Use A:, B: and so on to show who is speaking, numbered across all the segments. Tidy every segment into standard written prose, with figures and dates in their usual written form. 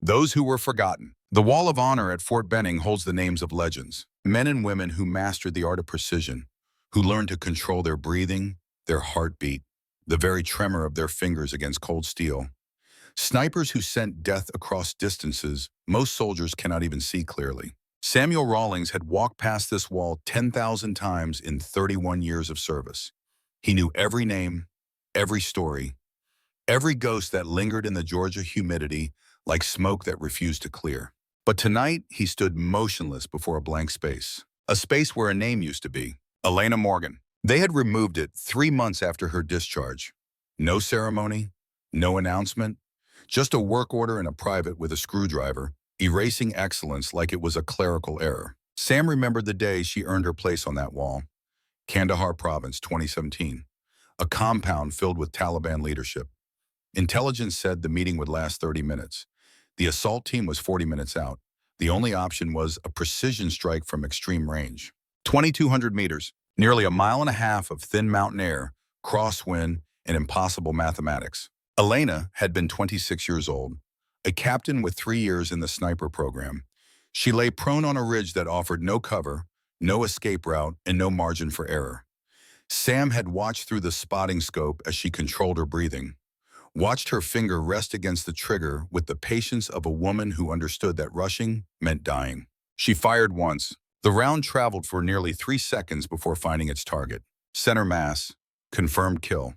A: Those who were forgotten. The Wall of Honor at Fort Benning holds the names of legends, men and women who mastered the art of precision, who learned to control their breathing, their heartbeat, the very tremor of their fingers against cold steel. Snipers who sent death across distances most soldiers cannot even see clearly. Samuel Rawlings had walked past this wall 10,000 times in 31 years of service. He knew every name, every story, every ghost that lingered in the Georgia humidity like smoke that refused to clear. But tonight, he stood motionless before a blank space, a space where a name used to be, Elena Morgan. They had removed it 3 months after her discharge. No ceremony, no announcement, just a work order and a private with a screwdriver, erasing excellence like it was a clerical error. Sam remembered the day she earned her place on that wall. Kandahar Province, 2017. A compound filled with Taliban leadership. Intelligence said the meeting would last 30 minutes. The assault team was 40 minutes out. The only option was a precision strike from extreme range. 2,200 meters, nearly a mile and a half of thin mountain air, crosswind, and impossible mathematics. Elena had been 26 years old, a captain with 3 years in the sniper program. She lay prone on a ridge that offered no cover, no escape route, and no margin for error. Sam had watched through the spotting scope as she controlled her breathing, watched her finger rest against the trigger with the patience of a woman who understood that rushing meant dying. She fired once. The round traveled for nearly 3 seconds before finding its target. Center mass, confirmed kill.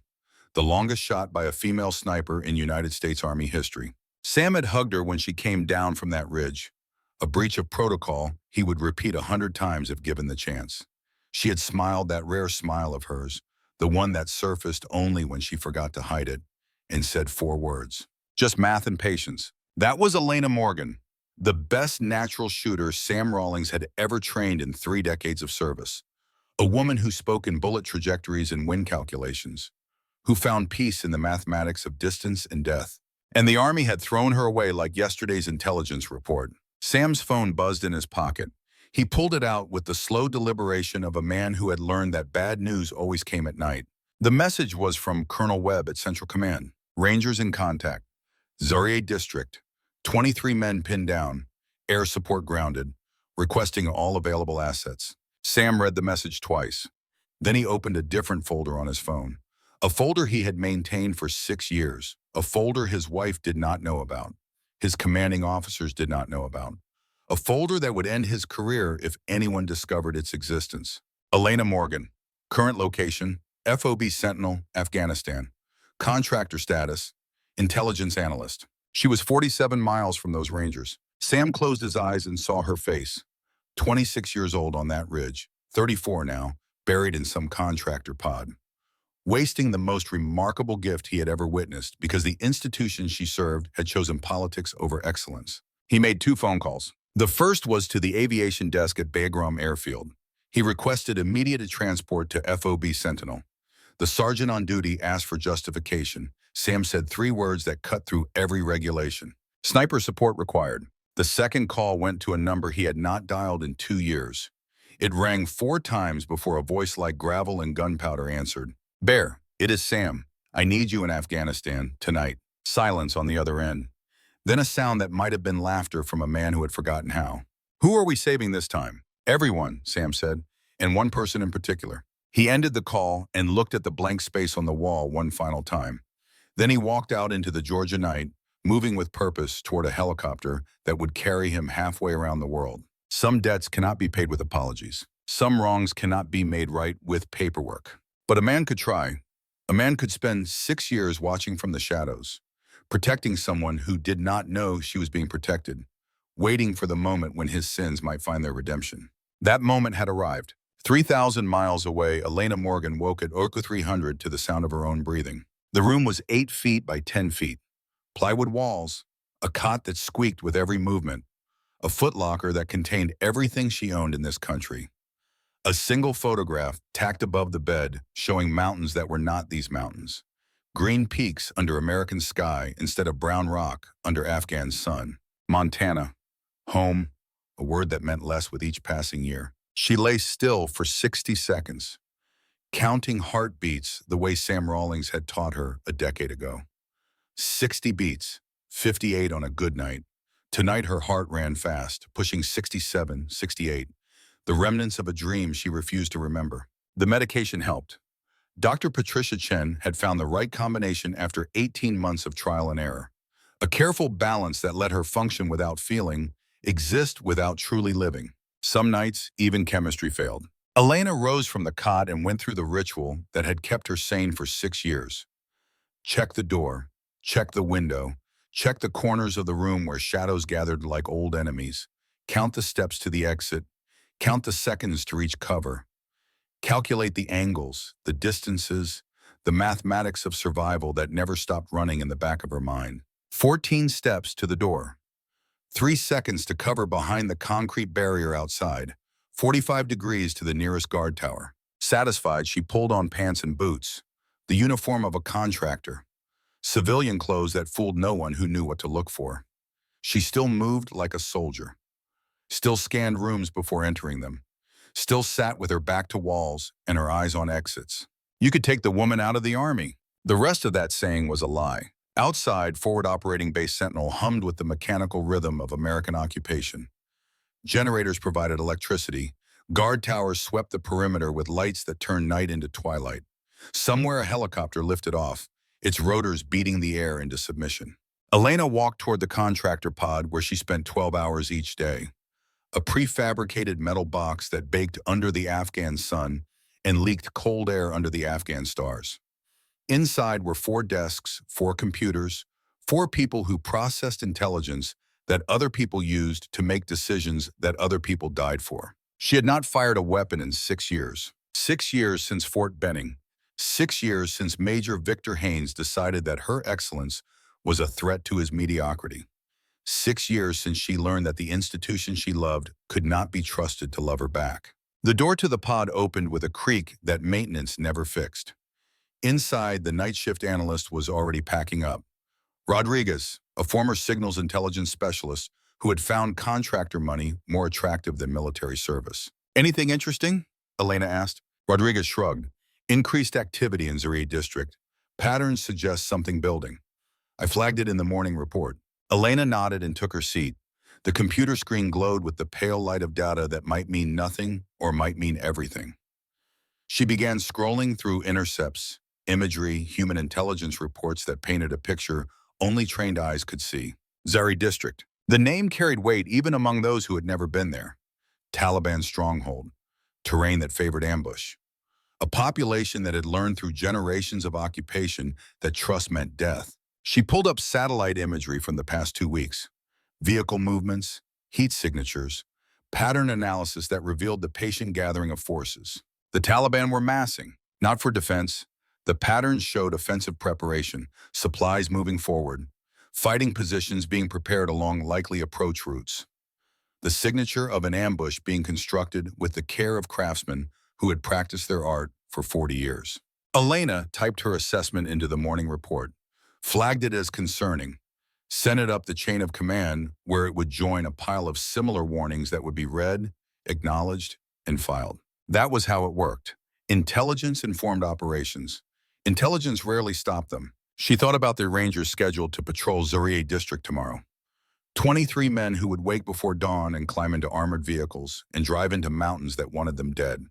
A: The longest shot by a female sniper in United States Army history. Sam had hugged her when she came down from that ridge, a breach of protocol he would repeat 100 times if given the chance. She had smiled that rare smile of hers, the one that surfaced only when she forgot to hide it, and said 4 words. Just math and patience. That was Elena Morgan, the best natural shooter Sam Rawlings had ever trained in 3 decades of service. A woman who spoke in bullet trajectories and wind calculations, who found peace in the mathematics of distance and death. And the Army had thrown her away like yesterday's intelligence report. Sam's phone buzzed in his pocket. He pulled it out with the slow deliberation of a man who had learned that bad news always came at night. The message was from Colonel Webb at Central Command. Rangers in contact. Zaria District. 23 men pinned down. Air support grounded. Requesting all available assets. Sam read the message twice. Then he opened a different folder on his phone. A folder he had maintained for 6 years. A folder his wife did not know about. His commanding officers did not know about. A folder that would end his career if anyone discovered its existence. Elena Morgan. Current location, FOB Sentinel, Afghanistan. Contractor status, intelligence analyst. She was 47 miles from those Rangers. Sam closed his eyes and saw her face. 26 years old on that ridge, 34 now, buried in some contractor pod. Wasting the most remarkable gift he had ever witnessed because the institution she served had chosen politics over excellence. He made 2 phone calls. The first was to the aviation desk at Bagram Airfield. He requested immediate transport to FOB Sentinel. The sergeant on duty asked for justification. Sam said 3 words that cut through every regulation. Sniper support required. The second call went to a number he had not dialed in 2 years. It rang 4 times before a voice like gravel and gunpowder answered. Bear, it is Sam. I need you in Afghanistan, tonight. Silence on the other end. Then a sound that might have been laughter from a man who had forgotten how. Who are we saving this time? Everyone, Sam said, and one person in particular. He ended the call and looked at the blank space on the wall one final time. Then he walked out into the Georgia night, moving with purpose toward a helicopter that would carry him halfway around the world. Some debts cannot be paid with apologies. Some wrongs cannot be made right with paperwork. But a man could try. A man could spend 6 years watching from the shadows, protecting someone who did not know she was being protected, waiting for the moment when his sins might find their redemption. That moment had arrived. 3,000 miles away, Elena Morgan woke at Orca 300 to the sound of her own breathing. The room was 8 feet by 10 feet. Plywood walls, a cot that squeaked with every movement, a footlocker that contained everything she owned in this country. A single photograph tacked above the bed showing mountains that were not these mountains. Green peaks under American sky instead of brown rock under Afghan sun. Montana. Home. A word that meant less with each passing year. She lay still for 60 seconds, counting heartbeats the way Sam Rawlings had taught her a decade ago. 60 beats, 58 on a good night, Tonight her heart ran fast, pushing 67, 68, the remnants of a dream she refused to remember. The medication helped. Dr. Patricia Chen had found the right combination after 18 months of trial and error. A careful balance that let her function without feeling, exist without truly living. Some nights, even chemistry failed. Elena rose from the cot and went through the ritual that had kept her sane for 6 years. Check the door, check the window, check the corners of the room where shadows gathered like old enemies. Count the steps to the exit, count the seconds to reach cover. Calculate the angles, the distances, the mathematics of survival that never stopped running in the back of her mind. 14 steps to the door. 3 seconds to cover behind the concrete barrier outside. 45 degrees to the nearest guard tower. Satisfied, she pulled on pants and boots, the uniform of a contractor, civilian clothes that fooled no one who knew what to look for. She still moved like a soldier, still scanned rooms before entering them, still sat with her back to walls and her eyes on exits. You could take the woman out of the army. The rest of that saying was a lie. Outside, Forward Operating Base Sentinel hummed with the mechanical rhythm of American occupation. Generators provided electricity. Guard towers swept the perimeter with lights that turned night into twilight. Somewhere a helicopter lifted off, its rotors beating the air into submission. Elena walked toward the contractor pod where she spent 12 hours each day. A prefabricated metal box that baked under the Afghan sun and leaked cold air under the Afghan stars. Inside were 4 desks, 4 computers, 4 people who processed intelligence that other people used to make decisions that other people died for. She had not fired a weapon in 6 years. 6 years since Fort Benning. 6 years since Major Victor Haynes decided that her excellence was a threat to his mediocrity. 6 years since she learned that the institution she loved could not be trusted to love her back. The door to the pod opened with a creak that maintenance never fixed. Inside, the night shift analyst was already packing up. Rodriguez, a former signals intelligence specialist who had found contractor money more attractive than military service. Anything interesting? Elena asked. Rodriguez shrugged. Increased activity in Zaria district. Patterns suggest something building. I flagged it in the morning report. Elena nodded and took her seat. The computer screen glowed with the pale light of data that might mean nothing or might mean everything. She began scrolling through intercepts, imagery, human intelligence reports that painted a picture only trained eyes could see. Zaria district. The name carried weight even among those who had never been there. Taliban stronghold. Terrain that favored ambush. A population that had learned through generations of occupation that trust meant death. She pulled up satellite imagery from the past 2 weeks. Vehicle movements, heat signatures, pattern analysis that revealed the patient gathering of forces. The Taliban were massing, not for defense. The patterns showed offensive preparation, supplies moving forward, fighting positions being prepared along likely approach routes. The signature of an ambush being constructed with the care of craftsmen who had practiced their art for 40 years. Elena typed her assessment into the morning report, flagged it as concerning, sent it up the chain of command where it would join a pile of similar warnings that would be read, acknowledged, and filed. That was how it worked. Intelligence-informed operations. Intelligence rarely stopped them. She thought about the Rangers scheduled to patrol Zaria district tomorrow. 23 men who would wake before dawn and climb into armored vehicles and drive into mountains that wanted them dead.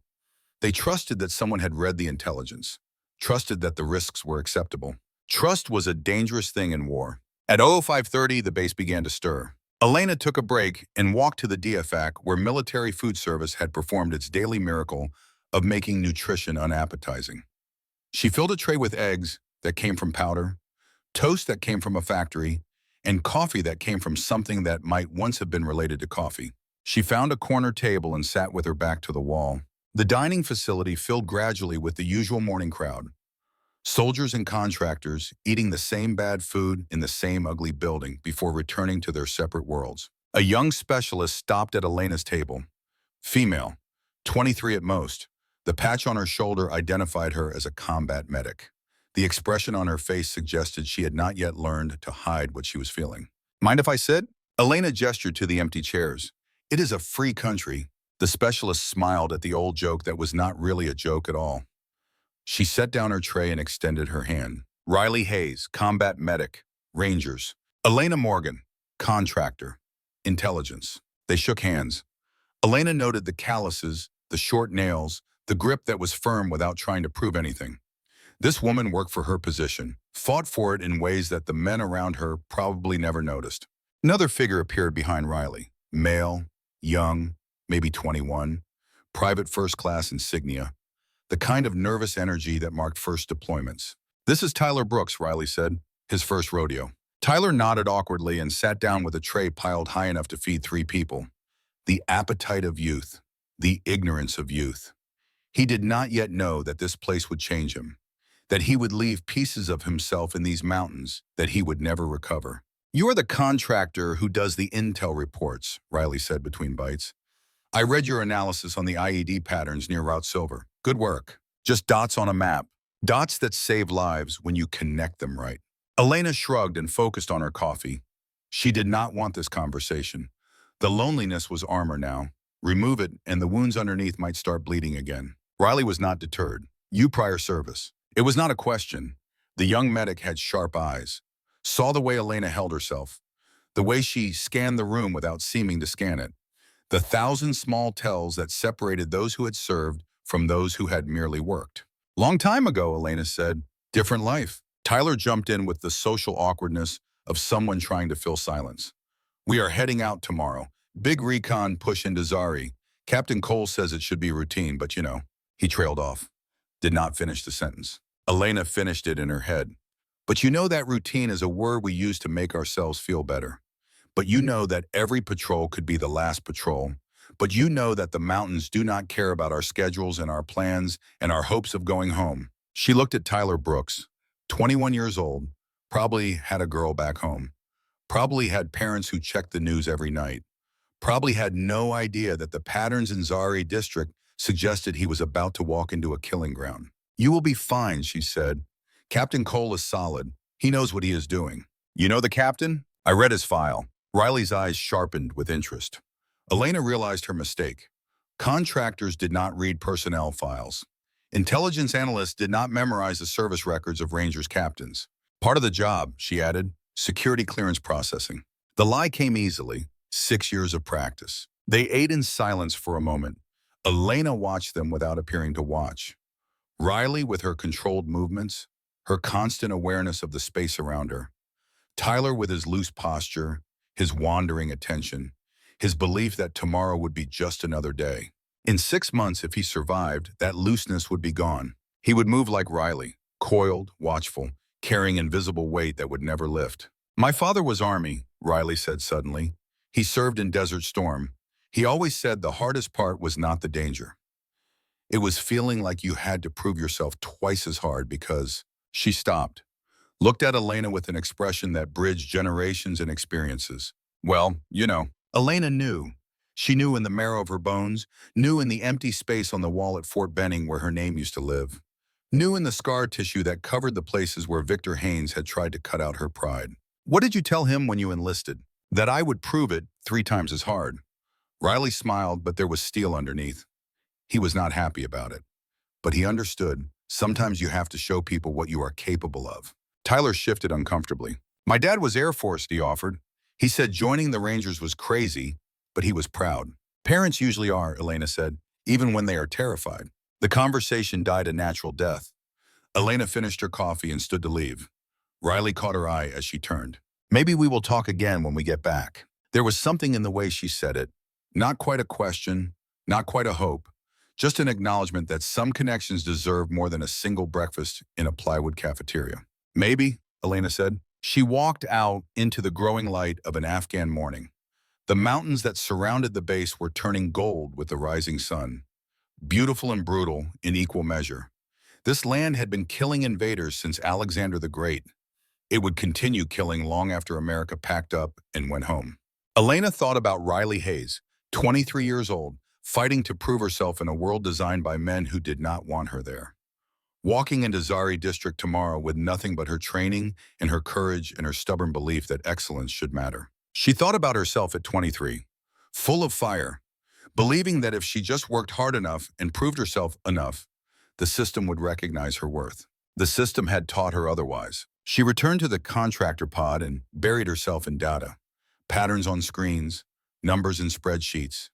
A: They trusted that someone had read the intelligence, trusted that the risks were acceptable. Trust was a dangerous thing in war. At 05:30, the base began to stir. Elena took a break and walked to the DFAC where military food service had performed its daily miracle of making nutrition unappetizing. She filled a tray with eggs that came from powder, toast that came from a factory, and coffee that came from something that might once have been related to coffee. She found a corner table and sat with her back to the wall. The dining facility filled gradually with the usual morning crowd. Soldiers and contractors eating the same bad food in the same ugly building before returning to their separate worlds. A young specialist stopped at Elena's table. Female, 23 at most. The patch on her shoulder identified her as a combat medic. The expression on her face suggested she had not yet learned to hide what she was feeling. Mind if I sit? Elena gestured to the empty chairs. It is a free country. The specialist smiled at the old joke that was not really a joke at all. She set down her tray and extended her hand. Riley Hayes, combat medic, Rangers. Elena Morgan, contractor. intelligence. They shook hands. Elena noted the calluses, the short nails, the grip that was firm without trying to prove anything. This woman worked for her position, fought for it in ways that the men around her probably never noticed. Another figure appeared behind Riley. Male, young, maybe 21, private first-class insignia, the kind of nervous energy that marked first deployments. "This is Tyler Brooks," Riley said, his first rodeo. Tyler nodded awkwardly and sat down with a tray piled high enough to feed 3 people. The appetite of youth, the ignorance of youth. He did not yet know that this place would change him, that he would leave pieces of himself in these mountains that he would never recover. "You are the contractor who does the intel reports," Riley said between bites. "I read your analysis on the IED patterns near Route Silver. Good work. Just dots on a map. Dots that save lives when you connect them right." Elena shrugged and focused on her coffee. She did not want this conversation. The loneliness was armor now. Remove it, and the wounds underneath might start bleeding again. Riley was not deterred. "You prior service." It was not a question. The young medic had sharp eyes, saw the way Elena held herself, the way she scanned the room without seeming to scan it, the 1,000 small tells that separated those who had served from those who had merely worked. "Long time ago," Elena said. "Different life." Tyler jumped in with the social awkwardness of someone trying to fill silence. "We are heading out tomorrow. Big recon push into Zari. Captain Cole says it should be routine, but you know." He trailed off, did not finish the sentence. Elena finished it in her head. "But you know that routine is a word we use to make ourselves feel better. But you know that every patrol could be the last patrol. But you know that the mountains do not care about our schedules and our plans and our hopes of going home." She looked at Tyler Brooks, 21 years old, probably had a girl back home, probably had parents who checked the news every night, probably had no idea that the patterns in Zari district suggested he was about to walk into a killing ground. "You will be fine," she said. "Captain Cole is solid. He knows what he is doing." "You know the captain?" "I read his file." Riley's eyes sharpened with interest. Elena realized her mistake. Contractors did not read personnel files. Intelligence analysts did not memorize the service records of Rangers captains. "Part of the job," she added, "security clearance processing." The lie came easily. 6 years of practice. They ate in silence for a moment. Elena watched them without appearing to watch. Riley with her controlled movements, her constant awareness of the space around her. Tyler with his loose posture, his wandering attention, his belief that tomorrow would be just another day. In 6 months, if he survived, that looseness would be gone. He would move like Riley, coiled, watchful, carrying invisible weight that would never lift. "My father was Army," Riley said suddenly. "He served in Desert Storm. He always said the hardest part was not the danger. It was feeling like you had to prove yourself twice as hard because..." She stopped, looked at Elena with an expression that bridged generations and experiences. "Well, you know." Elena knew. She knew in the marrow of her bones, knew in the empty space on the wall at Fort Benning where her name used to live, knew in the scar tissue that covered the places where Victor Haynes had tried to cut out her pride. "What did you tell him when you enlisted?" "That I would prove it 3 times as hard." Riley smiled, but there was steel underneath. He was not happy about it. But he understood. Sometimes you have to show people what you are capable of. Tyler shifted uncomfortably. "My dad was Air Force," he offered. He said joining the Rangers was crazy, but he was proud. "Parents usually are," Elena said, "even when they are terrified." The conversation died a natural death. Elena finished her coffee and stood to leave. Riley caught her eye as she turned. "Maybe we will talk again when we get back." There was something in the way she said it. Not quite a question, not quite a hope, just an acknowledgement that some connections deserve more than a single breakfast in a plywood cafeteria. "Maybe," Elena said. She walked out into the growing light of an Afghan morning. The mountains that surrounded the base were turning gold with the rising sun, beautiful and brutal in equal measure. This land had been killing invaders since Alexander the Great. It would continue killing long after America packed up and went home. Elena thought about Riley Hayes, 23 years old, fighting to prove herself in a world designed by men who did not want her there. Walking into Zari district tomorrow with nothing but her training and her courage and her stubborn belief that excellence should matter. She thought about herself at 23, full of fire, believing that if she just worked hard enough and proved herself enough, the system would recognize her worth. The system had taught her otherwise. She returned to the contractor pod and buried herself in data. Patterns on screens, numbers and spreadsheets,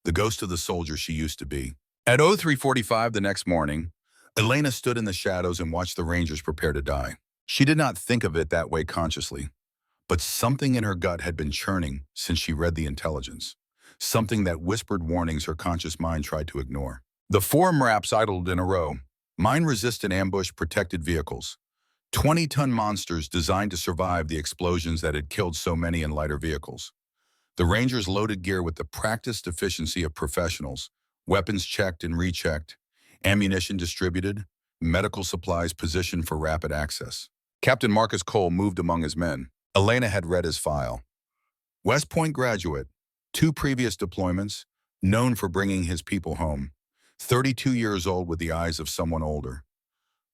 A: the ghost of the soldier she used to be. At 03:45 the next morning, Elena stood in the shadows and watched the Rangers prepare to die. She did not think of it that way consciously, but something in her gut had been churning since she read the intelligence, something that whispered warnings her conscious mind tried to ignore. The four MRAPs idled in a row, mine-resistant ambush-protected vehicles, 20-ton monsters designed to survive the explosions that had killed so many in lighter vehicles. The Rangers loaded gear with the practiced efficiency of professionals, weapons checked and rechecked, ammunition distributed, medical supplies positioned for rapid access. Captain Marcus Cole moved among his men. Elena had read his file. West Point graduate, 2 previous deployments, known for bringing his people home. 32 years old with the eyes of someone older.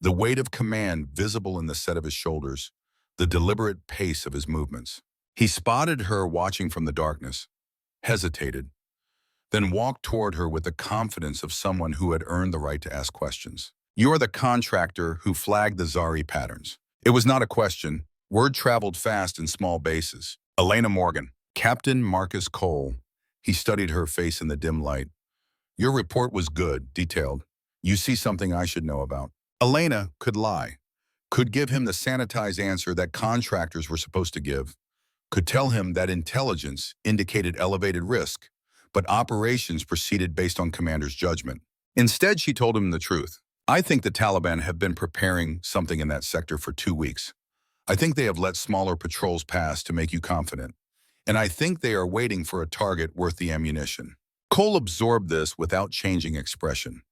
A: The weight of command visible in the set of his shoulders, the deliberate pace of his movements. He spotted her watching from the darkness, hesitated, then walked toward her with the confidence of someone who had earned the right to ask questions. "You're the contractor who flagged the Zari patterns." It was not a question. Word traveled fast in small bases. Elena Morgan. Captain Marcus Cole. He studied her face in the dim light. "Your report was good, detailed. You see something I should know about." Elena could lie, could give him the sanitized answer that contractors were supposed to give, could tell him that intelligence indicated elevated risk, but operations proceeded based on commander's judgment. Instead, she told him the truth. "I think the Taliban have been preparing something in that sector for 2 weeks. I think they have let smaller patrols pass to make you confident. And I think they are waiting for a target worth the ammunition." Cole absorbed this without changing expression.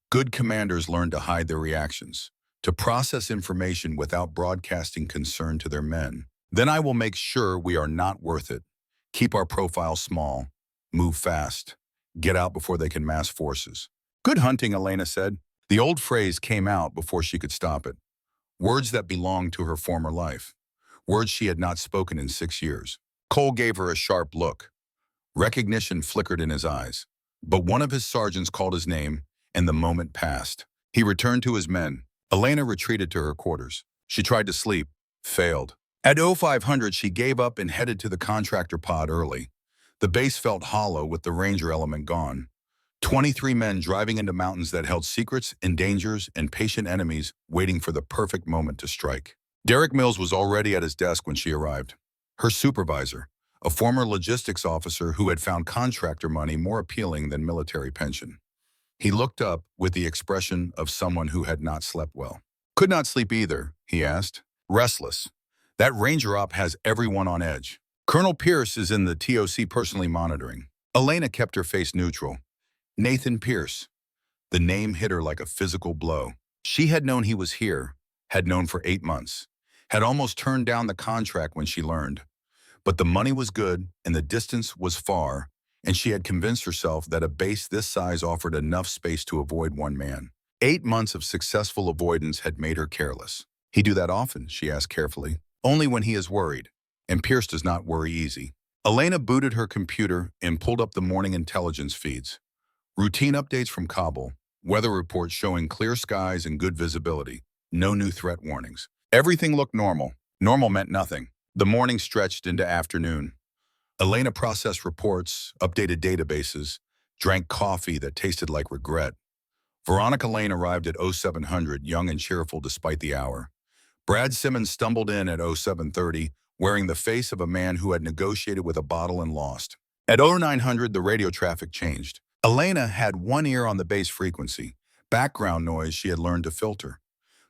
A: Good commanders learn to hide their reactions, to process information without broadcasting concern to their men. "Then I will make sure we are not worth it. Keep our profile small. Move fast. Get out before they can mass forces." "Good hunting," Elena said. The old phrase came out before she could stop it. Words that belonged to her former life. Words she had not spoken in 6 years. Cole gave her a sharp look. Recognition flickered in his eyes. But one of his sergeants called his name, and the moment passed. He returned to his men. Elena retreated to her quarters. She tried to sleep. Failed. At 0500, she gave up and headed to the contractor pod early. The base felt hollow with the Ranger element gone. 23 men driving into mountains that held secrets and dangers and patient enemies waiting for the perfect moment to strike. Derek Mills was already at his desk when she arrived. Her supervisor, a former logistics officer who had found contractor money more appealing than military pension. He looked up with the expression of someone who had not slept well. "Could not sleep either," he asked. "Restless. That Ranger op has everyone on edge. Colonel Pierce is in the TOC personally monitoring." Elena kept her face neutral. Nathan Pierce. The name hit her like a physical blow. She had known he was here, had known for 8 months, had almost turned down the contract when she learned. But the money was good and the distance was far, and she had convinced herself that a base this size offered enough space to avoid one man. 8 months of successful avoidance had made her careless. "He do that often?" she asked carefully. "Only when he is worried, and Pierce does not worry easy." Elena booted her computer and pulled up the morning intelligence feeds. Routine updates from Kabul, weather reports showing clear skies and good visibility, no new threat warnings. Everything looked normal. Normal meant nothing. The morning stretched into afternoon. Elena processed reports, updated databases, drank coffee that tasted like regret. Veronica Lane arrived at 0700, young and cheerful despite the hour. Brad Simmons stumbled in at 0730, wearing the face of a man who had negotiated with a bottle and lost. At 0900, the radio traffic changed. Elena had one ear on the base frequency, background noise she had learned to filter.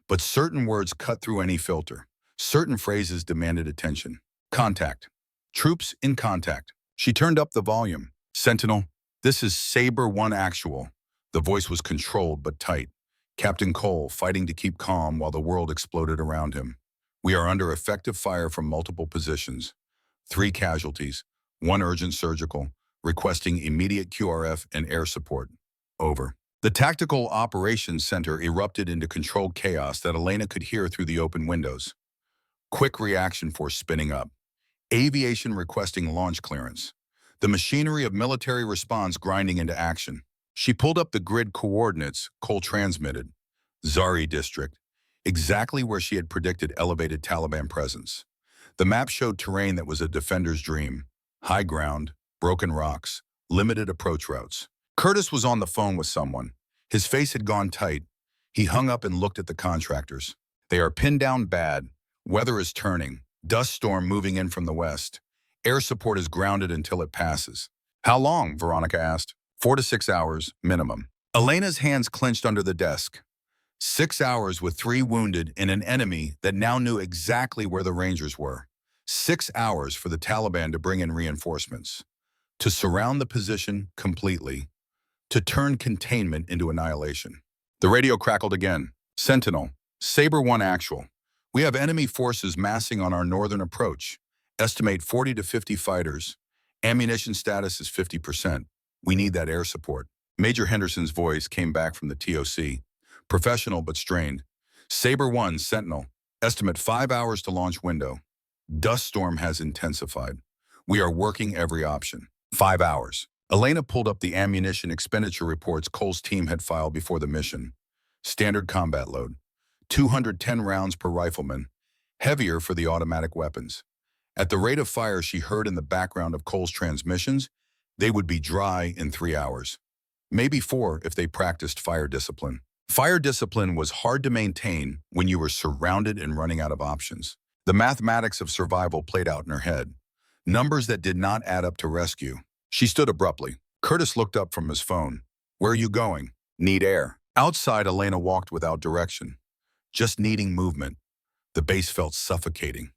A: But certain words cut through any filter. Certain phrases demanded attention. "Contact. Troops in contact." She turned up the volume. "Sentinel, this is Sabre 1 Actual." The voice was controlled but tight. Captain Cole, fighting to keep calm while the world exploded around him. "We are under effective fire from multiple positions. 3 casualties, 1 urgent surgical, requesting immediate QRF and air support. Over." The Tactical Operations Center erupted into controlled chaos that Elena could hear through the open windows. Quick reaction force spinning up. Aviation requesting launch clearance. The machinery of military response grinding into action. She pulled up the grid coordinates Cole transmitted. Zari District, exactly where she had predicted elevated Taliban presence. The map showed terrain that was a defender's dream. High ground, broken rocks, limited approach routes. Curtis was on the phone with someone. His face had gone tight. He hung up and looked at the contractors. They are pinned down bad. Weather is turning. Dust storm moving in from the west. Air support is grounded until it passes. How long? Veronica asked. 4 to 6 hours, minimum. Elena's hands clenched under the desk. 6 hours with 3 wounded and an enemy that now knew exactly where the Rangers were. 6 hours for the Taliban to bring in reinforcements. To surround the position completely. To turn containment into annihilation. The radio crackled again. Sentinel, Sabre 1 actual. We have enemy forces massing on our northern approach. Estimate 40 to 50 fighters. Ammunition status is 50%. We need that air support. Major Henderson's voice came back from the TOC. Professional but strained. Sabre 1, Sentinel. Estimate 5 hours to launch window. Dust storm has intensified. We are working every option. 5 hours. Elena pulled up the ammunition expenditure reports Cole's team had filed before the mission. Standard combat load. 210 rounds per rifleman. Heavier for the automatic weapons. At the rate of fire she heard in the background of Cole's transmissions, they would be dry in 3 hours. Maybe 4 if they practiced fire discipline. Fire discipline was hard to maintain when you were surrounded and running out of options. The mathematics of survival played out in her head. Numbers that did not add up to rescue. She stood abruptly. Curtis looked up from his phone. Where are you going? Need air. Outside, Elena walked without direction. Just needing movement. The base felt suffocating.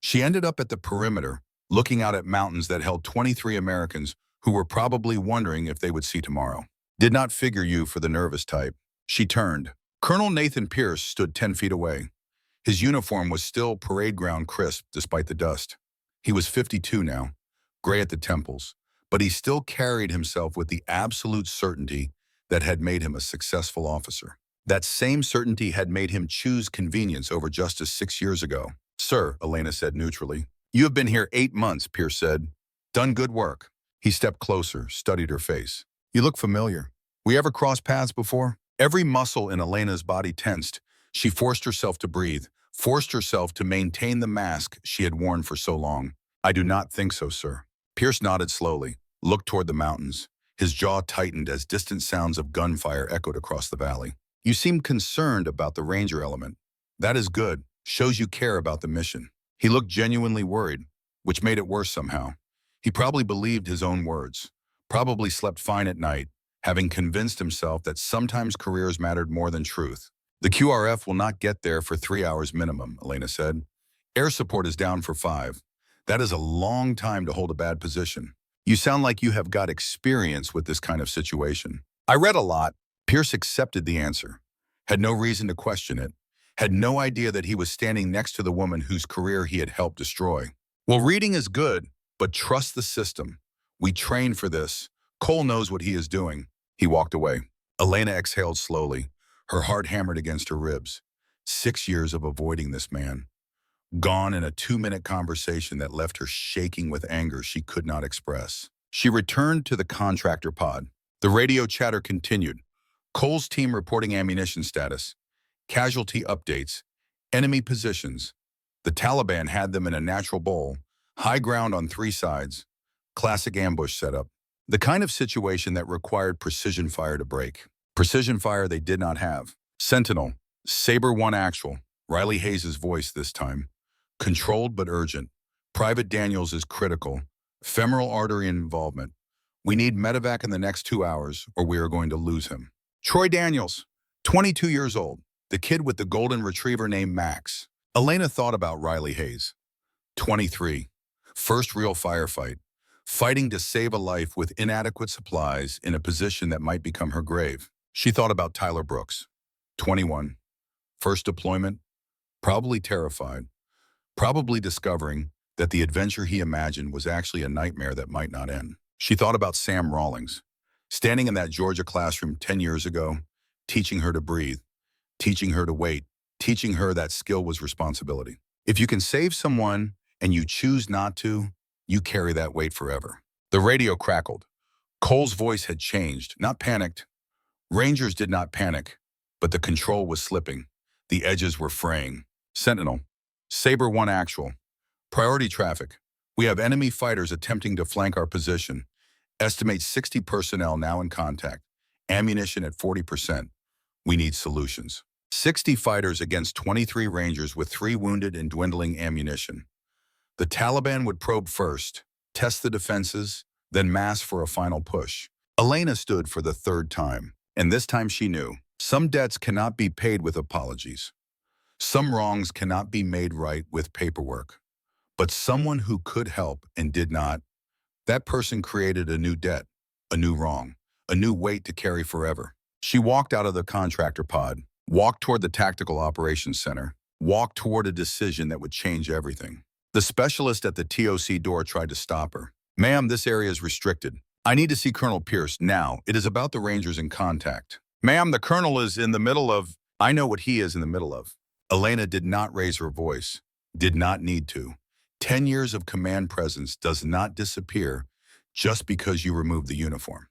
A: She ended up at the perimeter, looking out at mountains that held 23 Americans who were probably wondering if they would see tomorrow. Did not figure you for the nervous type. She turned. Colonel Nathan Pierce stood 10 feet away. His uniform was still parade ground crisp despite the dust. He was 52 now, gray at the temples, but he still carried himself with the absolute certainty that had made him a successful officer. That same certainty had made him choose convenience over justice 6 years ago. Sir, Elena said neutrally. You have been here 8 months, Pierce said. Done good work. He stepped closer, studied her face. You look familiar. We ever crossed paths before? Every muscle in Elena's body tensed. She forced herself to breathe, forced herself to maintain the mask she had worn for so long. I do not think so, sir. Pierce nodded slowly, looked toward the mountains. His jaw tightened as distant sounds of gunfire echoed across the valley. You seem concerned about the Ranger element. That is good. Shows you care about the mission. He looked genuinely worried, which made it worse somehow. He probably believed his own words, probably slept fine at night, having convinced himself that sometimes careers mattered more than truth. The QRF will not get there for 3 hours minimum, Elena said. Air support is down for 5. That is a long time to hold a bad position. You sound like you have got experience with this kind of situation. I read a lot. Pierce accepted the answer, had no reason to question it, had no idea that he was standing next to the woman whose career he had helped destroy. Well, reading is good, but trust the system. We train for this. Cole knows what he is doing. He walked away. Elena exhaled slowly, her heart hammered against her ribs. 6 years of avoiding this man. Gone in a 2-minute conversation that left her shaking with anger she could not express. She returned to the contractor pod. The radio chatter continued. Cole's team reporting ammunition status, casualty updates, enemy positions. The Taliban had them in a natural bowl, high ground on 3 sides, classic ambush setup. The kind of situation that required precision fire to break. Precision fire they did not have. Sentinel, Sabre 1 actual. Riley Hayes' voice this time. Controlled but urgent. Private Daniels is critical. Femoral artery involvement. We need medevac in the next 2 hours or we are going to lose him. Troy Daniels, 22 years old. The kid with the golden retriever named Max. Elena thought about Riley Hayes. 23. First real firefight. Fighting to save a life with inadequate supplies in a position that might become her grave. She thought about Tyler Brooks. 21. First deployment. Probably terrified. Probably discovering that the adventure he imagined was actually a nightmare that might not end. She thought about Sam Rawlings, standing in that Georgia classroom 10 years ago, teaching her to breathe, teaching her to wait, teaching her that skill was responsibility. If you can save someone and you choose not to, you carry that weight forever. The radio crackled. Cole's voice had changed, not panicked. Rangers did not panic, but the control was slipping. The edges were fraying. Sentinel, Sabre 1 actual. Priority traffic. We have enemy fighters attempting to flank our position. Estimate 60 personnel now in contact. Ammunition at 40%. We need solutions. 60 fighters against 23 Rangers with 3 wounded and dwindling ammunition. The Taliban would probe first, test the defenses, then mass for a final push. Elena stood for the third time, and this time she knew. Some debts cannot be paid with apologies. Some wrongs cannot be made right with paperwork. But someone who could help and did not, that person created a new debt, a new wrong, a new weight to carry forever. She walked out of the contractor pod, walked toward the Tactical Operations Center, walked toward a decision that would change everything. The specialist at the TOC door tried to stop her. "Ma'am, this area is restricted. I need to see Colonel Pierce now. It is about the Rangers in contact." "Ma'am, the Colonel is in the middle of—" "I know what he is in the middle of." Elena did not raise her voice, did not need to. 10 years of command presence does not disappear just because you remove the uniform.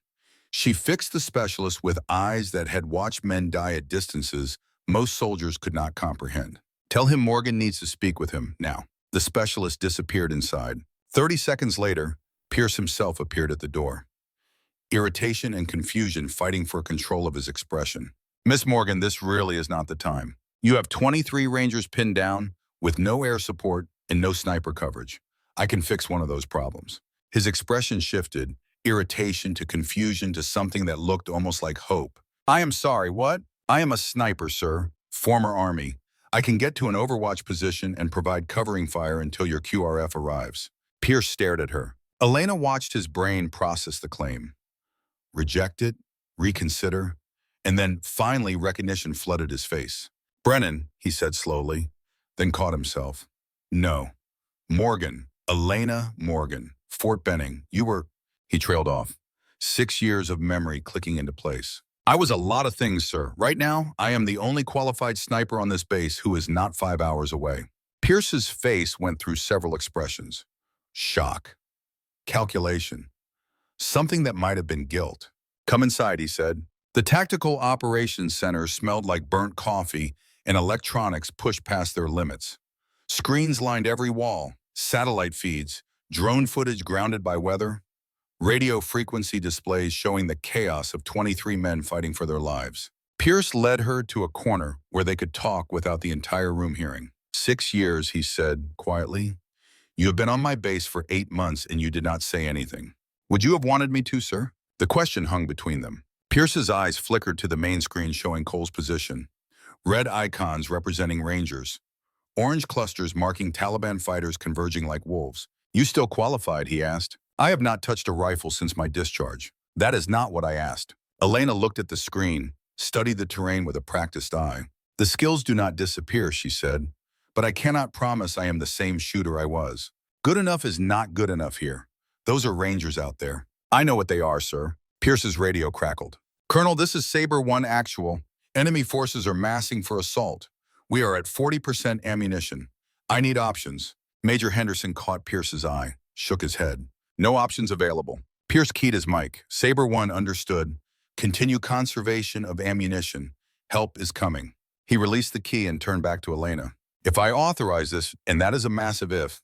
A: She fixed the specialist with eyes that had watched men die at distances most soldiers could not comprehend. "Tell him Morgan needs to speak with him now." The specialist disappeared inside. 30 seconds later, Pierce himself appeared at the door. Irritation and confusion fighting for control of his expression. "Miss Morgan, this really is not the time. You have 23 Rangers pinned down with no air support and no sniper coverage. I can fix one of those problems." His expression shifted, irritation to confusion to something that looked almost like hope. "I am sorry, what?" "I am a sniper, sir. Former Army. I can get to an overwatch position and provide covering fire until your QRF arrives." Pierce stared at her. Elena watched his brain process the claim. Reject it, reconsider, and then finally recognition flooded his face. "Brennan," he said slowly, then caught himself. "No. Morgan. Elena Morgan. Fort Benning. You were—" He trailed off. 6 years of memory clicking into place. "I was a lot of things, sir. Right now, I am the only qualified sniper on this base who is not 5 hours away." Pierce's face went through several expressions. Shock. Calculation. Something that might have been guilt. "Come inside," he said. The Tactical Operations Center smelled like burnt coffee, and electronics pushed past their limits. Screens lined every wall, satellite feeds, drone footage grounded by weather, radio frequency displays showing the chaos of 23 men fighting for their lives. Pierce led her to a corner where they could talk without the entire room hearing. 6 years, he said quietly. "You have been on my base for 8 months and you did not say anything. Would you have wanted me to, sir?" The question hung between them. Pierce's eyes flickered to the main screen showing Cole's position. Red icons representing Rangers. Orange clusters marking Taliban fighters converging like wolves. "You still qualified?" he asked. "I have not touched a rifle since my discharge." "That is not what I asked." Elena looked at the screen, studied the terrain with a practiced eye. "The skills do not disappear," she said, "but I cannot promise I am the same shooter I was. Good enough is not good enough here. Those are Rangers out there." "I know what they are, sir." Pierce's radio crackled. "Colonel, this is Sabre 1 actual. Enemy forces are massing for assault. We are at 40% ammunition. I need options." Major Henderson caught Pierce's eye, shook his head. "No options available." Pierce keyed his mic. Sabre 1 understood. "Continue conservation of ammunition. Help is coming." He released the key and turned back to Elena. "If I authorize this, and that is a massive if,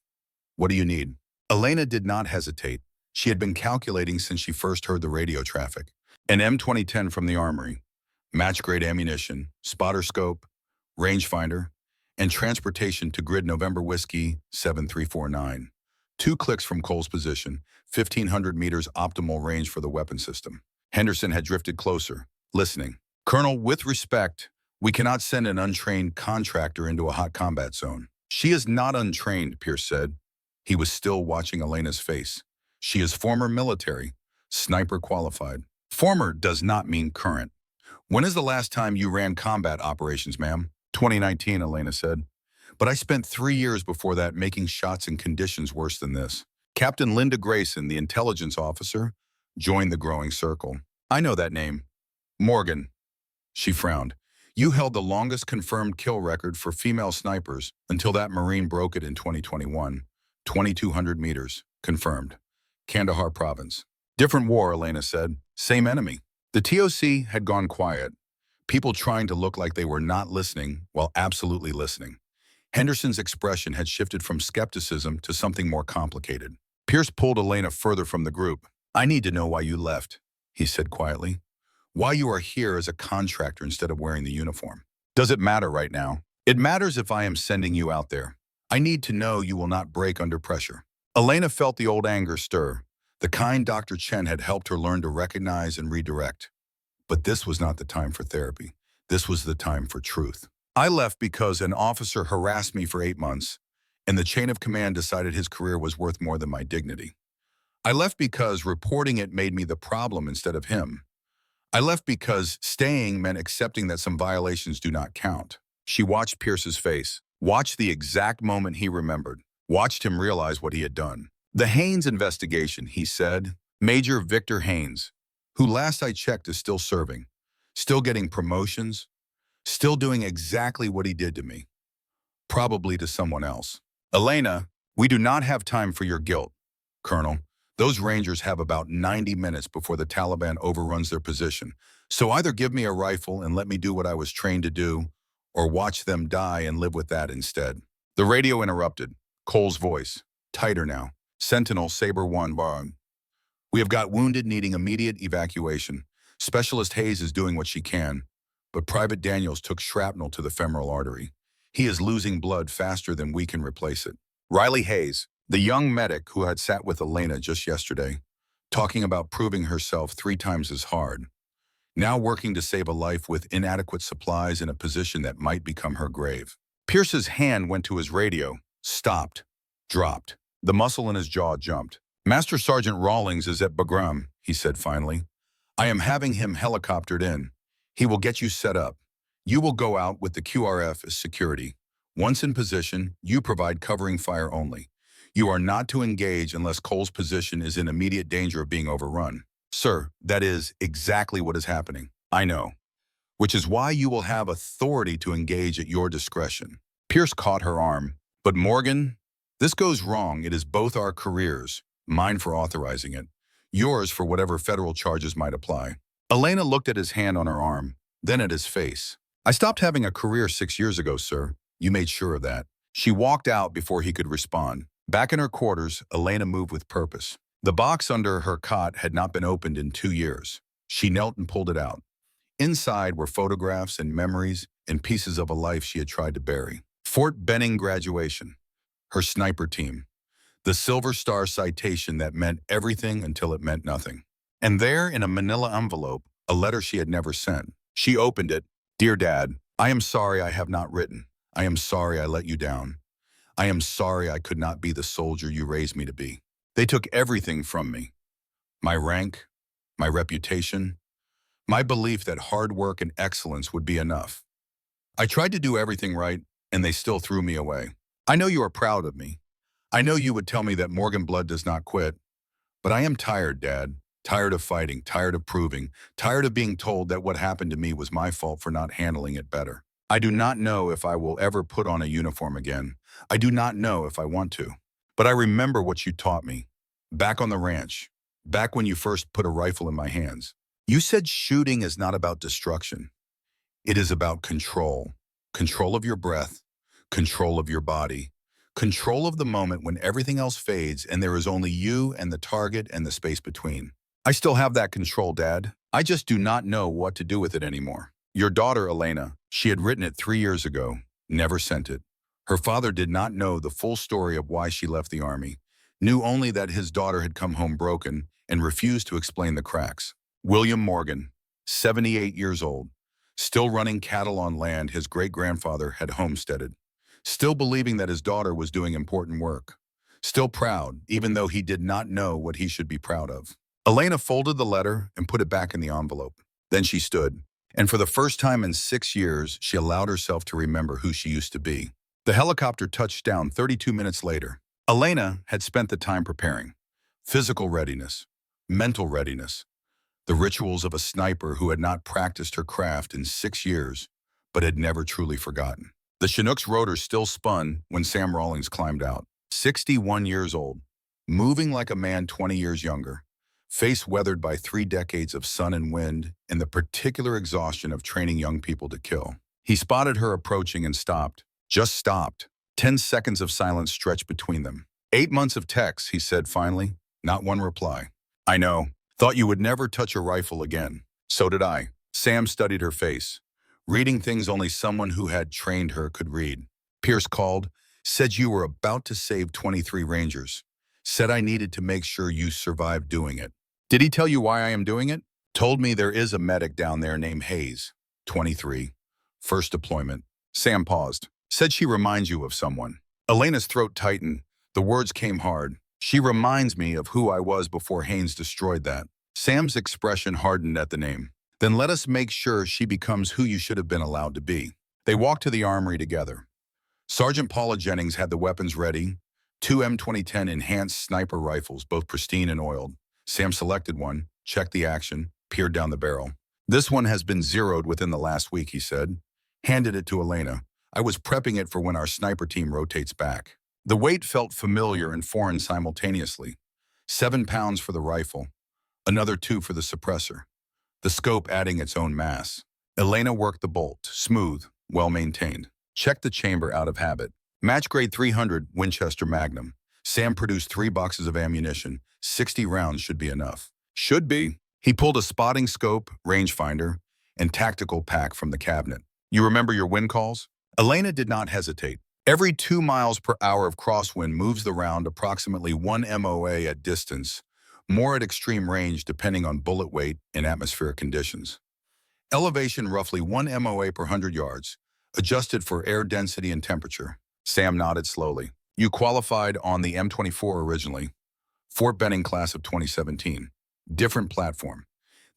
A: what do you need?" Elena did not hesitate. She had been calculating since she first heard the radio traffic. An M2010 from the armory, match-grade ammunition, spotter scope, rangefinder, and transportation to grid November Whiskey 7349. 2 clicks from Cole's position, 1,500 meters optimal range for the weapon system. Henderson had drifted closer, listening. "Colonel, with respect, we cannot send an untrained contractor into a hot combat zone." "She is not untrained," Pierce said. He was still watching Elena's face. "She is former military, sniper qualified." "Former does not mean current." "When is the last time you ran combat operations, ma'am?" 2019, Elena said. "But I spent 3 years before that making shots in conditions worse than this." Captain Linda Grayson, the intelligence officer, joined the growing circle. "I know that name." "Morgan." She frowned. "You held the longest confirmed kill record for female snipers until that Marine broke it in 2021. 2,200 meters, confirmed. Kandahar province." "Different war," Elena said. "Same enemy." The TOC had gone quiet. People trying to look like they were not listening while absolutely listening. Henderson's expression had shifted from skepticism to something more complicated. Pierce pulled Elena further from the group. "I need to know why you left," he said quietly. "Why you are here as a contractor instead of wearing the uniform. Does it matter right now? It matters if I am sending you out there. I need to know you will not break under pressure." Elena felt the old anger stir, the kind Dr. Chen had helped her learn to recognize and redirect. But this was not the time for therapy. This was the time for truth. "I left because an officer harassed me for 8 months, and the chain of command decided his career was worth more than my dignity. I left because reporting it made me the problem instead of him. I left because staying meant accepting that some violations do not count." She watched Pierce's face, watched the exact moment he remembered, watched him realize what he had done. "The Haynes investigation," he said. "Major Victor Haynes, who last I checked is still serving, still getting promotions, still doing exactly what he did to me, probably to someone else." "Elena, we do not have time for your guilt, Colonel. Those Rangers have about 90 minutes before the Taliban overruns their position. So either give me a rifle and let me do what I was trained to do, or watch them die and live with that instead." The radio interrupted. Cole's voice, tighter now. "Sentinel, Saber 1, Barn. We have got wounded needing immediate evacuation. Specialist Hayes is doing what she can, but Private Daniels took shrapnel to the femoral artery. He is losing blood faster than we can replace it." Riley Hayes, the young medic who had sat with Elena just yesterday, talking about proving herself 3 times as hard, now working to save a life with inadequate supplies in a position that might become her grave. Pierce's hand went to his radio, stopped, dropped. The muscle in his jaw jumped. "Master Sergeant Rawlings is at Bagram," he said finally. "I am having him helicoptered in. He will get you set up. You will go out with the QRF as security. Once in position, you provide covering fire only. You are not to engage unless Cole's position is in immediate danger of being overrun." "Sir, that is exactly what is happening. I know. Which is why you will have authority to engage at your discretion." Pierce caught her arm. "But Morgan, this goes wrong. It is both our careers, mine for authorizing it, yours for whatever federal charges might apply." Elena looked at his hand on her arm, then at his face. "I stopped having a career 6 years ago, sir. You made sure of that." She walked out before he could respond. Back in her quarters, Elena moved with purpose. The box under her cot had not been opened in 2 years. She knelt and pulled it out. Inside were photographs and memories and pieces of a life she had tried to bury. Fort Benning graduation, her sniper team, the Silver Star citation that meant everything until it meant nothing. And there, in a manila envelope, a letter she had never sent. She opened it. "Dear Dad, I am sorry I have not written. I am sorry I let you down. I am sorry I could not be the soldier you raised me to be. They took everything from me. My rank, my reputation, my belief that hard work and excellence would be enough. I tried to do everything right, and they still threw me away. I know you are proud of me. I know you would tell me that Morgan blood does not quit. But I am tired, Dad. Tired of fighting, tired of proving, tired of being told that what happened to me was my fault for not handling it better. I do not know if I will ever put on a uniform again. I do not know if I want to. But I remember what you taught me. Back on the ranch. Back when you first put a rifle in my hands. You said shooting is not about destruction. It is about control. Control of your breath. Control of your body. Control of the moment when everything else fades and there is only you and the target and the space between. I still have that control, Dad. I just do not know what to do with it anymore. Your daughter, Elena, she had written it 3 years ago, never sent it. Her father did not know the full story of why she left the army, knew only that his daughter had come home broken and refused to explain the cracks. William Morgan, 78 years old, still running cattle on land his great-grandfather had homesteaded, still believing that his daughter was doing important work, still proud even though he did not know what he should be proud of. Elena folded the letter and put it back in the envelope. Then she stood, and for the first time in 6 years, she allowed herself to remember who she used to be. The helicopter touched down 32 minutes later. Elena had spent the time preparing. Physical readiness, mental readiness, the rituals of a sniper who had not practiced her craft in 6 years, but had never truly forgotten. The Chinook's rotor still spun when Sam Rawlings climbed out. 61 years old, moving like a man 20 years younger, face weathered by 3 decades of sun and wind and the particular exhaustion of training young people to kill. He spotted her approaching and stopped, just stopped, 10 seconds of silence stretched between them. 8 months of texts, he said finally. Not one reply. I know. Thought you would never touch a rifle again. So did I. Sam studied her face, reading things only someone who had trained her could read. Pierce called, said you were about to save 23 Rangers. Said I needed to make sure you survived doing it. Did he tell you why I am doing it? Told me there is a medic down there named Hayes, 23. First deployment. Sam paused. Said she reminds you of someone. Elena's throat tightened. The words came hard. She reminds me of who I was before Haynes destroyed that. Sam's expression hardened at the name. Then let us make sure she becomes who you should have been allowed to be. They walked to the armory together. Sergeant Paula Jennings had the weapons ready. 2 M2010 enhanced sniper rifles, both pristine and oiled. Sam selected one, checked the action, peered down the barrel. This one has been zeroed within the last week, he said. Handed it to Elena. I was prepping it for when our sniper team rotates back. The weight felt familiar and foreign simultaneously. 7 pounds for the rifle, another 2 for the suppressor, the scope adding its own mass. Elena worked the bolt, smooth, well-maintained. Checked the chamber out of habit. Match grade 300 Winchester Magnum. Sam produced 3 boxes of ammunition. 60 rounds should be enough. Should be. He pulled a spotting scope, rangefinder, and tactical pack from the cabinet. You remember your wind calls? Elena did not hesitate. Every 2 miles per hour of crosswind moves the round approximately 1 MOA at distance, more at extreme range depending on bullet weight and atmospheric conditions. Elevation roughly 1 MOA per 100 yards, adjusted for air density and temperature. Sam nodded slowly. You qualified on the M24 originally. Fort Benning class of 2017. Different platform.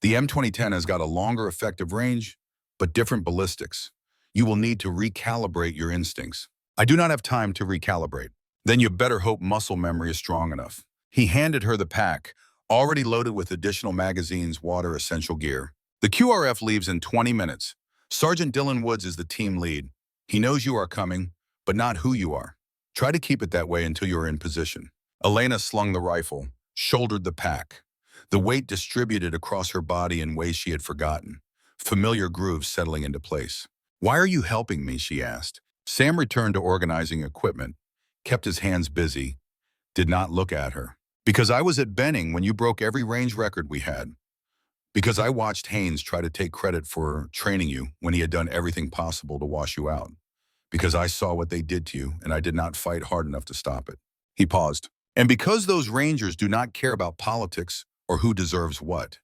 A: The M2010 has got a longer effective range, but different ballistics. You will need to recalibrate your instincts. I do not have time to recalibrate. Then you better hope muscle memory is strong enough. He handed her the pack, already loaded with additional magazines, water, essential gear. The QRF leaves in 20 minutes. Sergeant Dylan Woods is the team lead. He knows you are coming, but not who you are. Try to keep it that way until you are in position. Elena slung the rifle, shouldered the pack. The weight distributed across her body in ways she had forgotten. Familiar grooves settling into place. Why are you helping me, she asked. Sam returned to organizing equipment, kept his hands busy, did not look at her. Because I was at Benning when you broke every range record we had. Because I watched Haynes try to take credit for training you when he had done everything possible to wash you out. Because I saw what they did to you and I did not fight hard enough to stop it. He paused. And because those Rangers do not care about politics or who deserves what,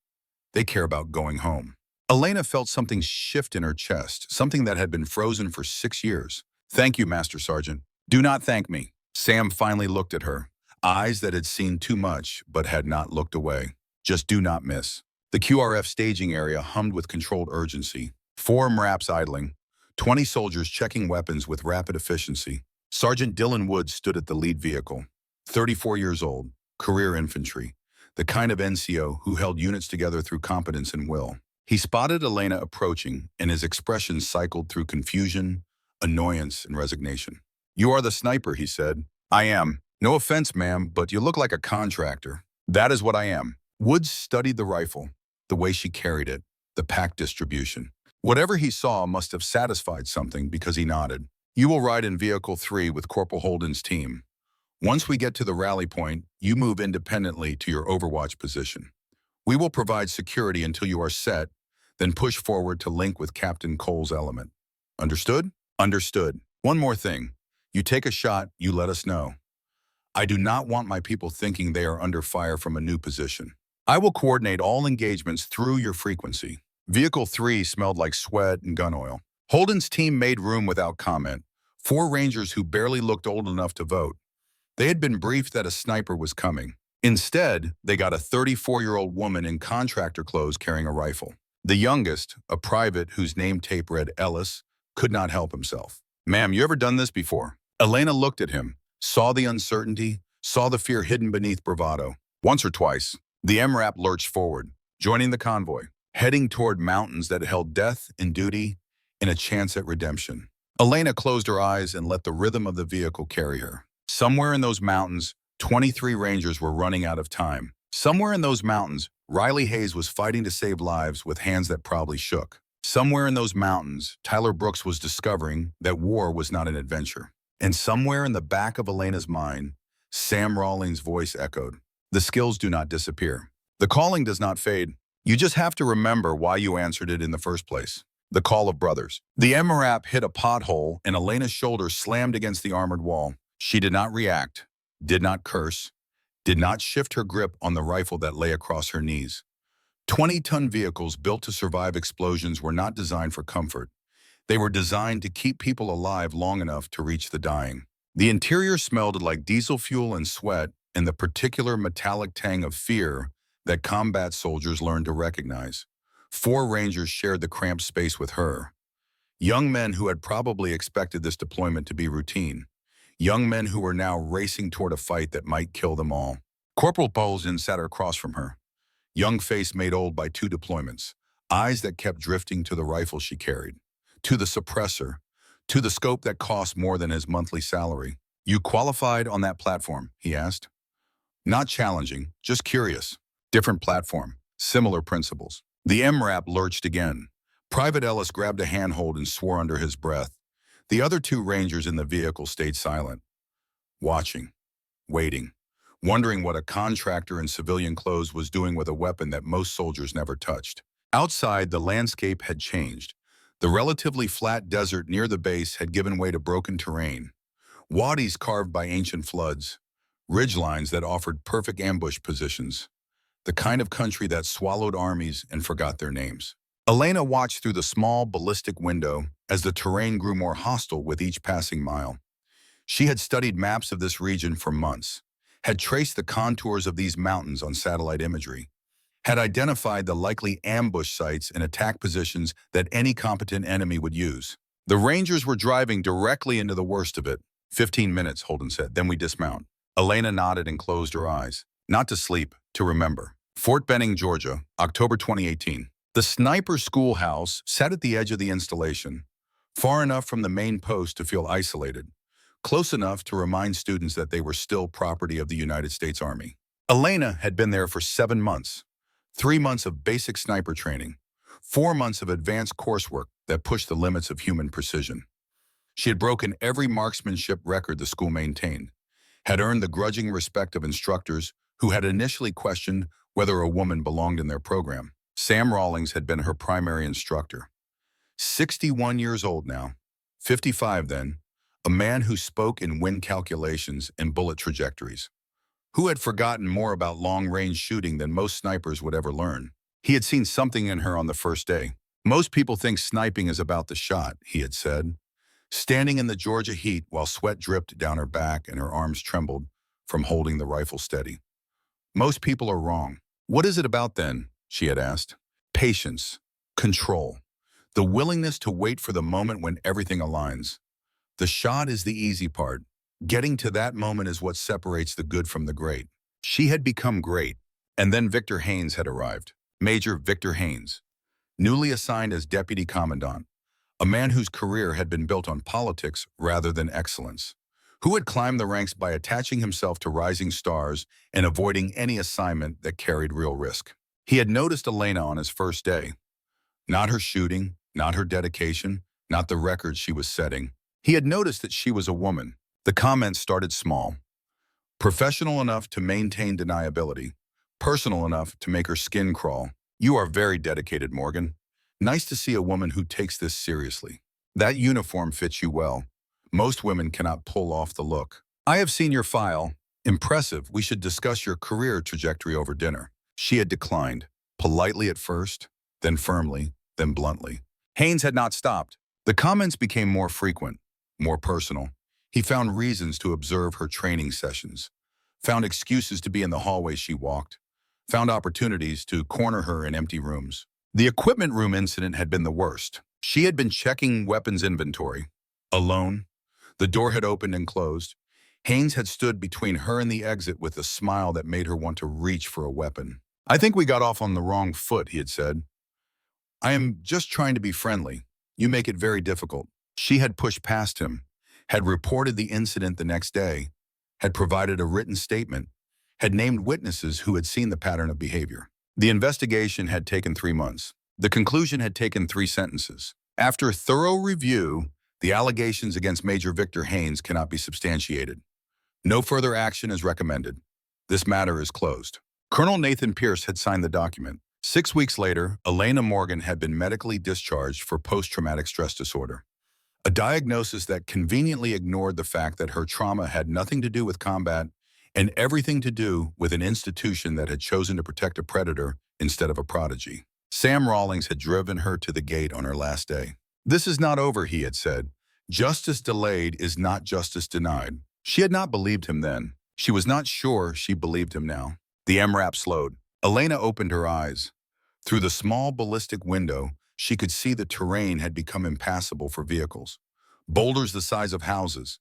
A: they care about going home. Elena felt something shift in her chest, something that had been frozen for 6 years. Thank you, Master Sergeant. Do not thank me. Sam finally looked at her, eyes that had seen too much but had not looked away. Just do not miss. The QRF staging area hummed with controlled urgency. 4 MRAPs idling, 20 soldiers checking weapons with rapid efficiency. Sergeant Dylan Woods stood at the lead vehicle. 34 years old, career infantry, the kind of NCO who held units together through competence and will. He spotted Elena approaching, and his expression cycled through confusion, annoyance, and resignation. You are the sniper, he said. I am. No offense, ma'am, but you look like a contractor. That is what I am. Woods studied the rifle, the way she carried it, the pack distribution. Whatever he saw must have satisfied something because he nodded. You will ride in Vehicle 3 with Corporal Holden's team. Once we get to the rally point, you move independently to your overwatch position. We will provide security until you are set, then push forward to link with Captain Cole's element. Understood? Understood. One more thing. You take a shot, you let us know. I do not want my people thinking they are under fire from a new position. I will coordinate all engagements through your frequency. Vehicle 3 smelled like sweat and gun oil. Holden's team made room without comment. 4 Rangers who barely looked old enough to vote. They had been briefed that a sniper was coming. Instead, they got a 34-year-old woman in contractor clothes carrying a rifle. The youngest, a private whose name tape read Ellis, could not help himself. Ma'am, you ever done this before? Elena looked at him, saw the uncertainty, saw the fear hidden beneath bravado. Once or twice, the MRAP lurched forward, joining the convoy, heading toward mountains that held death and duty and a chance at redemption. Elena closed her eyes and let the rhythm of the vehicle carry her. Somewhere in those mountains, 23 Rangers were running out of time. Somewhere in those mountains, Riley Hayes was fighting to save lives with hands that probably shook. Somewhere in those mountains, Tyler Brooks was discovering that war was not an adventure. And somewhere in the back of Elena's mind, Sam Rawlings' voice echoed, "The skills do not disappear. The calling does not fade. You just have to remember why you answered it in the first place." The call of brothers. The MRAP hit a pothole and Elena's shoulder slammed against the armored wall. She did not react, did not curse, did not shift her grip on the rifle that lay across her knees. 20-ton vehicles built to survive explosions were not designed for comfort. They were designed to keep people alive long enough to reach the dying. The interior smelled like diesel fuel and sweat and the particular metallic tang of fear that combat soldiers learned to recognize. 4 Rangers shared the cramped space with her. Young men who had probably expected this deployment to be routine. Young men who were now racing toward a fight that might kill them all. Corporal Polzin sat across from her, young face made old by 2 deployments, eyes that kept drifting to the rifle she carried, to the suppressor, to the scope that cost more than his monthly salary. "You qualified on that platform?" he asked. Not challenging, just curious. Different platform, similar principles. The MRAP lurched again. Private Ellis grabbed a handhold and swore under his breath. The other 2 Rangers in the vehicle stayed silent, watching, waiting, wondering what a contractor in civilian clothes was doing with a weapon that most soldiers never touched. Outside, the landscape had changed. The relatively flat desert near the base had given way to broken terrain, wadis carved by ancient floods, ridgelines that offered perfect ambush positions, the kind of country that swallowed armies and forgot their names. Elena watched through the small ballistic window as the terrain grew more hostile with each passing mile. She had studied maps of this region for months, had traced the contours of these mountains on satellite imagery, had identified the likely ambush sites and attack positions that any competent enemy would use. The Rangers were driving directly into the worst of it. 15 minutes, Holden said, then we dismount. Elena nodded and closed her eyes. Not to sleep, to remember. Fort Benning, Georgia, October 2018. The sniper schoolhouse sat at the edge of the installation, far enough from the main post to feel isolated, close enough to remind students that they were still property of the United States Army. Elena had been there for 7 months, 3 months of basic sniper training, 4 months of advanced coursework that pushed the limits of human precision. She had broken every marksmanship record the school maintained, had earned the grudging respect of instructors who had initially questioned whether a woman belonged in their program. Sam Rawlings had been her primary instructor. 61 years old now, 55 then, a man who spoke in wind calculations and bullet trajectories, who had forgotten more about long-range shooting than most snipers would ever learn. He had seen something in her on the first day. "Most people think sniping is about the shot," he had said, standing in the Georgia heat while sweat dripped down her back and her arms trembled from holding the rifle steady. "Most people are wrong." "What is it about then?" she had asked. "Patience, control, the willingness to wait for the moment when everything aligns. The shot is the easy part. Getting to that moment is what separates the good from the great." She had become great, and then Victor Haynes had arrived. Major Victor Haynes, newly assigned as deputy commandant, a man whose career had been built on politics rather than excellence, who had climbed the ranks by attaching himself to rising stars and avoiding any assignment that carried real risk. He had noticed Elena on his first day. Not her shooting, not her dedication, not the record she was setting. He had noticed that she was a woman. The comments started small. Professional enough to maintain deniability. Personal enough to make her skin crawl. "You are very dedicated, Morgan. Nice to see a woman who takes this seriously. That uniform fits you well. Most women cannot pull off the look. I have seen your file. Impressive. We should discuss your career trajectory over dinner." She had declined, politely at first, then firmly, then bluntly. Haynes had not stopped. The comments became more frequent, more personal. He found reasons to observe her training sessions, found excuses to be in the hallways she walked, found opportunities to corner her in empty rooms. The equipment room incident had been the worst. She had been checking weapons inventory. Alone, the door had opened and closed. Haynes had stood between her and the exit with a smile that made her want to reach for a weapon. "I think we got off on the wrong foot," he had said. "I am just trying to be friendly. You make it very difficult." She had pushed past him, had reported the incident the next day, had provided a written statement, had named witnesses who had seen the pattern of behavior. The investigation had taken 3 months. The conclusion had taken 3 sentences. After thorough review, The allegations against Major Victor Haynes cannot be substantiated. No further action is recommended. This matter is closed. Colonel Nathan Pierce had signed the document. 6 weeks later, Elena Morgan had been medically discharged for post-traumatic stress disorder, a diagnosis that conveniently ignored the fact that her trauma had nothing to do with combat and everything to do with an institution that had chosen to protect a predator instead of a prodigy. Sam Rawlings had driven her to the gate on her last day. "This is not over," he had said. "Justice delayed is not justice denied." She had not believed him then. She was not sure she believed him now. The MRAP slowed. Elena opened her eyes. Through the small ballistic window, she could see the terrain had become impassable for vehicles. Boulders the size of houses.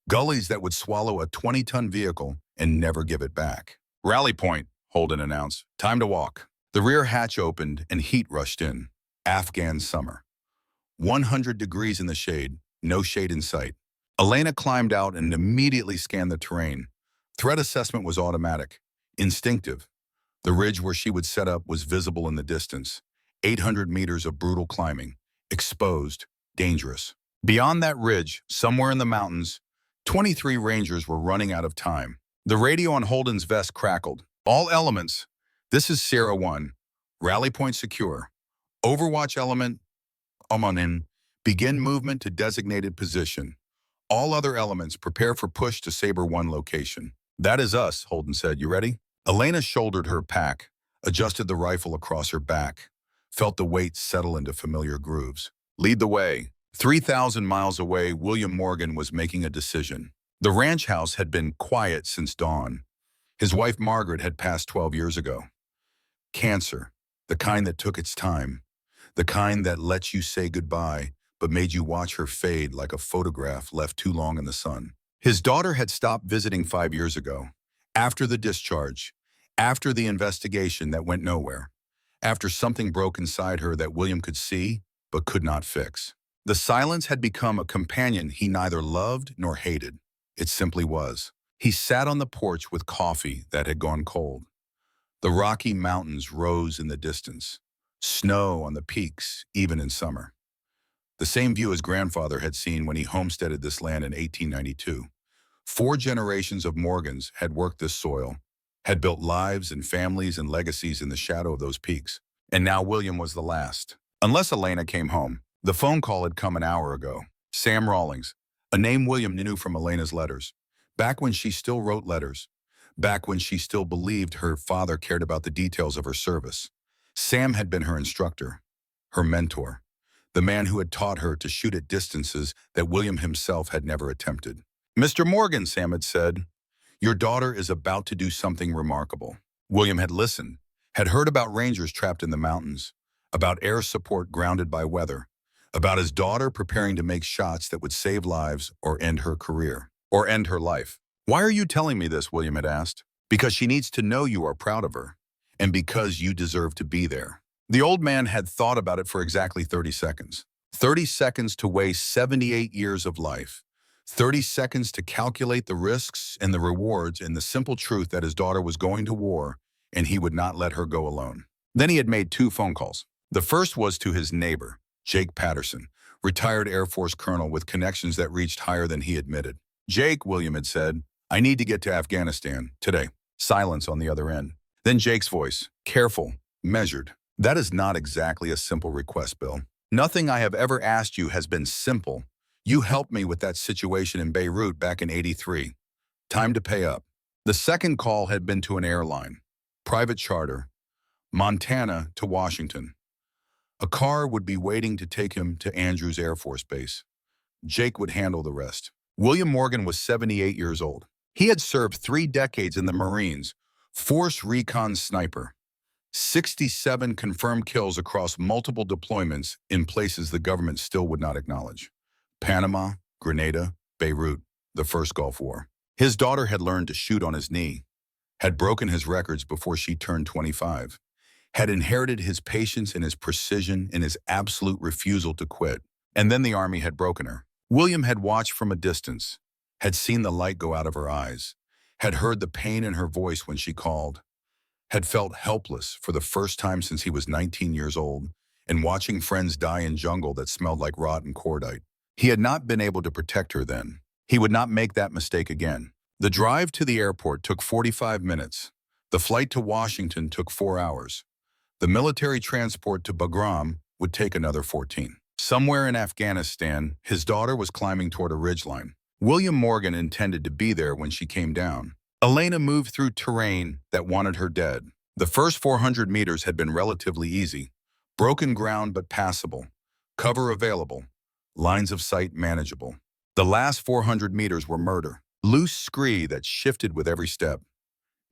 A: Gullies that would swallow a 20-ton vehicle and never give it back. "Rally point," Holden announced. "Time to walk." The rear hatch opened and heat rushed in. Afghan summer. 100 degrees in the shade, no shade in sight. Elena climbed out and immediately scanned the terrain. Threat assessment was automatic, instinctive. The ridge where she would set up was visible in the distance. 800 meters of brutal climbing, exposed, dangerous. Beyond that ridge, somewhere in the mountains, 23 Rangers were running out of time. The radio on Holden's vest crackled. "All elements, this is Sierra 1. Rally point secure. Overwatch element, in. Begin movement to designated position. All other elements prepare for push to Saber 1 location." "That is us," Holden said. "You ready?" Elena shouldered her pack, adjusted the rifle across her back, felt the weight settle into familiar grooves. "Lead the way." 3,000 miles away, William Morgan was making a decision. The ranch house had been quiet since dawn. His wife Margaret had passed 12 years ago. Cancer, the kind that took its time, the kind that lets you say goodbye, but made you watch her fade like a photograph left too long in the sun. His daughter had stopped visiting 5 years ago, after the discharge, after the investigation that went nowhere, after something broke inside her that William could see but could not fix. The silence had become a companion he neither loved nor hated. It simply was. He sat on the porch with coffee that had gone cold. The Rocky Mountains rose in the distance, snow on the peaks, even in summer. The same view his grandfather had seen when he homesteaded this land in 1892. 4 generations of Morgans had worked this soil, had built lives and families and legacies in the shadow of those peaks. And now William was the last. Unless Elena came home. The phone call had come an hour ago. Sam Rawlings, a name William knew from Elena's letters. Back when she still wrote letters. Back when she still believed her father cared about the details of her service. Sam had been her instructor, her mentor, the man who had taught her to shoot at distances that William himself had never attempted. "Mr. Morgan," Sam had said, "your daughter is about to do something remarkable." William had listened, had heard about Rangers trapped in the mountains, about air support grounded by weather, about his daughter preparing to make shots that would save lives or end her career, or end her life. "Why are you telling me this?" William had asked. "Because she needs to know you are proud of her, and because you deserve to be there." The old man had thought about it for exactly 30 seconds. 30 seconds to weigh 78 years of life. 30 seconds to calculate the risks and the rewards and the simple truth that his daughter was going to war and he would not let her go alone. Then he had made 2 phone calls. The first was to his neighbor, Jake Patterson, retired Air Force colonel with connections that reached higher than he admitted. "Jake," William had said, "I need to get to Afghanistan today." Silence on the other end. Then Jake's voice, careful, measured. "That is not exactly a simple request, Bill. Nothing I have ever asked you has been simple. You helped me with that situation in Beirut back in '83. Time to pay up." The second call had been to an airline, private charter, Montana to Washington. A car would be waiting to take him to Andrews Air Force Base. Jake would handle the rest. William Morgan was 78 years old. He had served 3 decades in the Marines, Force Recon Sniper. 67 confirmed kills across multiple deployments in places the government still would not acknowledge. Panama, Grenada, Beirut, the first Gulf War. His daughter had learned to shoot on his knee, had broken his records before she turned 25, had inherited his patience and his precision and his absolute refusal to quit. And then the Army had broken her. William had watched from a distance, had seen the light go out of her eyes, had heard the pain in her voice when she called, had felt helpless for the first time since he was 19 years old, and watching friends die in jungle that smelled like rotten cordite. He had not been able to protect her then. He would not make that mistake again. The drive to the airport took 45 minutes. The flight to Washington took 4 hours. The military transport to Bagram would take another 14. Somewhere in Afghanistan, his daughter was climbing toward a ridgeline. William Morgan intended to be there when she came down. Elena moved through terrain that wanted her dead. The first 400 meters had been relatively easy. Broken ground but passable. Cover available. Lines of sight manageable. The last 400 meters were murder. Loose scree that shifted with every step.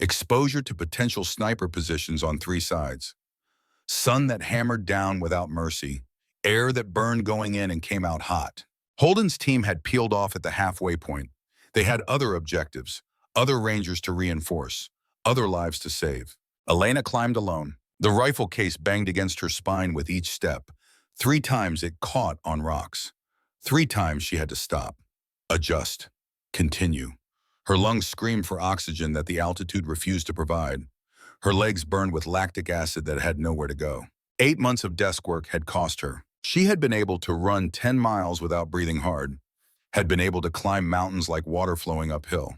A: Exposure to potential sniper positions on 3 sides. Sun that hammered down without mercy. Air that burned going in and came out hot. Holden's team had peeled off at the halfway point. They had other objectives, other rangers to reinforce, other lives to save. Elena climbed alone. The rifle case banged against her spine with each step. 3 times it caught on rocks. 3 times she had to stop, adjust, continue. Her lungs screamed for oxygen that the altitude refused to provide. Her legs burned with lactic acid that had nowhere to go. 8 months of desk work had cost her. She had been able to run 10 miles without breathing hard, had been able to climb mountains like water flowing uphill,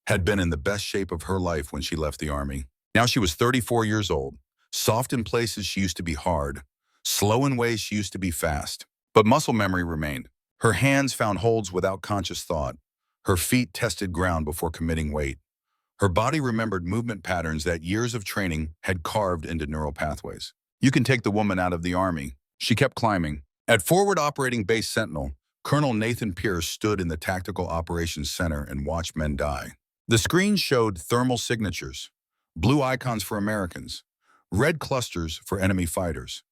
A: had been in the best shape of her life when she left the Army. Now she was 34 years old. Soft in places she used to be hard, slow in ways she used to be fast. But muscle memory remained. Her hands found holds without conscious thought. Her feet tested ground before committing weight. Her body remembered movement patterns that years of training had carved into neural pathways. You can take the woman out of the Army. She kept climbing. At Forward Operating Base Sentinel, Colonel Nathan Pierce stood in the Tactical Operations Center and watched men die. The screen showed thermal signatures, blue icons for Americans, red clusters for enemy fighters.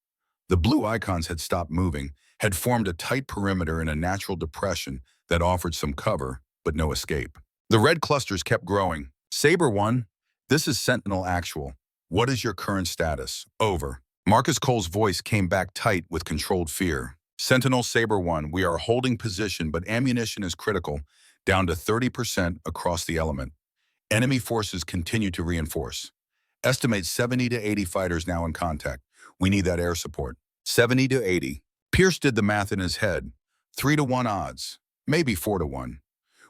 A: The blue icons had stopped moving, had formed a tight perimeter in a natural depression that offered some cover, but no escape. The red clusters kept growing. Sabre 1, this is Sentinel Actual. What is your current status? Over. Marcus Cole's voice came back tight with controlled fear. Sentinel Sabre 1, we are holding position, but ammunition is critical, down to 30% across the element. Enemy forces continue to reinforce. Estimate 70 to 80 fighters now in contact. We need that air support. 70 to 80. Pierce did the math in his head. 3 to 1 odds, maybe 4 to 1.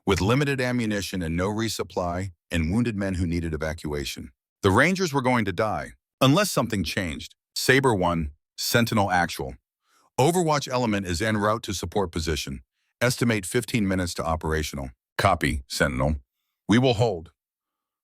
A: With limited ammunition and no resupply, and wounded men who needed evacuation. The Rangers were going to die, unless something changed. Sabre 1, Sentinel Actual. Overwatch element is en route to support position. Estimate 15 minutes to operational. Copy, Sentinel. We will hold.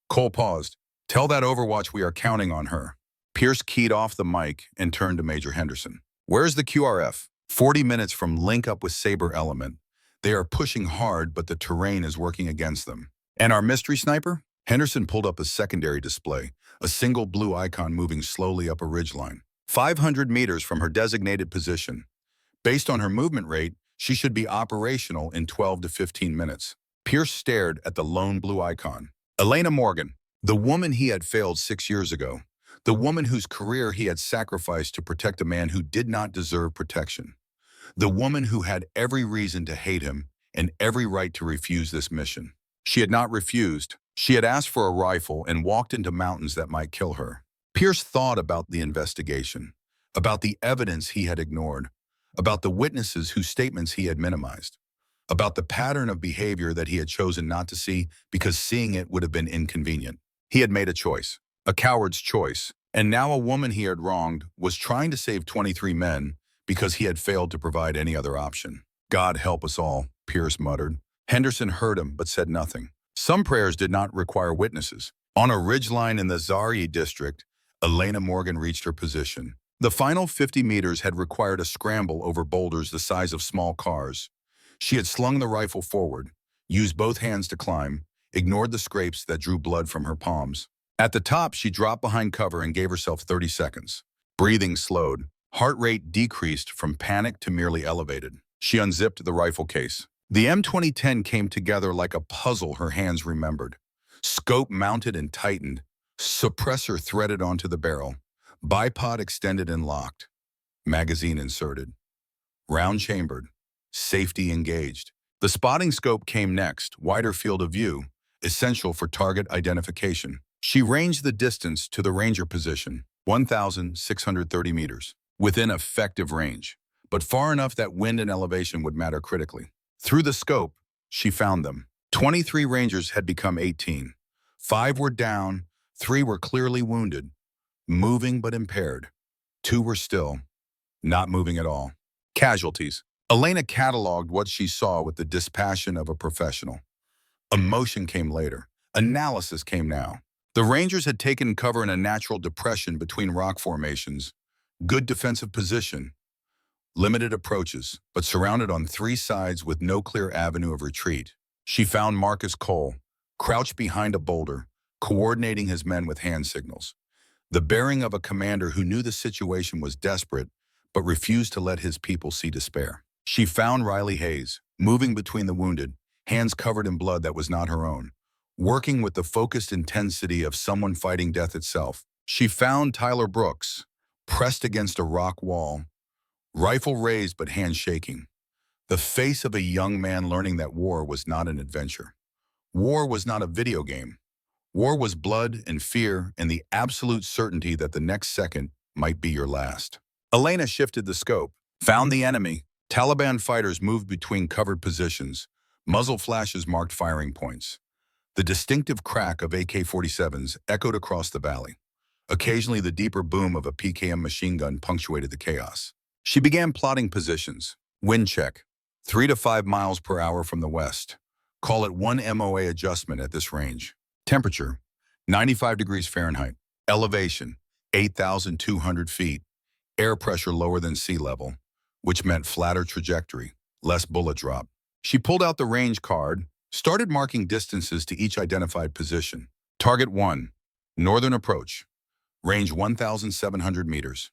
A: Cole paused. Tell that Overwatch we are counting on her. Pierce keyed off the mic and turned to Major Henderson. Where's the QRF? 40 minutes from link up with Sabre element. They are pushing hard, but the terrain is working against them. And our mystery sniper? Henderson pulled up a secondary display, a single blue icon moving slowly up a ridgeline, 500 meters from her designated position. Based on her movement rate, she should be operational in 12 to 15 minutes. Pierce stared at the lone blue icon. Elena Morgan, the woman he had failed 6 years ago, the woman whose career he had sacrificed to protect a man who did not deserve protection, the woman who had every reason to hate him and every right to refuse this mission. She had not refused. She had asked for a rifle and walked into mountains that might kill her. Pierce thought about the investigation, about the evidence he had ignored, about the witnesses whose statements he had minimized, about the pattern of behavior that he had chosen not to see because seeing it would have been inconvenient. He had made a choice, a coward's choice, and now a woman he had wronged was trying to save 23 men because he had failed to provide any other option. God help us all, Pierce muttered. Henderson heard him but said nothing. Some prayers did not require witnesses. On a ridgeline in the Zari district, Elena Morgan reached her position. The final 50 meters had required a scramble over boulders the size of small cars. She had slung the rifle forward, used both hands to climb, ignored the scrapes that drew blood from her palms. At the top, she dropped behind cover and gave herself 30 seconds. Breathing slowed. Heart rate decreased from panic to merely elevated. She unzipped the rifle case. The M2010 came together like a puzzle her hands remembered. Scope mounted and tightened. Suppressor threaded onto the barrel. Bipod extended and locked. Magazine inserted. Round chambered. Safety engaged. The spotting scope came next, wider field of view, essential for target identification. She ranged the distance to the ranger position, 1,630 meters, within effective range. but far enough that wind and elevation would matter critically. Through the scope, she found them. 23 Rangers had become 18. 5 were down, 3 were clearly wounded, moving but impaired. 2 were still, not moving at all. Casualties. Elena cataloged what she saw with the dispassion of a professional. Emotion came later. Analysis came now. The Rangers had taken cover in a natural depression between rock formations. Good defensive position, limited approaches, but surrounded on 3 sides with no clear avenue of retreat. She found Marcus Cole, crouched behind a boulder, coordinating his men with hand signals. The bearing of a commander who knew the situation was desperate, but refused to let his people see despair. She found Riley Hayes, moving between the wounded, hands covered in blood that was not her own, working with the focused intensity of someone fighting death itself. She found Tyler Brooks, pressed against a rock wall, rifle raised but hands shaking. The face of a young man learning that war was not an adventure. War was not a video game. War was blood and fear and the absolute certainty that the next second might be your last. Elena shifted the scope, found the enemy. Taliban fighters moved between covered positions. Muzzle flashes marked firing points. The distinctive crack of AK-47s echoed across the valley. Occasionally, the deeper boom of a PKM machine gun punctuated the chaos. She began plotting positions. Wind check, 3 to 5 miles per hour from the west. Call it 1 MOA adjustment at this range. Temperature, 95 degrees Fahrenheit. Elevation, 8,200 feet. Air pressure lower than sea level, which meant flatter trajectory, less bullet drop. She pulled out the range card, started marking distances to each identified position. Target 1, northern approach, range 1,700 meters.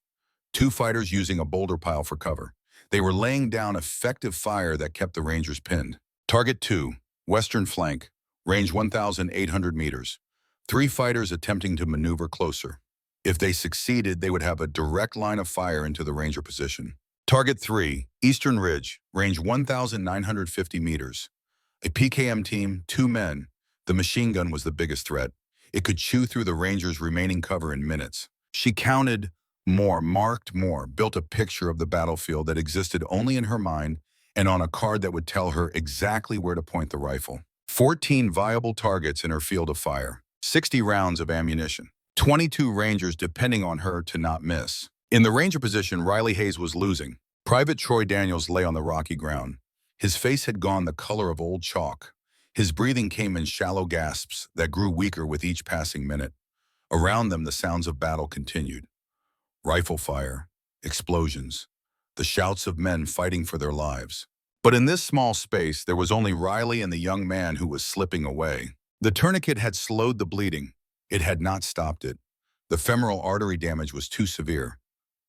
A: 2 fighters using a boulder pile for cover. They were laying down effective fire that kept the Rangers pinned. Target 2, western flank, range 1,800 meters. 3 fighters attempting to maneuver closer. If they succeeded, they would have a direct line of fire into the Ranger position. Target 3, eastern ridge, range 1,950 meters. A PKM team, 2 men. The machine gun was the biggest threat. It could chew through the Rangers' remaining cover in minutes. She counted more, marked more, built a picture of the battlefield that existed only in her mind and on a card that would tell her exactly where to point the rifle. 14 viable targets in her field of fire. 60 rounds of ammunition. 22 Rangers depending on her to not miss. In the Ranger position, Riley Hayes was losing. Private Troy Daniels lay on the rocky ground. His face had gone the color of old chalk. His breathing came in shallow gasps that grew weaker with each passing minute. Around them, the sounds of battle continued. Rifle fire, explosions, the shouts of men fighting for their lives. But in this small space, there was only Riley and the young man who was slipping away. The tourniquet had slowed the bleeding. It had not stopped it. The femoral artery damage was too severe,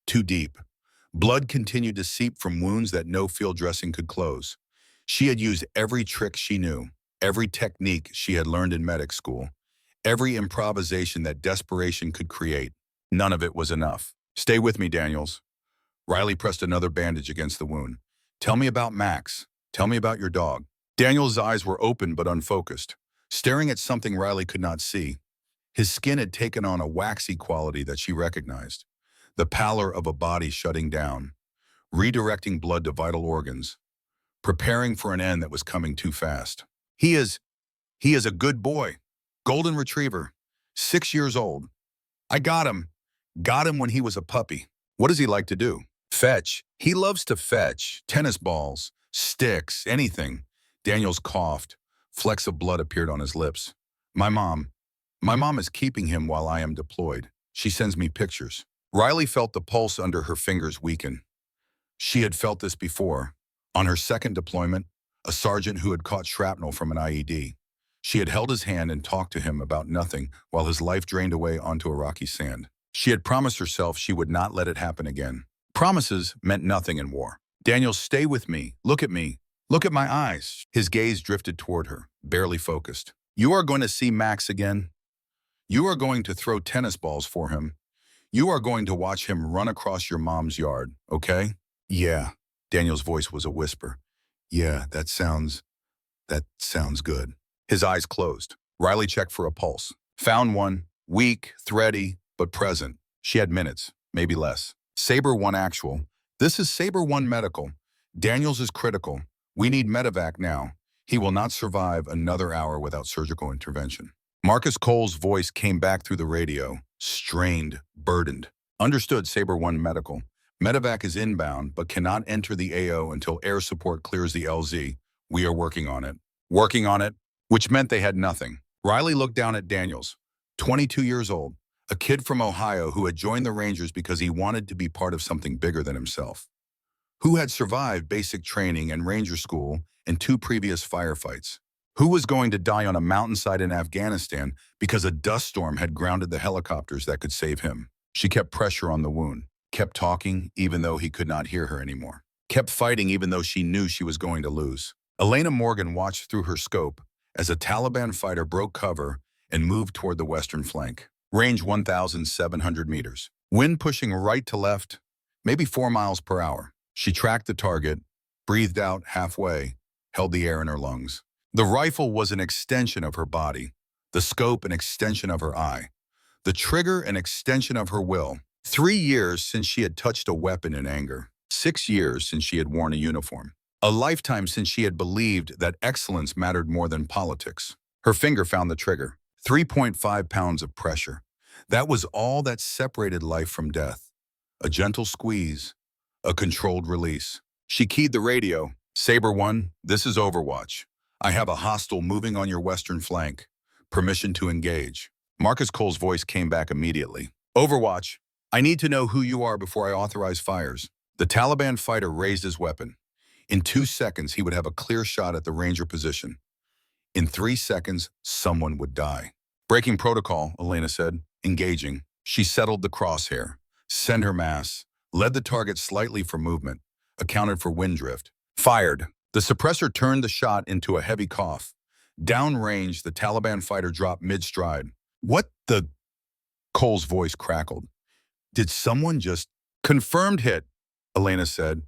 A: too deep. Blood continued to seep from wounds that no field dressing could close. She had used every trick she knew, every technique she had learned in medic school, every improvisation that desperation could create. None of it was enough. Stay with me, Daniels. Riley pressed another bandage against the wound. Tell me about Max. Tell me about your dog. Daniels' eyes were open but unfocused, staring at something Riley could not see. His skin had taken on a waxy quality that she recognized, the pallor of a body shutting down, redirecting blood to vital organs, preparing for an end that was coming too fast. He is a good boy, golden retriever, 6 years old. I got him when he was a puppy. What does he like to do? Fetch. He loves to fetch, tennis balls, sticks, anything. Daniels coughed. Flecks of blood appeared on his lips. My mom is keeping him while I am deployed. She sends me pictures. Riley felt the pulse under her fingers weaken. She had felt this before. On her second deployment, a sergeant who had caught shrapnel from an IED. She had held his hand and talked to him about nothing while his life drained away onto a rocky sand. She had promised herself she would not let it happen again. Promises meant nothing in war. Daniel, stay with me. Look at me. Look at my eyes. His gaze drifted toward her, barely focused. You are going to see Max again. You are going to throw tennis balls for him. You are going to watch him run across your mom's yard, okay? Yeah. Daniel's voice was a whisper. Yeah, that sounds good. His eyes closed. Riley checked for a pulse. Found one. Weak, thready, but present. She had minutes, maybe less. Saber 1 actual. This is Saber 1 Medical. Daniels is critical. We need medevac now. He will not survive another hour without surgical intervention. Marcus Cole's voice came back through the radio, strained, burdened. Understood, Saber 1 Medical. Medevac is inbound, but cannot enter the AO until air support clears the LZ. We are working on it. Working on it, which meant they had nothing. Riley looked down at Daniels, 22 years old, a kid from Ohio who had joined the Rangers because he wanted to be part of something bigger than himself, who had survived basic training and Ranger school and 2 previous firefights, who was going to die on a mountainside in Afghanistan because a dust storm had grounded the helicopters that could save him. She kept pressure on the wound, kept talking even though he could not hear her anymore, kept fighting even though she knew she was going to lose. Elena Morgan watched through her scope as a Taliban fighter broke cover and moved toward the western flank. Range 1,700 meters. Wind pushing right to left, maybe 4 miles per hour. She tracked the target, breathed out halfway, held the air in her lungs. The rifle was an extension of her body, the scope an extension of her eye, the trigger an extension of her will. 3 years since she had touched a weapon in anger. 6 years since she had worn a uniform. A lifetime since she had believed that excellence mattered more than politics. Her finger found the trigger. 3.5 pounds of pressure. That was all that separated life from death. A gentle squeeze, a controlled release. She keyed the radio. Saber 1, this is Overwatch. I have a hostile moving on your western flank. Permission to engage. Marcus Cole's voice came back immediately. Overwatch, I need to know who you are before I authorize fires. The Taliban fighter raised his weapon. In 2 seconds, he would have a clear shot at the Ranger position. In 3 seconds, someone would die. Breaking protocol, Elena said, engaging. She settled the crosshair, sent her mass, led the target slightly for movement, accounted for wind drift. Fired. The suppressor turned the shot into a heavy cough. Downrange, the Taliban fighter dropped mid-stride. What the? Cole's voice crackled. Did someone just? Confirmed hit, Elena said.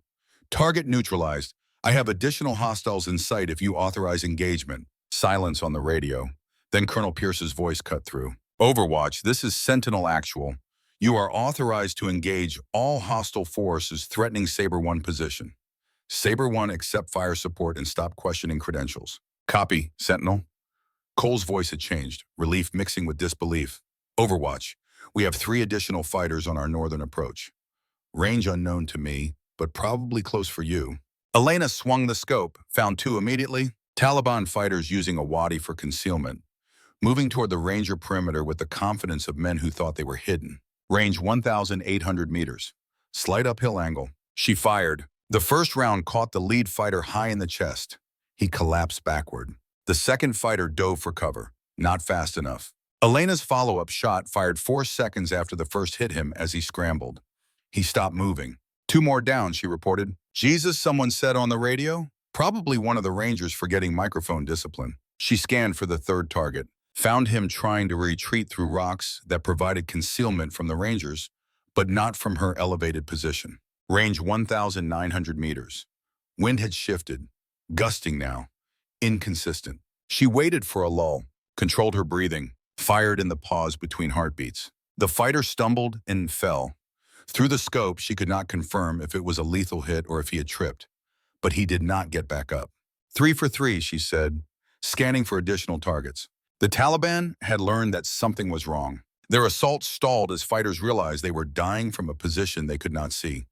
A: Target neutralized. I have additional hostiles in sight if you authorize engagement. Silence on the radio. Then Colonel Pierce's voice cut through. Overwatch, this is Sentinel Actual. You are authorized to engage all hostile forces threatening Saber 1 position. Saber 1, accept fire support and stop questioning credentials. Copy, Sentinel. Cole's voice had changed, relief mixing with disbelief. Overwatch, we have 3 additional fighters on our northern approach. Range unknown to me, but probably close for you. Elena swung the scope, found 2 immediately. Taliban fighters using a wadi for concealment, moving toward the Ranger perimeter with the confidence of men who thought they were hidden. Range 1,800 meters. Slight uphill angle. She fired. The first round caught the lead fighter high in the chest. He collapsed backward. The second fighter dove for cover. Not fast enough. Elena's follow-up shot fired 4 seconds after the first hit him as he scrambled. He stopped moving. 2 more down, she reported. Jesus, someone said on the radio. Probably one of the Rangers forgetting microphone discipline. She scanned for the third target, found him trying to retreat through rocks that provided concealment from the Rangers, but not from her elevated position. Range 1,900 meters. Wind had shifted, gusting now, inconsistent. She waited for a lull, controlled her breathing, fired in the pause between heartbeats. The fighter stumbled and fell. Through the scope, she could not confirm if it was a lethal hit or if he had tripped, but he did not get back up. 3 for 3, she said, scanning for additional targets. The Taliban had learned that something was wrong. Their assault stalled as fighters realized they were dying from a position they could not see.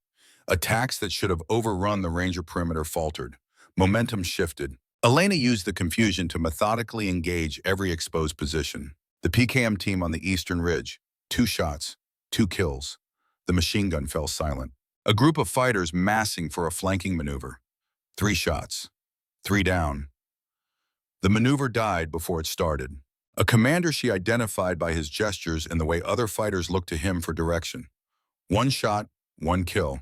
A: Attacks that should have overrun the Ranger perimeter faltered. Momentum shifted. Elena used the confusion to methodically engage every exposed position. The PKM team on the eastern ridge. 2 shots, 2 kills. The machine gun fell silent. A group of fighters massing for a flanking maneuver. 3 shots, 3 down. The maneuver died before it started. A commander she identified by his gestures and the way other fighters looked to him for direction. 1 shot, 1 kill.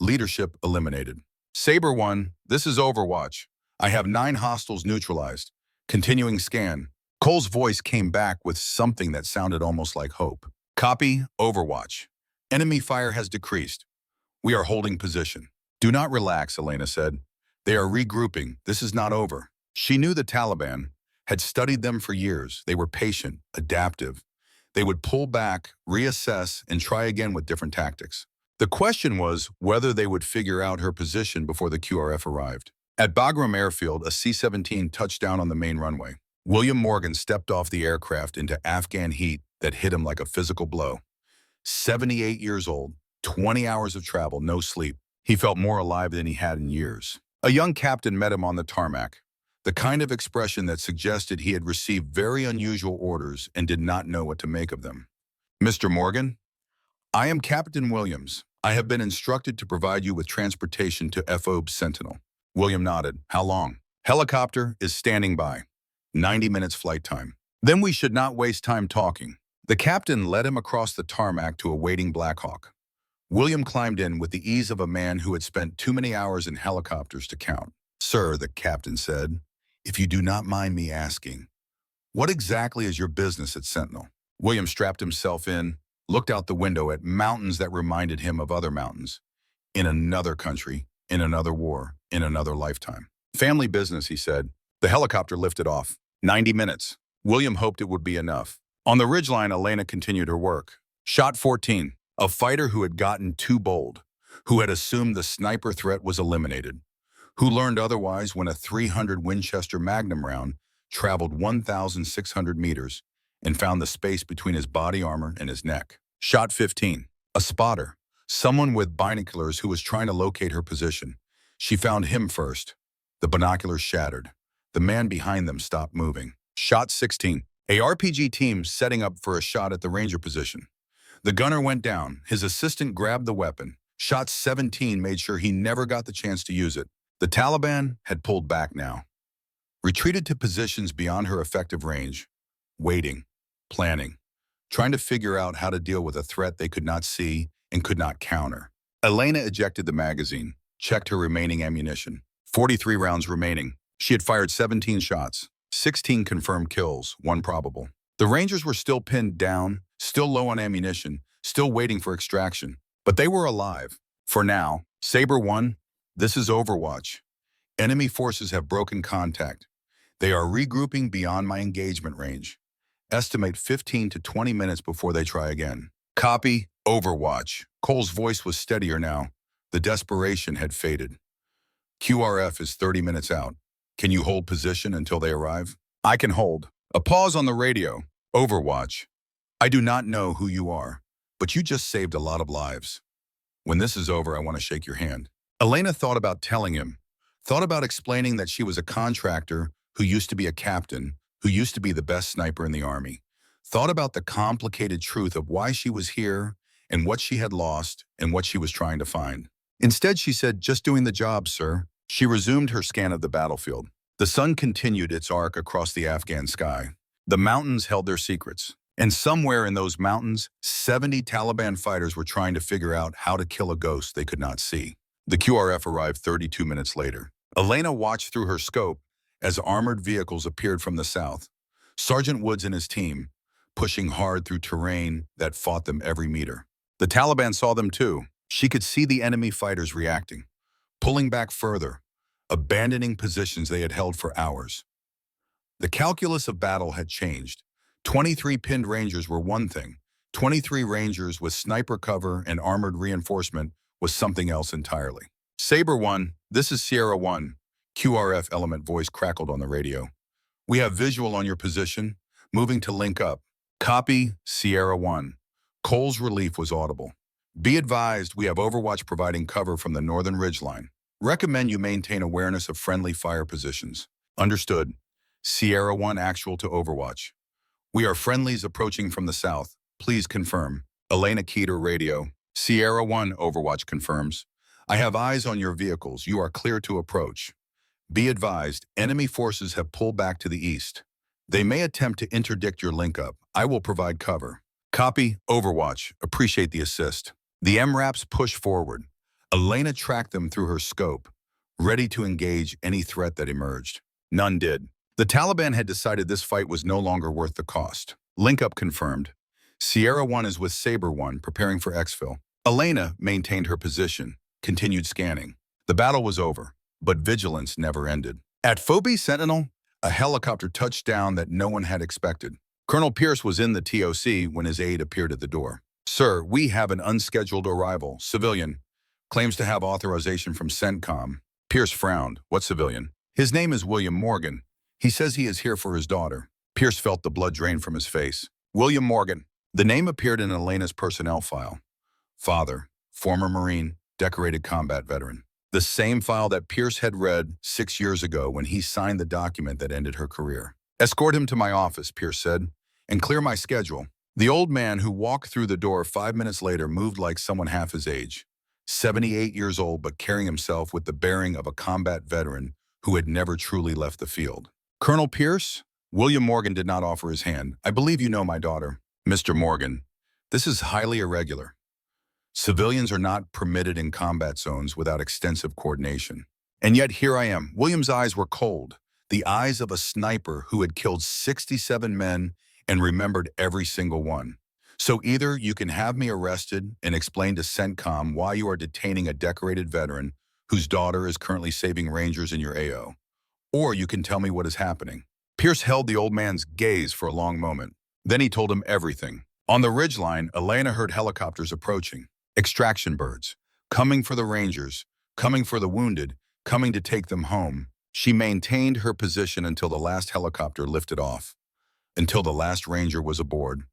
A: Leadership eliminated. Saber 1, this is Overwatch. I have 9 hostiles neutralized. Continuing scan. Cole's voice came back with something that sounded almost like hope. Copy, Overwatch. Enemy fire has decreased. We are holding position. Do not relax, Elena said. They are regrouping. This is not over. She knew the Taliban, had studied them for years. They were patient, adaptive. They would pull back, reassess, and try again with different tactics. The question was whether they would figure out her position before the QRF arrived. At Bagram Airfield, a C-17 touched down on the main runway. William Morgan stepped off the aircraft into Afghan heat that hit him like a physical blow. 78 years old, 20 hours of travel, no sleep. He felt more alive than he had in years. A young captain met him on the tarmac, the kind of expression that suggested he had received very unusual orders and did not know what to make of them. "Mr. Morgan, I am Captain Williams. I have been instructed to provide you with transportation to FOB Sentinel." William nodded. "How long?" "Helicopter is standing by. 90 minutes flight time." "Then we should not waste time talking." The captain led him across the tarmac to a waiting Blackhawk. William climbed in with the ease of a man who had spent too many hours in helicopters to count. "Sir," the captain said, "if you do not mind me asking, what exactly is your business at Sentinel?" William strapped himself in, looked out the window at mountains that reminded him of other mountains. In another country, in another war, in another lifetime. "Family business," he said. The helicopter lifted off. 90 minutes. William hoped it would be enough. On the ridgeline, Elena continued her work. Shot 14. A fighter who had gotten too bold, who had assumed the sniper threat was eliminated, who learned otherwise when a 300 Winchester Magnum round traveled 1,600 meters and found the space between his body armor and his neck. Shot 15. A spotter, someone with binoculars who was trying to locate her position. She found him first. The binoculars shattered. The man behind them stopped moving. Shot 16. A RPG team setting up for a shot at the ranger position. The gunner went down. His assistant grabbed the weapon. Shot 17 made sure he never got the chance to use it. The Taliban had pulled back now. Retreated to positions beyond her effective range. Waiting. Planning. Trying to figure out how to deal with a threat they could not see and could not counter. Elena ejected the magazine. Checked her remaining ammunition. 43 rounds remaining. She had fired 17 shots. 16 confirmed kills, 1 probable. The Rangers were still pinned down, still low on ammunition, still waiting for extraction. But they were alive. For now, Sabre 1, this is Overwatch. Enemy forces have broken contact. They are regrouping beyond my engagement range. Estimate 15 to 20 minutes before they try again. Copy, Overwatch. Cole's voice was steadier now. The desperation had faded. QRF is 30 minutes out. Can you hold position until they arrive? I can hold. A pause on the radio. Overwatch. I do not know who you are, but you just saved a lot of lives. When this is over, I want to shake your hand. Elena thought about telling him, thought about explaining that she was a contractor who used to be a captain, who used to be the best sniper in the army. Thought about the complicated truth of why she was here and what she had lost and what she was trying to find. Instead, she said, just doing the job, sir. She resumed her scan of the battlefield. The sun continued its arc across the Afghan sky. The mountains held their secrets. And somewhere in those mountains, 70 Taliban fighters were trying to figure out how to kill a ghost they could not see. The QRF arrived 32 minutes later. Elena watched through her scope as armored vehicles appeared from the south. Sergeant Woods and his team, pushing hard through terrain that fought them every meter. The Taliban saw them too. She could see the enemy fighters reacting, pulling back further, abandoning positions they had held for hours. The calculus of battle had changed. 23 pinned Rangers were one thing. 23 Rangers with sniper cover and armored reinforcement was something else entirely. Sabre 1, this is Sierra 1. QRF element voice crackled on the radio. We have visual on your position. Moving to link up. Copy, Sierra 1. Cole's relief was audible. Be advised, we have Overwatch providing cover from the northern ridgeline. Recommend you maintain awareness of friendly fire positions. Understood. Sierra 1 actual to Overwatch. We are friendlies approaching from the south. Please confirm. Elena Keeter radio. Sierra 1 Overwatch confirms. I have eyes on your vehicles. You are clear to approach. Be advised, enemy forces have pulled back to the east. They may attempt to interdict your link-up. I will provide cover. Copy, Overwatch. Appreciate the assist. The MRAPs push forward. Elena tracked them through her scope, ready to engage any threat that emerged. None did. The Taliban had decided this fight was no longer worth the cost. Link-up confirmed. Sierra 1 is with Sabre 1, preparing for exfil. Elena maintained her position, continued scanning. The battle was over, but vigilance never ended. At FOB Sentinel, a helicopter touched down that no one had expected. Colonel Pierce was in the TOC when his aide appeared at the door. Sir, we have an unscheduled arrival. Civilian. Claims to have authorization from CENTCOM. Pierce frowned. What civilian? His name is William Morgan. He says he is here for his daughter. Pierce felt the blood drain from his face. William Morgan. The name appeared in Elena's personnel file. Father, former Marine, decorated combat veteran. The same file that Pierce had read 6 years ago when he signed the document that ended her career. Escort him to my office, Pierce said, and clear my schedule. The old man who walked through the door 5 minutes later moved like someone half his age. 78 years old, but carrying himself with the bearing of a combat veteran who had never truly left the field. Colonel Pierce? William Morgan did not offer his hand. I believe you know my daughter. Mr. Morgan, this is highly irregular. Civilians are not permitted in combat zones without extensive coordination. And yet here I am. William's eyes were cold, the eyes of a sniper who had killed 67 men and remembered every single one. So either you can have me arrested and explain to CENTCOM why you are detaining a decorated veteran whose daughter is currently saving Rangers in your AO, or you can tell me what is happening. Pierce held the old man's gaze for a long moment. Then he told him everything. On the ridgeline, Elena heard helicopters approaching. Extraction birds, coming for the Rangers, coming for the wounded, coming to take them home. She maintained her position until the last helicopter lifted off, until the last Ranger was aboard,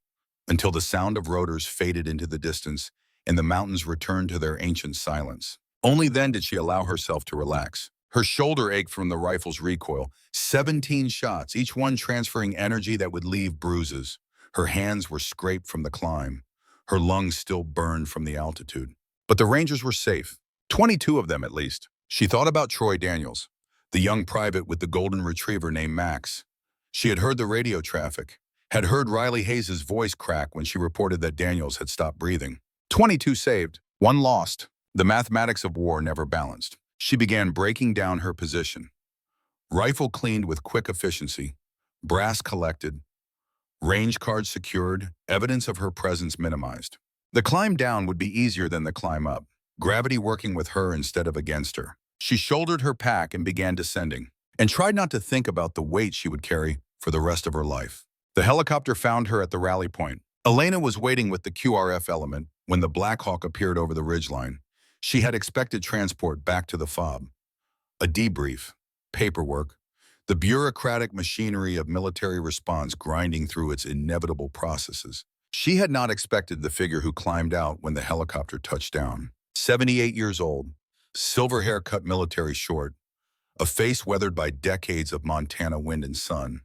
A: until the sound of rotors faded into the distance and the mountains returned to their ancient silence. Only then did she allow herself to relax. Her shoulder ached from the rifle's recoil. 17 shots, each one transferring energy that would leave bruises. Her hands were scraped from the climb. Her lungs still burned from the altitude. But the Rangers were safe. 22 of them, at least. She thought about Troy Daniels, the young private with the golden retriever named Max. She had heard the radio traffic, had heard Riley Hayes' voice crack when she reported that Daniels had stopped breathing. 22 saved, 1 lost. The mathematics of war never balanced. She began breaking down her position. Rifle cleaned with quick efficiency, brass collected, range cards secured, evidence of her presence minimized. The climb down would be easier than the climb up, gravity working with her instead of against her. She shouldered her pack and began descending, and tried not to think about the weight she would carry for the rest of her life. The helicopter found her at the rally point. Elena was waiting with the QRF element when the Black Hawk appeared over the ridgeline. She had expected transport back to the FOB. A debrief, paperwork, the bureaucratic machinery of military response grinding through its inevitable processes. She had not expected the figure who climbed out when the helicopter touched down. 78 years old, silver hair cut military short, a face weathered by decades of Montana wind and sun,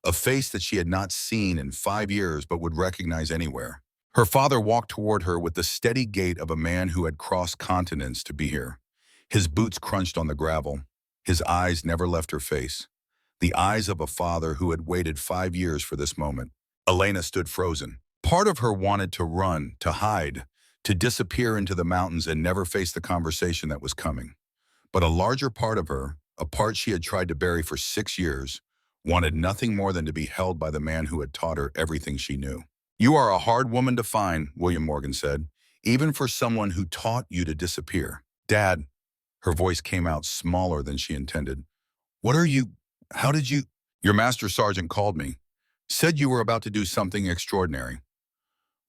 A: a face that she had not seen in 5 years but would recognize anywhere. Her father walked toward her with the steady gait of a man who had crossed continents to be here. His boots crunched on the gravel. His eyes never left her face. The eyes of a father who had waited 5 years for this moment. Elena stood frozen. Part of her wanted to run, to hide, to disappear into the mountains and never face the conversation that was coming. But a larger part of her, a part she had tried to bury for 6 years, wanted nothing more than to be held by the man who had taught her everything she knew. You are a hard woman to find, William Morgan said, even for someone who taught you to disappear. Dad, her voice came out smaller than she intended. How did you? Your master sergeant called me, said you were about to do something extraordinary.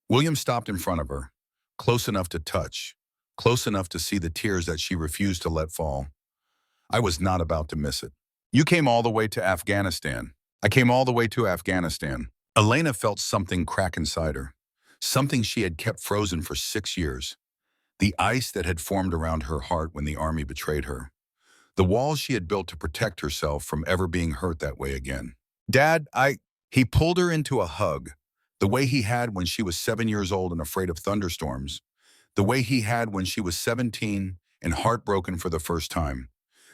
A: William stopped in front of her, close enough to touch, close enough to see the tears that she refused to let fall. I was not about to miss it. You came all the way to Afghanistan. I came all the way to Afghanistan. Elena felt something crack inside her, something she had kept frozen for 6 years. The ice that had formed around her heart when the army betrayed her. The walls she had built to protect herself from ever being hurt that way again. Dad, He pulled her into a hug, the way he had when she was 7 years old and afraid of thunderstorms, the way he had when she was 17 and heartbroken for the first time,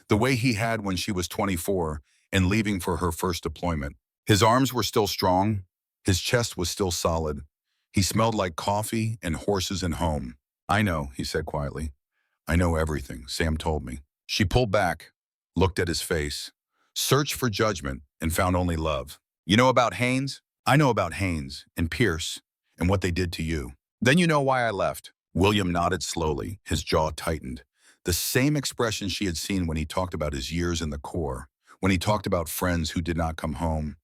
A: the way he had when she was 24 and leaving for her first deployment. His arms were still strong. His chest was still solid. He smelled like coffee and horses and home. I know, he said quietly. I know everything, Sam told me. She pulled back, looked at his face, searched for judgment, and found only love. You know about Haynes? I know about Haynes and Pierce and what they did to you. Then you know why I left. William nodded slowly, his jaw tightened. The same expression she had seen when he talked about his years in the Corps, when he talked about friends who did not come home,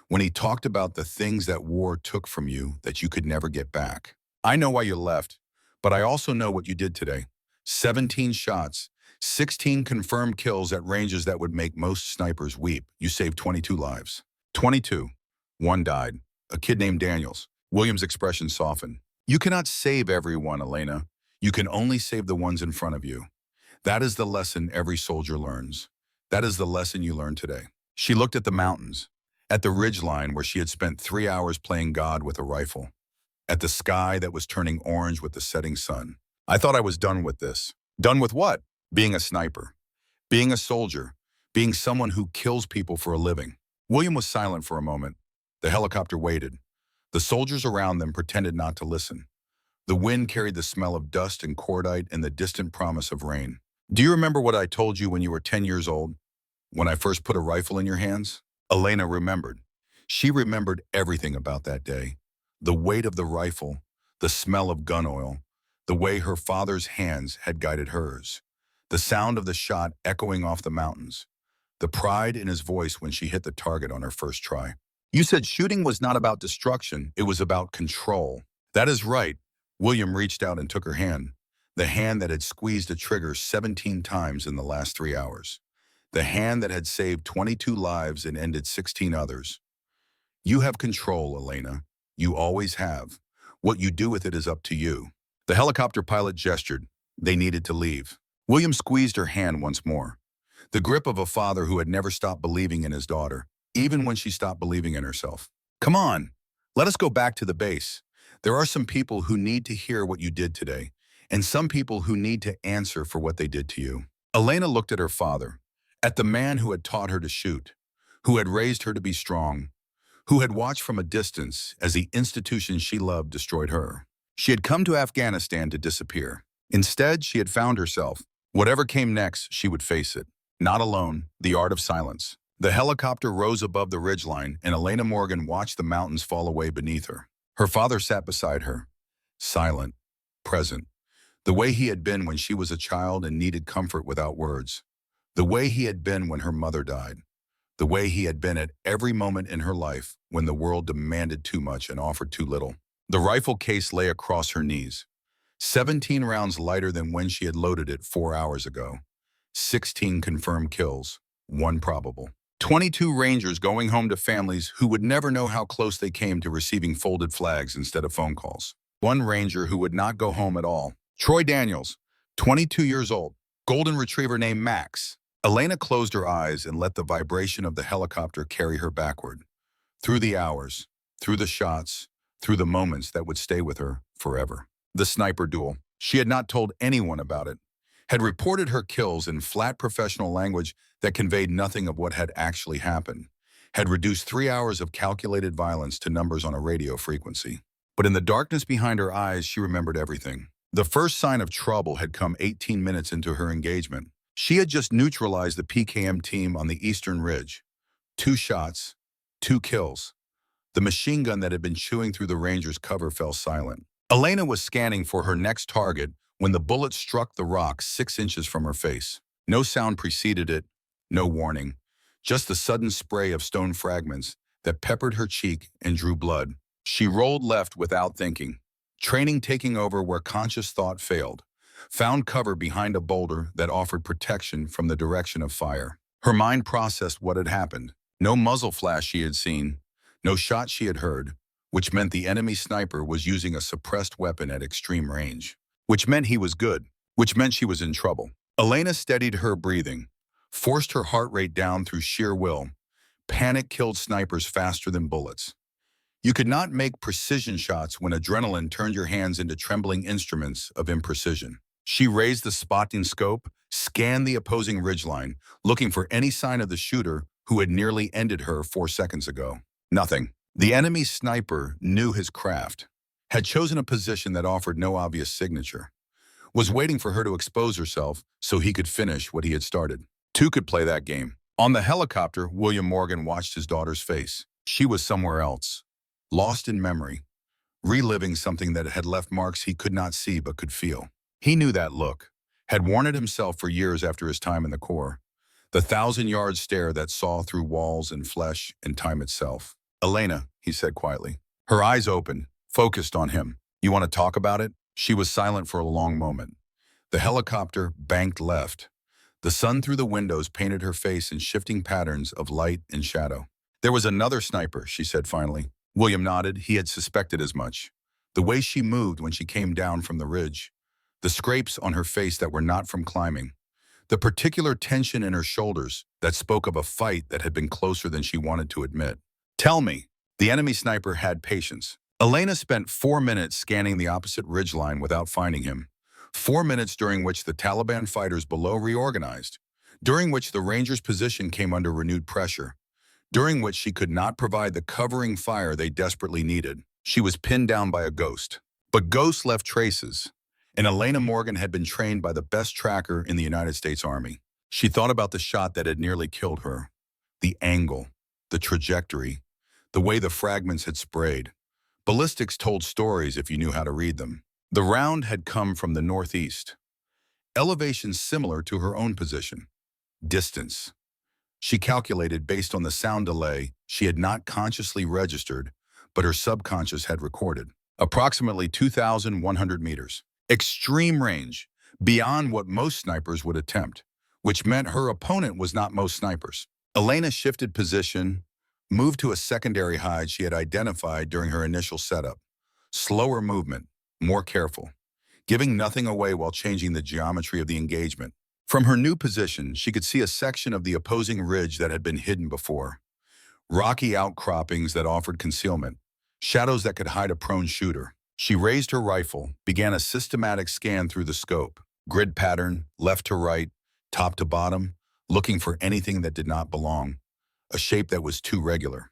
A: when he talked about the things that war took from you that you could never get back. I know why you left, but I also know what you did today. 17 shots, 16 confirmed kills at ranges that would make most snipers weep. You saved 22 lives. 22. One died. A kid named Daniels. William's expression softened. You cannot save everyone, Elena. You can only save the ones in front of you. That is the lesson every soldier learns. That is the lesson you learned today. She looked at the mountains, at the ridgeline where she had spent 3 hours playing God with a rifle, at the sky that was turning orange with the setting sun. I thought I was done with this. Done with what? Being a sniper, being a soldier, being someone who kills people for a living. William was silent for a moment. The helicopter waited. The soldiers around them pretended not to listen. The wind carried the smell of dust and cordite and the distant promise of rain. Do you remember what I told you when you were 10 years old? When I first put a rifle in your hands? Elena remembered. She remembered everything about that day. The weight of the rifle, the smell of gun oil, the way her father's hands had guided hers, the sound of the shot echoing off the mountains, the pride in his voice when she hit the target on her first try. You said shooting was not about destruction, it was about control. That is right. William reached out and took her hand, the hand that had squeezed a trigger 17 times in the last 3 hours, the hand that had saved 22 lives and ended 16 others. You have control, Elena. You always have. What you do with it is up to you. The helicopter pilot gestured. They needed to leave. William squeezed her hand once more. The grip of a father who had never stopped believing in his daughter, even when she stopped believing in herself. Come on, let us go back to the base. There are some people who need to hear what you did today, and some people who need to answer for what they did to you. Elena looked at her father, at the man who had taught her to shoot, who had raised her to be strong, who had watched from a distance as the institution she loved destroyed her. She had come to Afghanistan to disappear. Instead, she had found herself. Whatever came next, she would face it. Not alone, the art of silence. The helicopter rose above the ridgeline, and Elena Morgan watched the mountains fall away beneath her. Her father sat beside her, silent, present, the way he had been when she was a child and needed comfort without words, the way he had been when her mother died, the way he had been at every moment in her life when the world demanded too much and offered too little. The rifle case lay across her knees, 17 rounds lighter than when she had loaded it 4 hours ago. 16 confirmed kills, 1 probable. 22 Rangers going home to families who would never know how close they came to receiving folded flags instead of phone calls. 1 Ranger who would not go home at all. Troy Daniels, 22 years old, golden retriever named Max. Elena closed her eyes and let the vibration of the helicopter carry her backward. Through the hours, through the shots, through the moments that would stay with her forever. The sniper duel. She had not told anyone about it, had reported her kills in flat professional language that conveyed nothing of what had actually happened, had reduced 3 hours of calculated violence to numbers on a radio frequency. But in the darkness behind her eyes, she remembered everything. The first sign of trouble had come 18 minutes into her engagement. She had just neutralized the PKM team on the Eastern Ridge. 2 shots, 2 kills. The machine gun that had been chewing through the Rangers' cover fell silent. Elena was scanning for her next target when the bullet struck the rock 6 inches from her face. No sound preceded it, no warning, just the sudden spray of stone fragments that peppered her cheek and drew blood. She rolled left without thinking, training taking over where conscious thought failed, found cover behind a boulder that offered protection from the direction of fire. Her mind processed what had happened. No muzzle flash she had seen, no shot she had heard, which meant the enemy sniper was using a suppressed weapon at extreme range, which meant he was good, which meant she was in trouble. Elena steadied her breathing, forced her heart rate down through sheer will. Panic killed snipers faster than bullets. You could not make precision shots when adrenaline turned your hands into trembling instruments of imprecision. She raised the spotting scope, scanned the opposing ridgeline, looking for any sign of the shooter who had nearly ended her 4 seconds ago. Nothing. The enemy sniper knew his craft, had chosen a position that offered no obvious signature, was waiting for her to expose herself so he could finish what he had started. 2 could play that game. On the helicopter, William Morgan watched his daughter's face. She was somewhere else, lost in memory, reliving something that had left marks he could not see but could feel. He knew that look, had worn it himself for years after his time in the Corps, the 1,000-yard stare that saw through walls and flesh and time itself. Elena, he said quietly. Her eyes opened, focused on him. You want to talk about it? She was silent for a long moment. The helicopter banked left. The sun through the windows painted her face in shifting patterns of light and shadow. There was another sniper, she said finally. William nodded. He had suspected as much. The way she moved when she came down from the ridge. The scrapes on her face that were not from climbing. The particular tension in her shoulders that spoke of a fight that had been closer than she wanted to admit. Tell me. The enemy sniper had patience. Elena spent 4 minutes scanning the opposite ridgeline without finding him. 4 minutes during which the Taliban fighters below reorganized. During which the Rangers' position came under renewed pressure. During which she could not provide the covering fire they desperately needed. She was pinned down by a ghost. But ghosts left traces. And Elena Morgan had been trained by the best tracker in the United States Army. She thought about the shot that had nearly killed her. The angle, the trajectory, the way the fragments had sprayed. Ballistics told stories if you knew how to read them. The round had come from the northeast. Elevation similar to her own position. Distance. She calculated based on the sound delay she had not consciously registered, but her subconscious had recorded. Approximately 2,100 meters. Extreme range, beyond what most snipers would attempt, which meant her opponent was not most snipers. Elena shifted position, moved to a secondary hide she had identified during her initial setup. Slower movement, more careful, giving nothing away while changing the geometry of the engagement. From her new position, she could see a section of the opposing ridge that had been hidden before. Rocky outcroppings that offered concealment, shadows that could hide a prone shooter. She raised her rifle, began a systematic scan through the scope, grid pattern, left to right, top to bottom, looking for anything that did not belong. A shape that was too regular.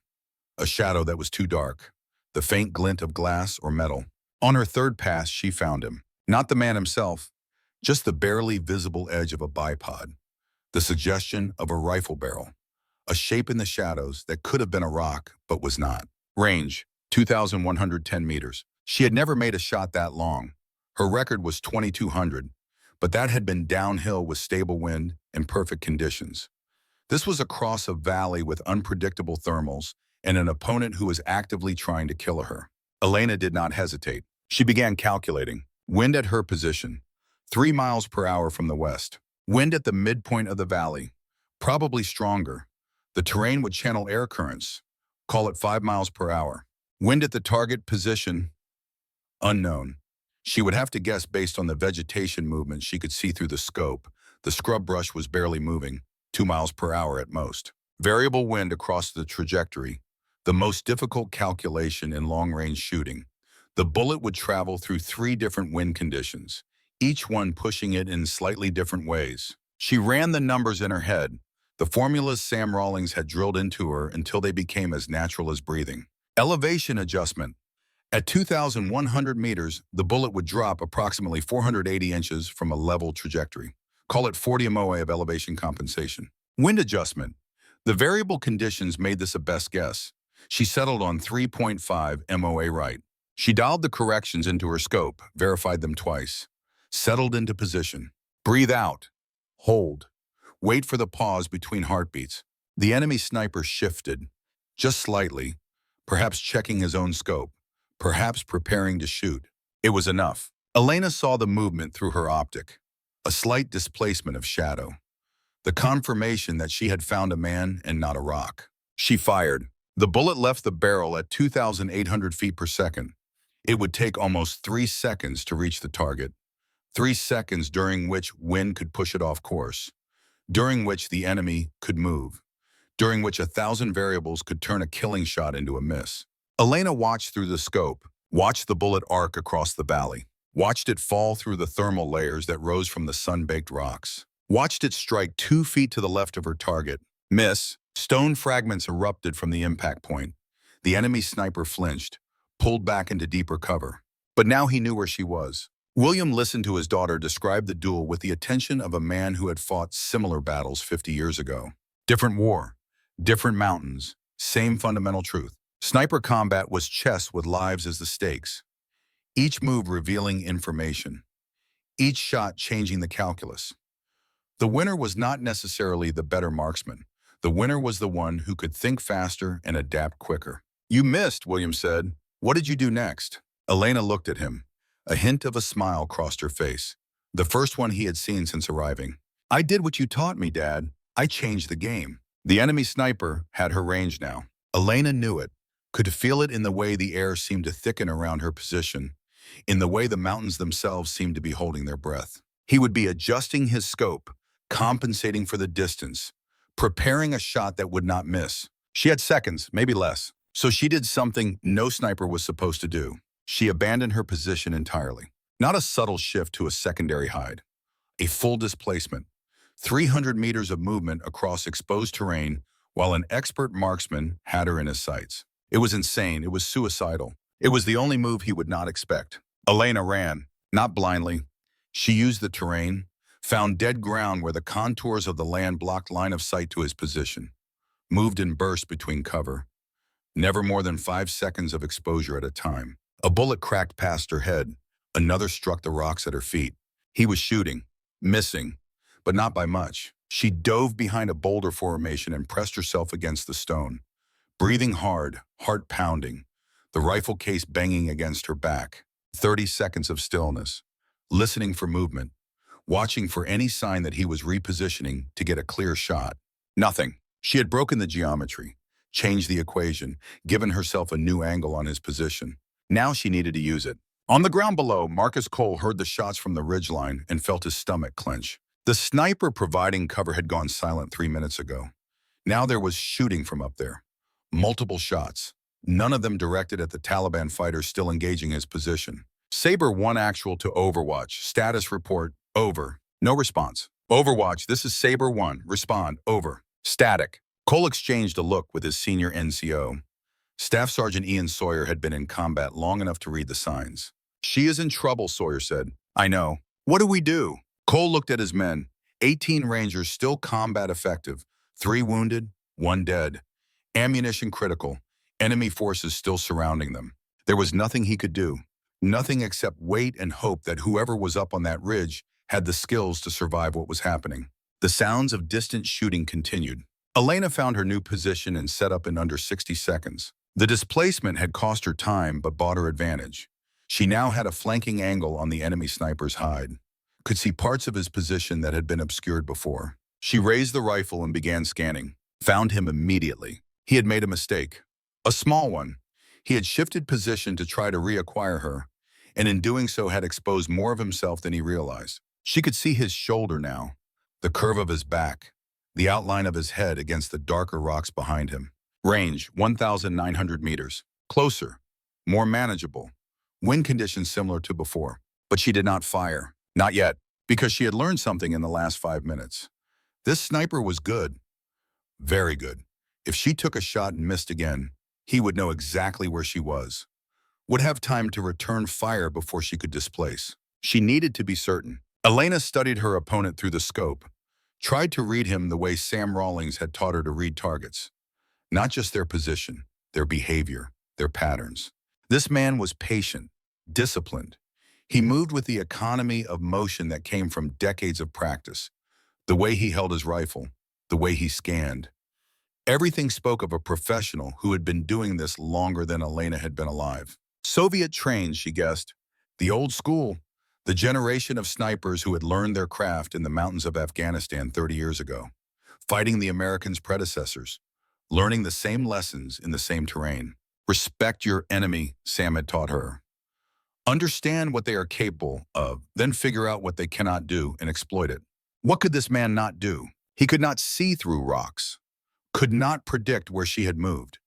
A: A shadow that was too dark. The faint glint of glass or metal. On her third pass, she found him. Not the man himself, just the barely visible edge of a bipod. The suggestion of a rifle barrel. A shape in the shadows that could have been a rock, but was not. Range, 2,110 meters. She had never made a shot that long. Her record was 2,200, but that had been downhill with stable wind and perfect conditions. This was across a valley with unpredictable thermals and an opponent who was actively trying to kill her. Elena did not hesitate. She began calculating. Wind at her position, 3 miles per hour from the west. Wind at the midpoint of the valley, probably stronger. The terrain would channel air currents, call it 5 miles per hour. Wind at the target position, unknown. She would have to guess based on the vegetation movement she could see through the scope. The scrub brush was barely moving, 2 miles per hour at most. Variable wind across the trajectory, the most difficult calculation in long-range shooting. The bullet would travel through 3 different wind conditions, each one pushing it in slightly different ways. She ran the numbers in her head, the formulas Sam Rawlings had drilled into her until they became as natural as breathing. Elevation adjustment. At 2,100 meters, the bullet would drop approximately 480 inches from a level trajectory. Call it 40 MOA of elevation compensation. Wind adjustment. The variable conditions made this a best guess. She settled on 3.5 MOA right. She dialed the corrections into her scope, verified them twice. Settled into position. Breathe out. Hold. Wait for the pause between heartbeats. The enemy sniper shifted, just slightly, perhaps checking his own scope, perhaps preparing to shoot. It was enough. Elena saw the movement through her optic, a slight displacement of shadow, the confirmation that she had found a man and not a rock. She fired. The bullet left the barrel at 2,800 feet per second. It would take almost 3 seconds to reach the target. 3 seconds during which wind could push it off course, during which the enemy could move, during which 1,000 variables could turn a killing shot into a miss. Elena watched through the scope, watched the bullet arc across the valley, watched it fall through the thermal layers that rose from the sun-baked rocks, watched it strike 2 feet to the left of her target. Miss. Stone fragments erupted from the impact point. The enemy sniper flinched, pulled back into deeper cover. But now he knew where she was. William listened to his daughter describe the duel with the attention of a man who had fought similar battles 50 years ago. Different war, different mountains, same fundamental truth. Sniper combat was chess with lives as the stakes. Each move revealing information. Each shot changing the calculus. The winner was not necessarily the better marksman. The winner was the one who could think faster and adapt quicker. You missed, William said. What did you do next? Elena looked at him. A hint of a smile crossed her face. The first one he had seen since arriving. I did what you taught me, Dad. I changed the game. The enemy sniper had her range now. Elena knew it, could feel it in the way the air seemed to thicken around her position, in the way the mountains themselves seemed to be holding their breath. He would be adjusting his scope, compensating for the distance, preparing a shot that would not miss. She had seconds, maybe less. So she did something no sniper was supposed to do. She abandoned her position entirely. Not a subtle shift to a secondary hide. A full displacement. 300 meters of movement across exposed terrain while an expert marksman had her in his sights. It was insane. It was suicidal. It was the only move he would not expect. Elena ran, not blindly. She used the terrain, found dead ground where the contours of the land blocked line of sight to his position, moved in bursts between cover, never more than 5 seconds of exposure at a time. A bullet cracked past her head. Another struck the rocks at her feet. He was shooting, missing, but not by much. She dove behind a boulder formation and pressed herself against the stone, breathing hard, heart pounding, the rifle case banging against her back. 30 seconds of stillness, listening for movement, watching for any sign that he was repositioning to get a clear shot. Nothing. She had broken the geometry, changed the equation, given herself a new angle on his position. Now she needed to use it. On the ground below, Marcus Cole heard the shots from the ridgeline and felt his stomach clench. The sniper providing cover had gone silent 3 minutes ago. Now there was shooting from up there. Multiple shots, none of them directed at the Taliban fighters still engaging his position. Saber 1 actual to Overwatch. Status report, over. No response. Overwatch, this is Saber 1. Respond, over. Static. Cole exchanged a look with his senior NCO. Staff Sergeant Ian Sawyer had been in combat long enough to read the signs. She is in trouble, Sawyer said. I know. What do we do? Cole looked at his men. 18 Rangers still combat effective. 3 wounded, 1 dead. Ammunition critical. Enemy forces still surrounding them. There was nothing he could do. Nothing except wait and hope that whoever was up on that ridge had the skills to survive what was happening. The sounds of distant shooting continued. Elena found her new position and set up in under 60 seconds. The displacement had cost her time but bought her advantage. She now had a flanking angle on the enemy sniper's hide. Could see parts of his position that had been obscured before. She raised the rifle and began scanning. Found him immediately. He had made a mistake. A small one. He had shifted position to try to reacquire her, and in doing so had exposed more of himself than he realized. She could see his shoulder now, the curve of his back, the outline of his head against the darker rocks behind him. Range, 1,900 meters. Closer, more manageable. Wind conditions similar to before. But she did not fire. Not yet, because she had learned something in the last 5 minutes. This sniper was good. Very good. If she took a shot and missed again, he would know exactly where she was. Would have time to return fire before she could displace. She needed to be certain. Elena studied her opponent through the scope, tried to read him the way Sam Rawlings had taught her to read targets. Not just their position, their behavior, their patterns. This man was patient, disciplined. He moved with the economy of motion that came from decades of practice. The way he held his rifle, the way he scanned. Everything spoke of a professional who had been doing this longer than Elena had been alive. Soviet trained, she guessed. The old school, the generation of snipers who had learned their craft in the mountains of Afghanistan 30 years ago, fighting the Americans' predecessors, learning the same lessons in the same terrain. Respect your enemy, Sam had taught her. Understand what they are capable of, then figure out what they cannot do and exploit it. What could this man not do? He could not see through rocks, could not predict where she had moved,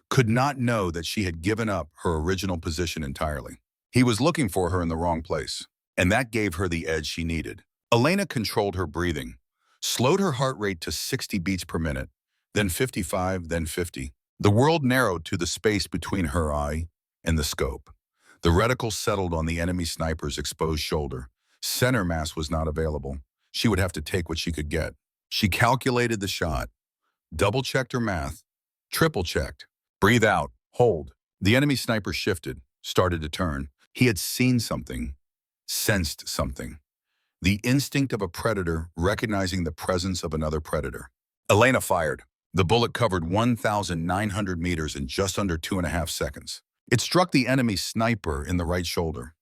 A: could not know that she had given up her original position entirely. He was looking for her in the wrong place, and that gave her the edge she needed. Elena controlled her breathing, slowed her heart rate to 60 beats per minute, then 55, then 50. The world narrowed to the space between her eye and the scope. The reticle settled on the enemy sniper's exposed shoulder. Center mass was not available. She would have to take what she could get. She calculated the shot, double-checked her math, triple-checked. Breathe out, hold. The enemy sniper shifted, started to turn. He had seen something, sensed something. The instinct of a predator recognizing the presence of another predator. Elena fired. The bullet covered 1,900 meters in just under 2.5 seconds. It struck the enemy sniper in the right shoulder.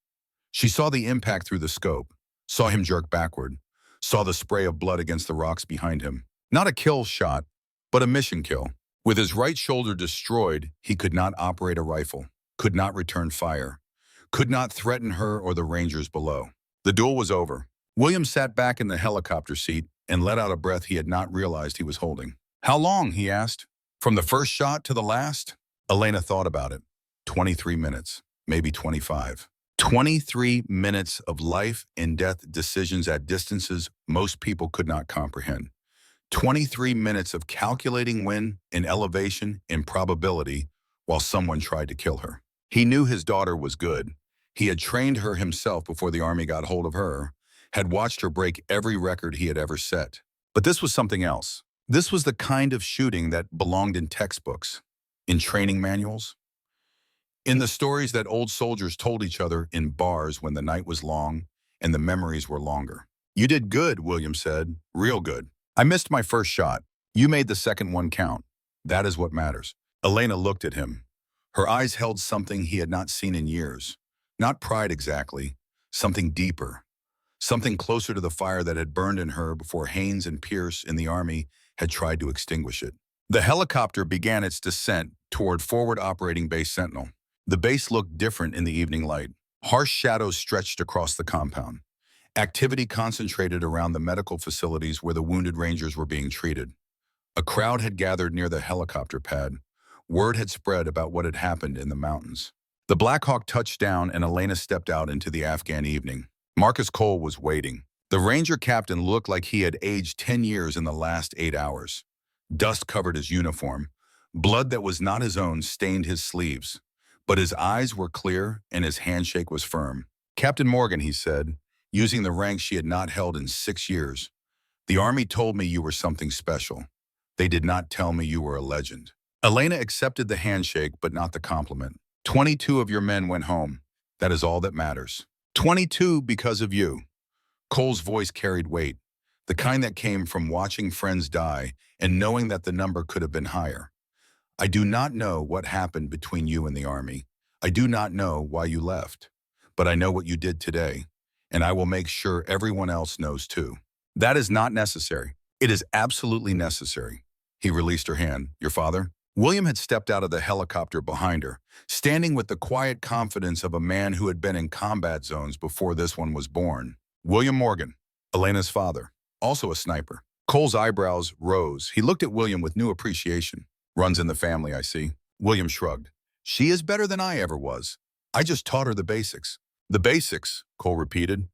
A: She saw the impact through the scope, saw him jerk backward, saw the spray of blood against the rocks behind him. Not a kill shot, but a mission kill. With his right shoulder destroyed, he could not operate a rifle, could not return fire, could not threaten her or the Rangers below. The duel was over. William sat back in the helicopter seat and let out a breath he had not realized he was holding. "How long?" he asked. "From the first shot to the last?" Elena thought about it. 23 minutes, maybe 25. 23 minutes of life and death decisions at distances most people could not comprehend. 23 minutes of calculating wind and elevation and probability while someone tried to kill her. He knew his daughter was good. He had trained her himself before the Army got hold of her, had watched her break every record he had ever set. But this was something else. This was the kind of shooting that belonged in textbooks, in training manuals, in the stories that old soldiers told each other in bars when the night was long and the memories were longer. "You did good," William said, "real good. I missed my first shot. You made the second one count. That is what matters." Elena looked at him. Her eyes held something he had not seen in years. Not pride exactly, something deeper, something closer to the fire that had burned in her before Haynes and Pierce in the Army had tried to extinguish it. The helicopter began its descent toward Forward Operating Base Sentinel. The base looked different in the evening light. Harsh shadows stretched across the compound. Activity concentrated around the medical facilities where the wounded Rangers were being treated. A crowd had gathered near the helicopter pad. Word had spread about what had happened in the mountains. The Black Hawk touched down and Elena stepped out into the Afghan evening. Marcus Cole was waiting. The Ranger captain looked like he had aged 10 years in the last 8 hours. Dust covered his uniform. Blood that was not his own stained his sleeves. But his eyes were clear and his handshake was firm. "Captain Morgan," he said, using the rank she had not held in 6 years. "The Army told me you were something special. They did not tell me you were a legend." Elena accepted the handshake, but not the compliment. 22 of your men went home. That is all that matters. 22 because of you." Cole's voice carried weight, the kind that came from watching friends die and knowing that the number could have been higher. "I do not know what happened between you and the Army. I do not know why you left. But I know what you did today, and I will make sure everyone else knows too." "That is not necessary." "It is absolutely necessary." He released her hand. "Your father?" William had stepped out of the helicopter behind her, standing with the quiet confidence of a man who had been in combat zones before this one was born. "William Morgan, Elena's father, also a sniper." Cole's eyebrows rose. He looked at William with new appreciation. "Runs in the family, I see." William shrugged. "She is better than I ever was. I just taught her the basics." "The basics," Cole repeated.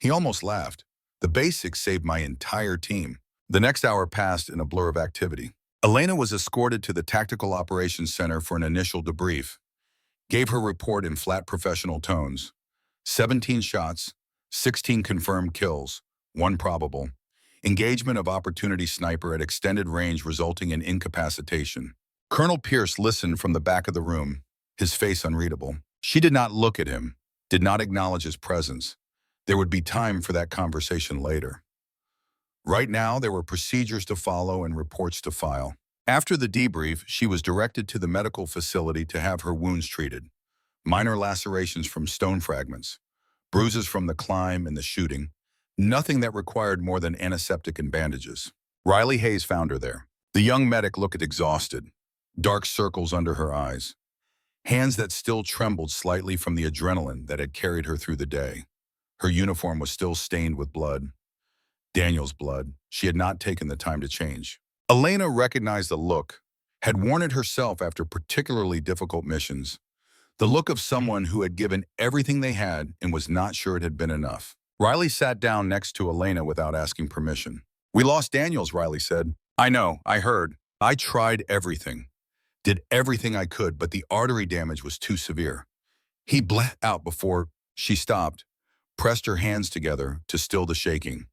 A: He almost laughed. "The basics saved my entire team." The next hour passed in a blur of activity. Elena was escorted to the Tactical Operations Center for an initial debrief, gave her report in flat professional tones. 17 shots, 16 confirmed kills, 1 probable. Engagement of opportunity sniper at extended range resulting in incapacitation. Colonel Pierce listened from the back of the room, his face unreadable. She did not look at him, did not acknowledge his presence. There would be time for that conversation later. Right now, there were procedures to follow and reports to file. After the debrief, she was directed to the medical facility to have her wounds treated. Minor lacerations from stone fragments, bruises from the climb and the shooting, nothing that required more than antiseptic and bandages. Riley Hayes found her there. The young medic looked exhausted, dark circles under her eyes, hands that still trembled slightly from the adrenaline that had carried her through the day. Her uniform was still stained with blood. Daniel's blood. She had not taken the time to change. Elena recognized the look, had worn it herself after particularly difficult missions. The look of someone who had given everything they had and was not sure it had been enough. Riley sat down next to Elena without asking permission. "We lost Daniels," Riley said. "I know, I heard. I tried everything. Did everything I could, but the artery damage was too severe." He bled out before she stopped, pressed her hands together to still the shaking.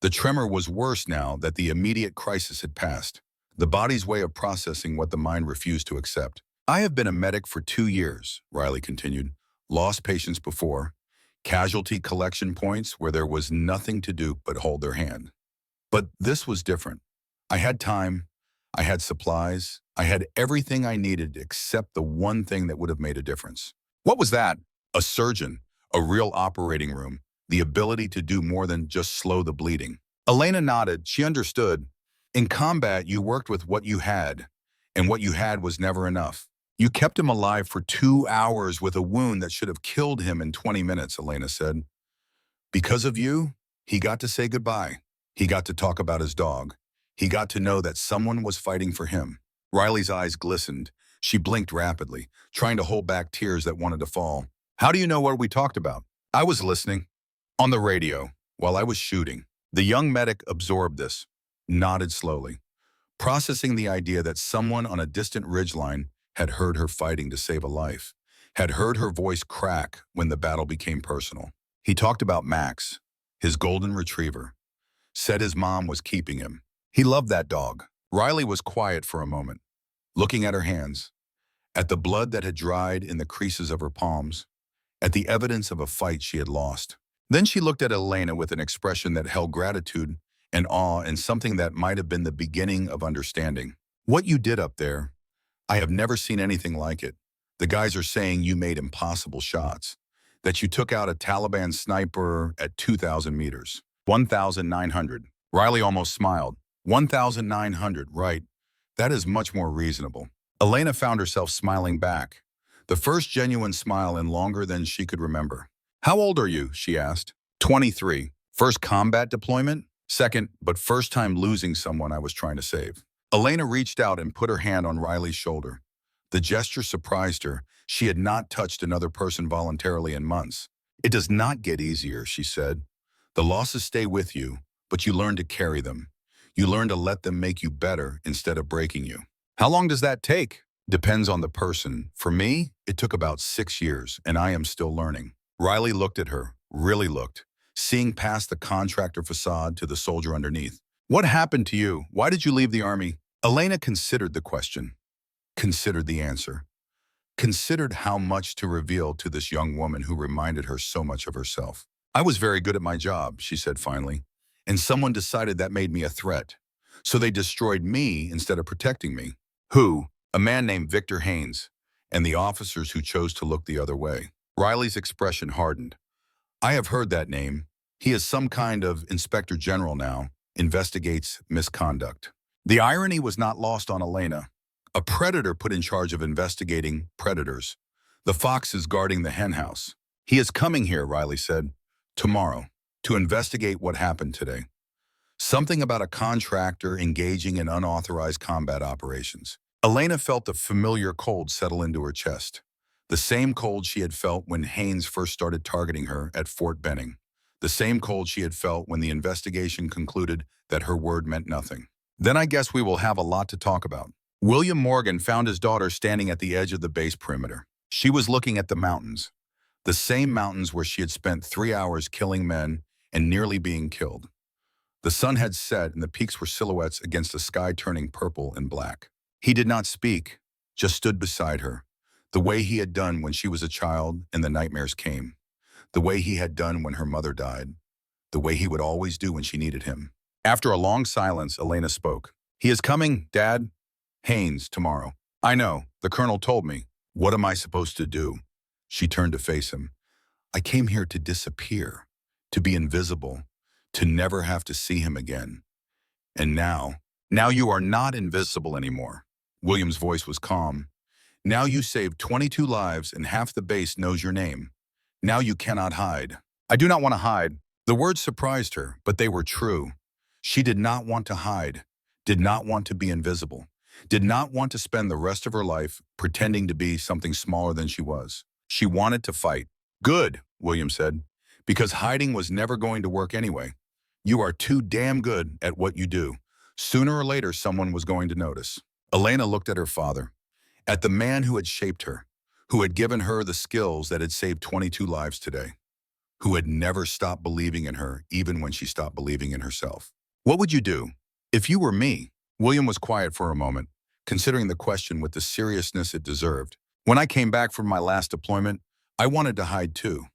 A: The tremor was worse now that the immediate crisis had passed, the body's way of processing what the mind refused to accept. "I have been a medic for 2 years, Riley continued. Lost patients before, casualty collection points where there was nothing to do but hold their hand. But this was different. I had time. I had supplies. I had everything I needed except the one thing that would have made a difference. What was that? A surgeon, a real operating room, the ability to do more than just slow the bleeding. Elena nodded. She understood. In combat, you worked with what you had, and what you had was never enough. You kept him alive for 2 hours with a wound that should have killed him in 20 minutes, Elena said. Because of you, he got to say goodbye. He got to talk about his dog. He got to know that someone was fighting for him. Riley's eyes glistened. She blinked rapidly, trying to hold back tears that wanted to fall. How do you know what we talked about? I was listening. On the radio, while I was shooting. The young medic absorbed this, nodded slowly, processing the idea that someone on a distant ridgeline had heard her fighting to save a life, had heard her voice crack when the battle became personal. He talked about Max, his golden retriever, said his mom was keeping him. He loved that dog. Riley was quiet for a moment, looking at her hands, at the blood that had dried in the creases of her palms, at the evidence of a fight she had lost. Then she looked at Elena with an expression that held gratitude and awe and something that might have been the beginning of understanding. What you did up there, I have never seen anything like it. The guys are saying you made impossible shots, that you took out a Taliban sniper at 2,000 meters. 1,900. Riley almost smiled. 1,900, right. That is much more reasonable. Elena found herself smiling back, the first genuine smile in longer than she could remember. How old are you? She asked. 23. First combat deployment? Second, but first time losing someone I was trying to save. Elena reached out and put her hand on Riley's shoulder. The gesture surprised her. She had not touched another person voluntarily in months. It does not get easier, she said. The losses stay with you, but you learn to carry them. You learn to let them make you better instead of breaking you. How long does that take? Depends on the person. For me, it took about 6 years, and I am still learning. Riley looked at her, really looked, seeing past the contractor facade to the soldier underneath. What happened to you? Why did you leave the army? Elena considered the question, considered the answer, considered how much to reveal to this young woman who reminded her so much of herself. I was very good at my job, she said finally, and someone decided that made me a threat. So they destroyed me instead of protecting me. Who? A man named Victor Haynes, and the officers who chose to look the other way. Riley's expression hardened. I have heard that name. He is some kind of inspector general now, investigates misconduct. The irony was not lost on Elena. A predator put in charge of investigating predators. The fox is guarding the henhouse. He is coming here, Riley said, tomorrow, to investigate what happened today. Something about a contractor engaging in unauthorized combat operations. Elena felt a familiar cold settle into her chest. The same cold she had felt when Haynes first started targeting her at Fort Benning. The same cold she had felt when the investigation concluded that her word meant nothing. Then I guess we will have a lot to talk about. William Morgan found his daughter standing at the edge of the base perimeter. She was looking at the mountains, the same mountains where she had spent 3 hours killing men and nearly being killed. The sun had set and the peaks were silhouettes against the sky turning purple and black. He did not speak, just stood beside her, the way he had done when she was a child and the nightmares came, the way he had done when her mother died, the way he would always do when she needed him. After a long silence, Elena spoke. He is coming, Dad. Haynes, tomorrow. I know, the colonel told me. What am I supposed to do? She turned to face him. I came here to disappear, to be invisible, to never have to see him again. And now you are not invisible anymore. William's voice was calm. Now you saved 22 lives and half the base knows your name. Now you cannot hide. I do not want to hide. The words surprised her, but they were true. She did not want to hide, did not want to be invisible, did not want to spend the rest of her life pretending to be something smaller than she was. She wanted to fight. Good, William said, because hiding was never going to work anyway. You are too damn good at what you do. Sooner or later, someone was going to notice. Elena looked at her father, at the man who had shaped her, who had given her the skills that had saved 22 lives today, who had never stopped believing in her even when she stopped believing in herself. What would you do if you were me? William was quiet for a moment, considering the question with the seriousness it deserved. When I came back from my last deployment, I wanted to hide too.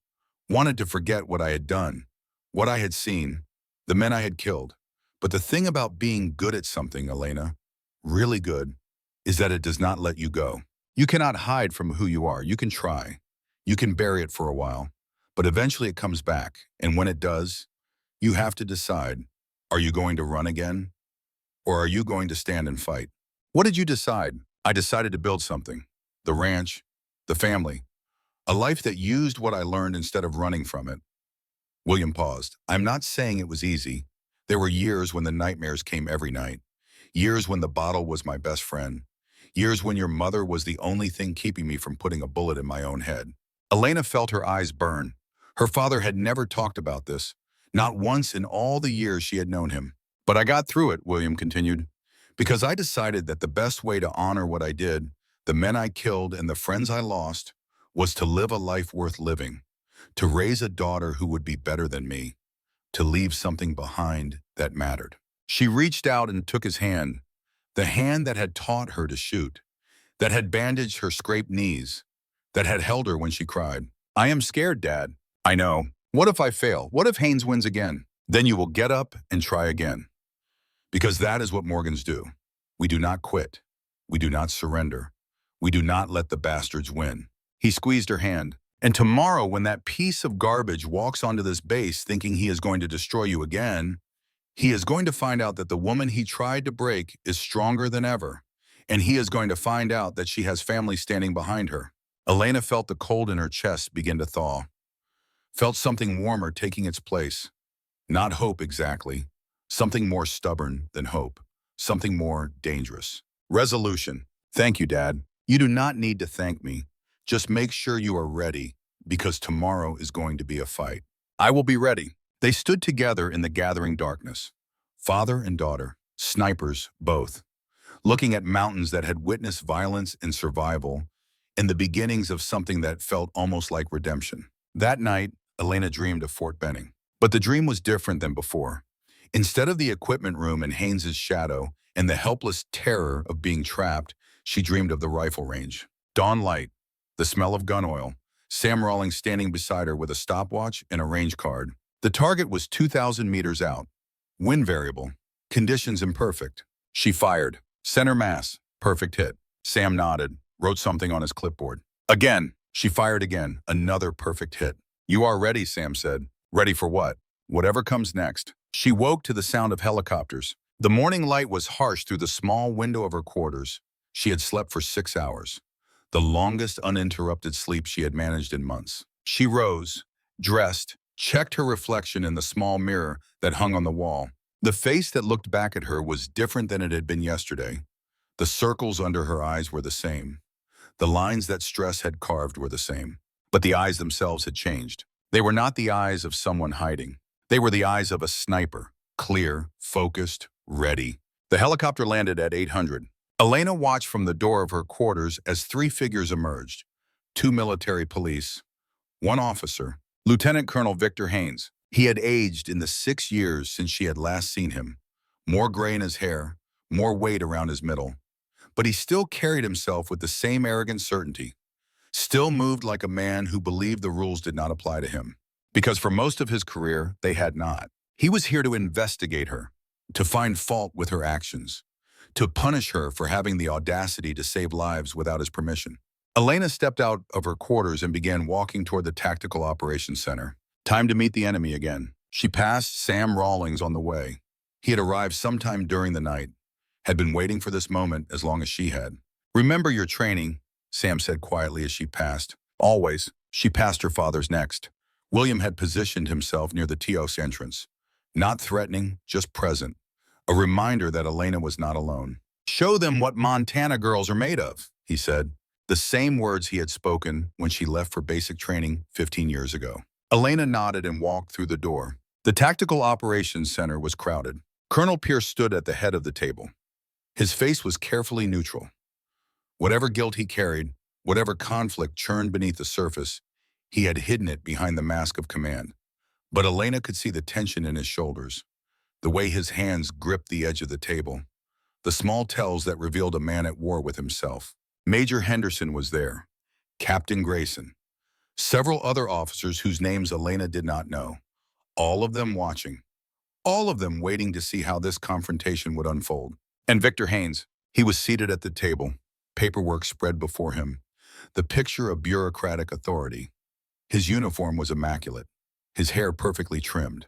A: Wanted to forget what I had done, what I had seen, the men I had killed. But the thing about being good at something, Elena, really good, is that it does not let you go. You cannot hide from who you are. You can try. You can bury it for a while, but eventually it comes back. And when it does, you have to decide, are you going to run again? Or are you going to stand and fight? What did you decide? I decided to build something. The ranch, the family, a life that used what I learned instead of running from it. William paused. I'm not saying it was easy. There were years when the nightmares came every night. Years when the bottle was my best friend. Years when your mother was the only thing keeping me from putting a bullet in my own head. Elena felt her eyes burn. Her father had never talked about this, not once in all the years she had known him. But I got through it, William continued, because I decided that the best way to honor what I did, the men I killed and the friends I lost, was to live a life worth living, to raise a daughter who would be better than me, to leave something behind that mattered. She reached out and took his hand, the hand that had taught her to shoot, that had bandaged her scraped knees, that had held her when she cried. I am scared, Dad. I know. What if I fail? What if Haynes wins again? Then you will get up and try again. Because that is what Morgans do. We do not quit. We do not surrender. We do not let the bastards win. He squeezed her hand. And tomorrow, when that piece of garbage walks onto this base thinking he is going to destroy you again, he is going to find out that the woman he tried to break is stronger than ever. And he is going to find out that she has family standing behind her. Elena felt the cold in her chest begin to thaw. Felt something warmer taking its place. Not hope exactly. Something more stubborn than hope. Something more dangerous. Resolution. Thank you, Dad. You do not need to thank me. Just make sure you are ready, because tomorrow is going to be a fight. I will be ready. They stood together in the gathering darkness. Father and daughter, snipers both, looking at mountains that had witnessed violence and survival, and the beginnings of something that felt almost like redemption. That night, Elena dreamed of Fort Benning. But the dream was different than before. Instead of the equipment room and Haynes's shadow and the helpless terror of being trapped, she dreamed of the rifle range. Dawn light, the smell of gun oil, Sam Rawlings standing beside her with a stopwatch and a range card. The target was 2,000 meters out. Wind variable, conditions imperfect. She fired. Center mass, perfect hit. Sam nodded, wrote something on his clipboard. Again, she fired again, another perfect hit. You are ready, Sam said. Ready for what? Whatever comes next. She woke to the sound of helicopters. The morning light was harsh through the small window of her quarters. She had slept for 6 hours, the longest uninterrupted sleep she had managed in months. She rose, dressed, checked her reflection in the small mirror that hung on the wall. The face that looked back at her was different than it had been yesterday. The circles under her eyes were the same. The lines that stress had carved were the same. But the eyes themselves had changed. They were not the eyes of someone hiding. They were the eyes of a sniper, clear, focused, ready. The helicopter landed at 800. Elena watched from the door of her quarters as 3 figures emerged. 2 military police, 1 officer, Lieutenant Colonel Victor Haynes. He had aged in the 6 years since she had last seen him. More gray in his hair, more weight around his middle. But he still carried himself with the same arrogant certainty. Still moved like a man who believed the rules did not apply to him. Because for most of his career, they had not. He was here to investigate her, to find fault with her actions, to punish her for having the audacity to save lives without his permission. Elena stepped out of her quarters and began walking toward the Tactical Operations Center. Time to meet the enemy again. She passed Sam Rawlings on the way. He had arrived sometime during the night, had been waiting for this moment as long as she had. Remember your training, Sam said quietly as she passed. Always. She passed her father's next. William had positioned himself near the TOS entrance. Not threatening, just present. A reminder that Elena was not alone. Show them what Montana girls are made of, he said. The same words he had spoken when she left for basic training 15 years ago. Elena nodded and walked through the door. The Tactical Operations Center was crowded. Colonel Pierce stood at the head of the table. His face was carefully neutral. Whatever guilt he carried, whatever conflict churned beneath the surface, he had hidden it behind the mask of command. But Elena could see the tension in his shoulders, the way his hands gripped the edge of the table, the small tells that revealed a man at war with himself. Major Henderson was there, Captain Grayson, several other officers whose names Elena did not know, all of them watching, all of them waiting to see how this confrontation would unfold. And Victor Haynes. He was seated at the table, paperwork spread before him, the picture of bureaucratic authority. His uniform was immaculate, his hair perfectly trimmed.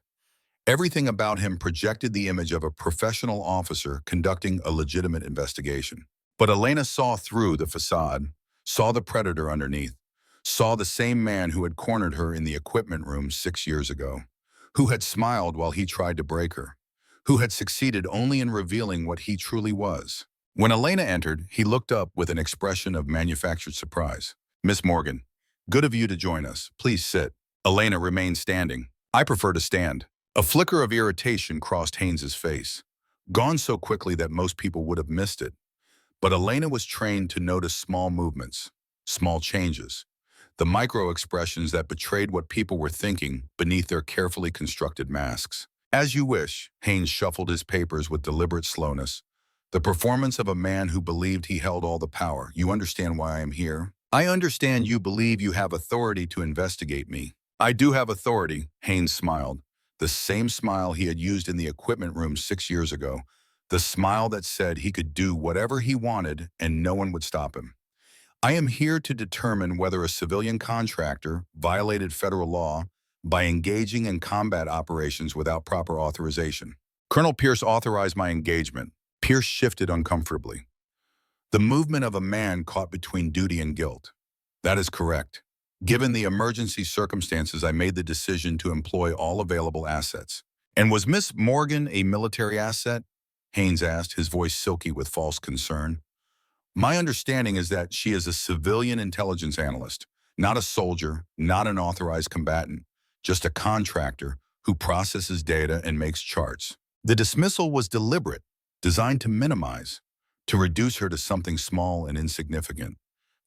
A: Everything about him projected the image of a professional officer conducting a legitimate investigation. But Elena saw through the facade, saw the predator underneath, saw the same man who had cornered her in the equipment room 6 years ago, who had smiled while he tried to break her, who had succeeded only in revealing what he truly was. When Elena entered, he looked up with an expression of manufactured surprise. "Miss Morgan, good of you to join us. Please sit." Elena remained standing. "I prefer to stand." A flicker of irritation crossed Haynes's face, gone so quickly that most people would have missed it. But Elena was trained to notice small movements, small changes, the micro-expressions that betrayed what people were thinking beneath their carefully constructed masks. "As you wish," Haynes shuffled his papers with deliberate slowness. "The performance of a man who believed he held all the power. You understand why I am here? I understand you believe you have authority to investigate me." "I do have authority," Haynes smiled. The same smile he had used in the equipment room 6 years ago. The smile that said he could do whatever he wanted and no one would stop him. "I am here to determine whether a civilian contractor violated federal law by engaging in combat operations without proper authorization." "Colonel Pierce authorized my engagement." Pierce shifted uncomfortably. "The movement of a man caught between duty and guilt." "That is correct. Given the emergency circumstances, I made the decision to employ all available assets." "And was Miss Morgan a military asset?" Haynes asked, his voice silky with false concern. "My understanding is that she is a civilian intelligence analyst, not a soldier, not an authorized combatant, just a contractor who processes data and makes charts." The dismissal was deliberate, designed to minimize, to reduce her to something small and insignificant,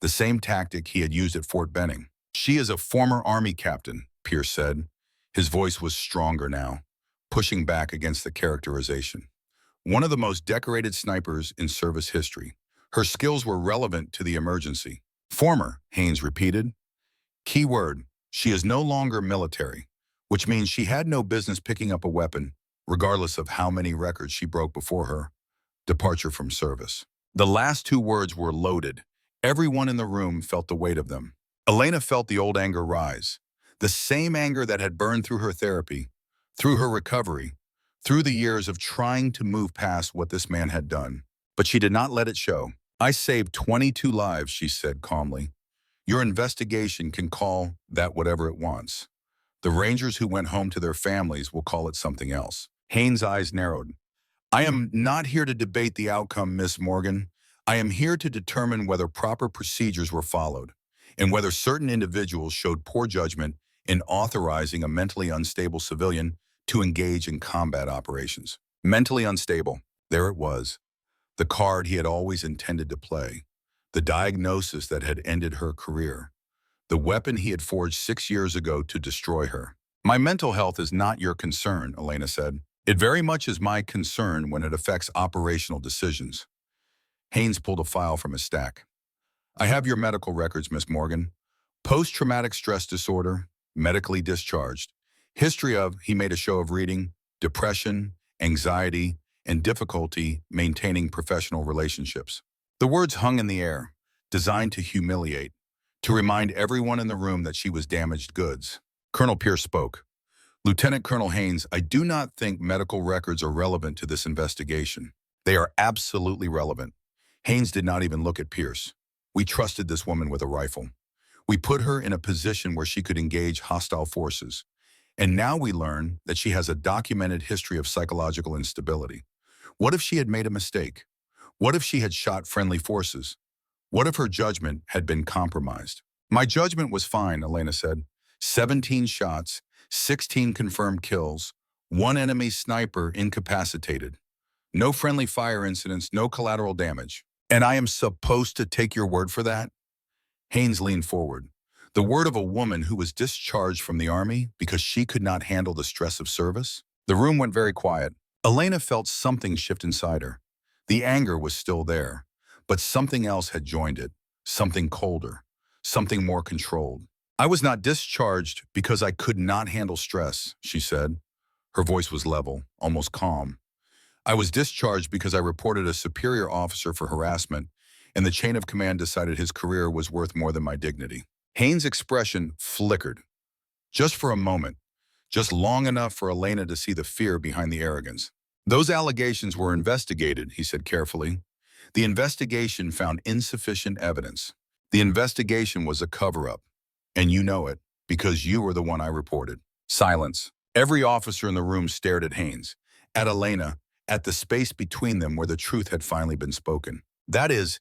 A: the same tactic he had used at Fort Benning. "She is a former Army captain," Pierce said. His voice was stronger now, pushing back against the characterization. "One of the most decorated snipers in service history. Her skills were relevant to the emergency." "Former," Haynes repeated. Key word, she is no longer military, which means she had no business picking up a weapon, regardless of how many records she broke before her departure from service. The last two words were loaded. Everyone in the room felt the weight of them. Elena felt the old anger rise, the same anger that had burned through her therapy, through her recovery, through the years of trying to move past what this man had done. But she did not let it show. "I saved 22 lives," she said calmly. "Your investigation can call that whatever it wants. The Rangers who went home to their families will call it something else." Haynes' eyes narrowed. "I am not here to debate the outcome, Miss Morgan. I am here to determine whether proper procedures were followed, and whether certain individuals showed poor judgment in authorizing a mentally unstable civilian to engage in combat operations." Mentally unstable. There it was. The card he had always intended to play. The diagnosis that had ended her career. The weapon he had forged 6 years ago to destroy her. "My mental health is not your concern," Elena said. "It very much is my concern when it affects operational decisions." Haynes pulled a file from his stack. "I have your medical records, Miss Morgan. Post-traumatic stress disorder, medically discharged. History of," he made a show of reading, "depression, anxiety, and difficulty maintaining professional relationships." The words hung in the air, designed to humiliate, to remind everyone in the room that she was damaged goods. Colonel Pierce spoke. "Lieutenant Colonel Haynes, I do not think medical records are relevant to this investigation." "They are absolutely relevant." Haynes did not even look at Pierce. "We trusted this woman with a rifle. We put her in a position where she could engage hostile forces. And now we learn that she has a documented history of psychological instability. What if she had made a mistake? What if she had shot friendly forces? What if her judgment had been compromised?" "My judgment was fine," Elena said. 17 shots, 16 confirmed kills, one enemy sniper incapacitated. No friendly fire incidents, no collateral damage. "And I am supposed to take your word for that?" Haynes leaned forward. "The word of a woman who was discharged from the Army because she could not handle the stress of service?" The room went very quiet. Elena felt something shift inside her. The anger was still there, but something else had joined it, something colder, something more controlled. "I was not discharged because I could not handle stress," she said. Her voice was level, almost calm. I was discharged because I reported a superior officer for harassment, and the chain of command decided his career was worth more than my dignity. Haynes' expression flickered, just for a moment, just long enough for Elena to see the fear behind the arrogance. Those allegations were investigated, he said carefully. The investigation found insufficient evidence. The investigation was a cover-up, and you know it, because you were the one I reported. Silence. Every officer in the room stared at Haynes, at Elena, at the space between them where the truth had finally been spoken. That is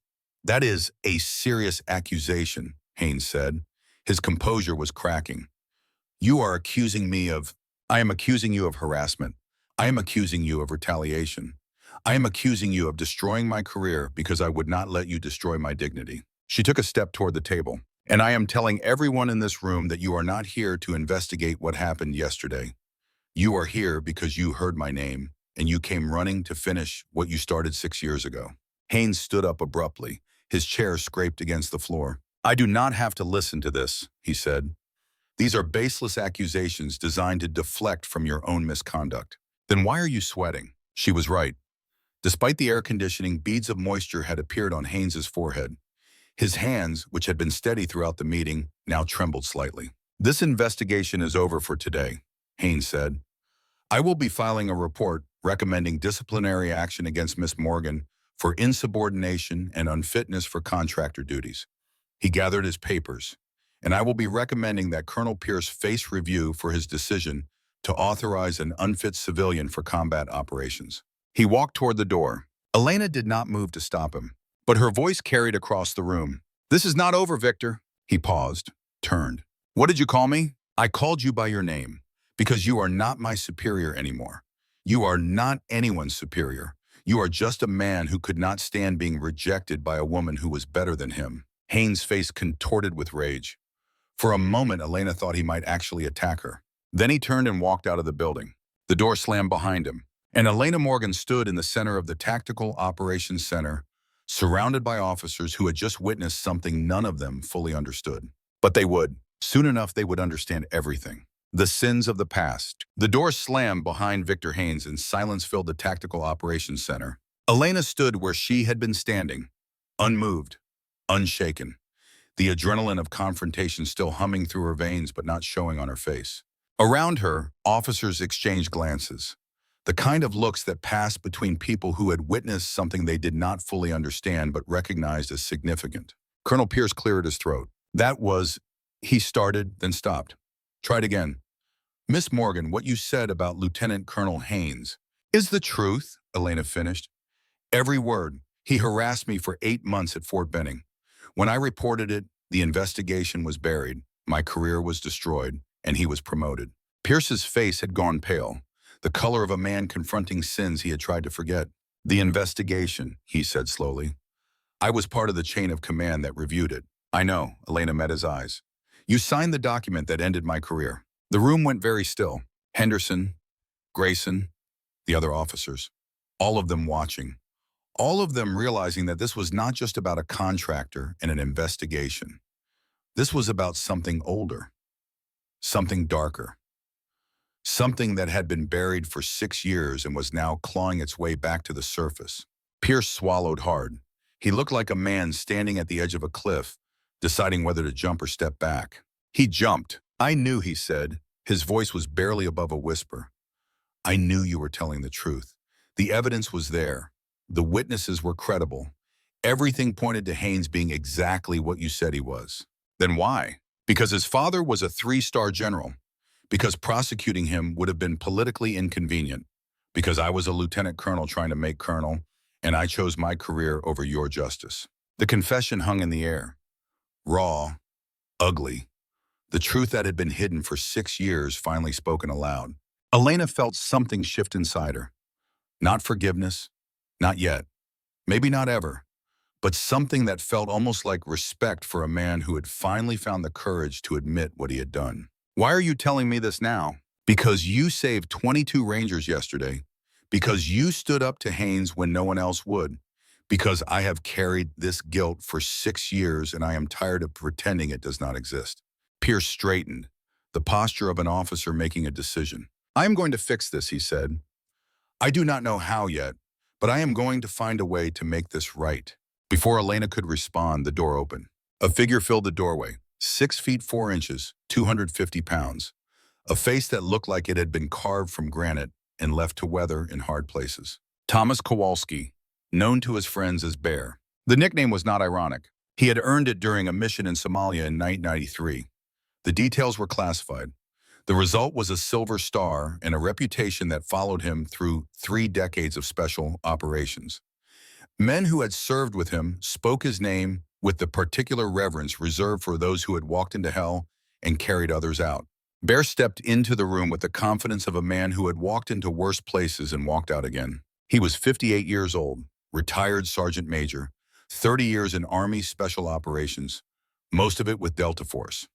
A: a serious accusation, Haynes said. His composure was cracking. You are accusing me of... I am accusing you of harassment. I am accusing you of retaliation. I am accusing you of destroying my career because I would not let you destroy my dignity. She took a step toward the table. And I am telling everyone in this room that you are not here to investigate what happened yesterday. You are here because you heard my name, and you came running to finish what you started 6 years ago. Haynes stood up abruptly. His chair scraped against the floor. I do not have to listen to this, he said. These are baseless accusations designed to deflect from your own misconduct. Then why are you sweating? She was right. Despite the air conditioning, beads of moisture had appeared on Haynes's forehead. His hands, which had been steady throughout the meeting, now trembled slightly. This investigation is over for today, Haynes said. I will be filing a report recommending disciplinary action against Miss Morgan for insubordination and unfitness for contractor duties. He gathered his papers, and I will be recommending that Colonel Pierce face review for his decision to authorize an unfit civilian for combat operations. He walked toward the door. Elena did not move to stop him, but her voice carried across the room. This is not over, Victor. He paused, turned. What did you call me? I called you by your name, because you are not my superior anymore. You are not anyone's superior. You are just a man who could not stand being rejected by a woman who was better than him. Haynes' face contorted with rage. For a moment, Elena thought he might actually attack her. Then he turned and walked out of the building. The door slammed behind him, and Elena Morgan stood in the center of the Tactical Operations Center, surrounded by officers who had just witnessed something none of them fully understood. But they would. Soon enough, they would understand everything. The sins of the past. The door slammed behind Victor Haynes and silence filled the Tactical Operations Center. Elena stood where she had been standing, unmoved, unshaken. The adrenaline of confrontation still humming through her veins but not showing on her face. Around her, officers exchanged glances, the kind of looks that passed between people who had witnessed something they did not fully understand but recognized as significant. Colonel Pierce cleared his throat. That was... He started, then stopped. Tried again. Miss Morgan, what you said about Lieutenant Colonel Haynes is the truth, Elena finished. Every word. He harassed me for 8 months at Fort Benning. When I reported it, the investigation was buried, my career was destroyed, and he was promoted. Pierce's face had gone pale, the color of a man confronting sins he had tried to forget. The investigation, he said slowly. I was part of the chain of command that reviewed it. I know, Elena met his eyes. You signed the document that ended my career. The room went very still. Henderson, Grayson, the other officers, all of them watching. All of them realizing that this was not just about a contractor and an investigation. This was about something older, something darker, something that had been buried for 6 years and was now clawing its way back to the surface. Pierce swallowed hard. He looked like a man standing at the edge of a cliff, deciding whether to jump or step back. He jumped. I knew, he said. His voice was barely above a whisper. I knew you were telling the truth. The evidence was there. The witnesses were credible. Everything pointed to Haynes being exactly what you said he was. Then why? Because his father was a 3-star general. Because prosecuting him would have been politically inconvenient. Because I was a lieutenant colonel trying to make colonel, and I chose my career over your justice. The confession hung in the air. Raw, ugly. The truth that had been hidden for 6 years finally spoken aloud. Elena felt something shift inside her. Not forgiveness. Not yet. Maybe not ever. But something that felt almost like respect for a man who had finally found the courage to admit what he had done. Why are you telling me this now? Because you saved 22 Rangers yesterday. Because you stood up to Haynes when no one else would. Because I have carried this guilt for 6 years and I am tired of pretending it does not exist. Pierce straightened, the posture of an officer making a decision. I am going to fix this, he said. I do not know how yet, but I am going to find a way to make this right. Before Elena could respond, the door opened. A figure filled the doorway, 6 feet 4 inches, 250 pounds. A face that looked like it had been carved from granite and left to weather in hard places. Thomas Kowalski, known to his friends as Bear. The nickname was not ironic. He had earned it during a mission in Somalia in 1993. The details were classified. The result was a Silver Star and a reputation that followed him through 3 decades of special operations. Men who had served with him spoke his name with the particular reverence reserved for those who had walked into hell and carried others out. Bear stepped into the room with the confidence of a man who had walked into worse places and walked out again. He was 58 years old, retired sergeant major, 30 years in Army Special Operations, most of it with Delta Force.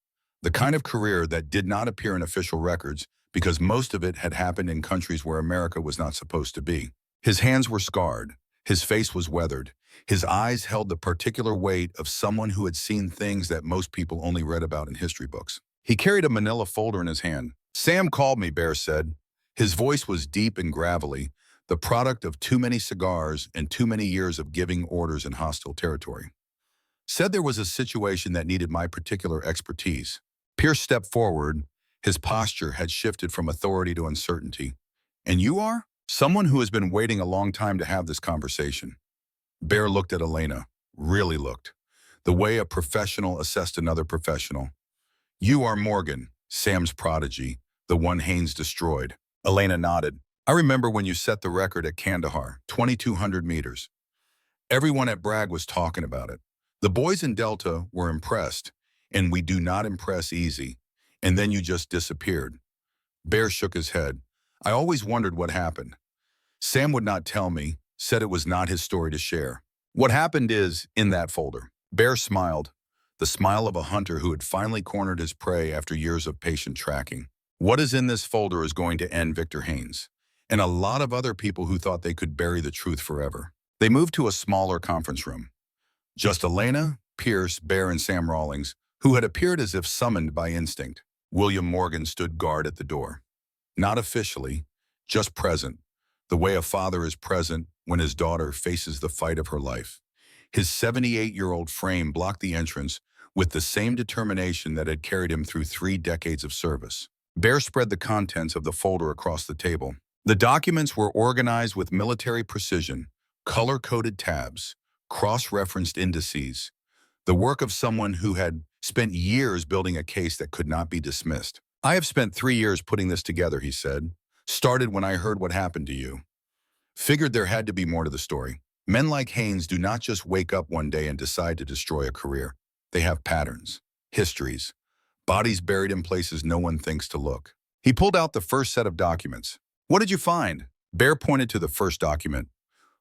A: The kind of career that did not appear in official records because most of it had happened in countries where America was not supposed to be. His hands were scarred. His face was weathered. His eyes held the particular weight of someone who had seen things that most people only read about in history books. He carried a manila folder in his hand. "Sam called me," Bear said. His voice was deep and gravelly, the product of too many cigars and too many years of giving orders in hostile territory. "Said there was a situation that needed my particular expertise." Pierce stepped forward. His posture had shifted from authority to uncertainty. "And you are?" "Someone who has been waiting a long time to have this conversation." Bear looked at Elena, really looked, the way a professional assessed another professional. "You are Morgan, Sam's prodigy, the one Haynes destroyed." Elena nodded. "I remember when you set the record at Kandahar, 2,200 meters. Everyone at Bragg was talking about it. The boys in Delta were impressed, and we do not impress easy. And then you just disappeared." Bear shook his head. "I always wondered what happened. Sam would not tell me, said it was not his story to share. What happened is in that folder." Bear smiled, the smile of a hunter who had finally cornered his prey after years of patient tracking. "What is in this folder is going to end Victor Haynes, and a lot of other people who thought they could bury the truth forever." They moved to a smaller conference room. Just Elena, Pierce, Bear, and Sam Rawlings, who had appeared as if summoned by instinct. William Morgan stood guard at the door. Not officially, just present, the way a father is present when his daughter faces the fight of her life. His 78-year-old frame blocked the entrance with the same determination that had carried him through 3 decades of service. Bear spread the contents of the folder across the table. The documents were organized with military precision, color-coded tabs, cross-referenced indices, the work of someone who had spent years building a case that could not be dismissed. "I have spent 3 years putting this together," he said. "Started when I heard what happened to you. Figured there had to be more to the story. Men like Haynes do not just wake up one day and decide to destroy a career. They have patterns, histories, bodies buried in places no one thinks to look." He pulled out the first set of documents. "What did you find?" Bear pointed to the first document.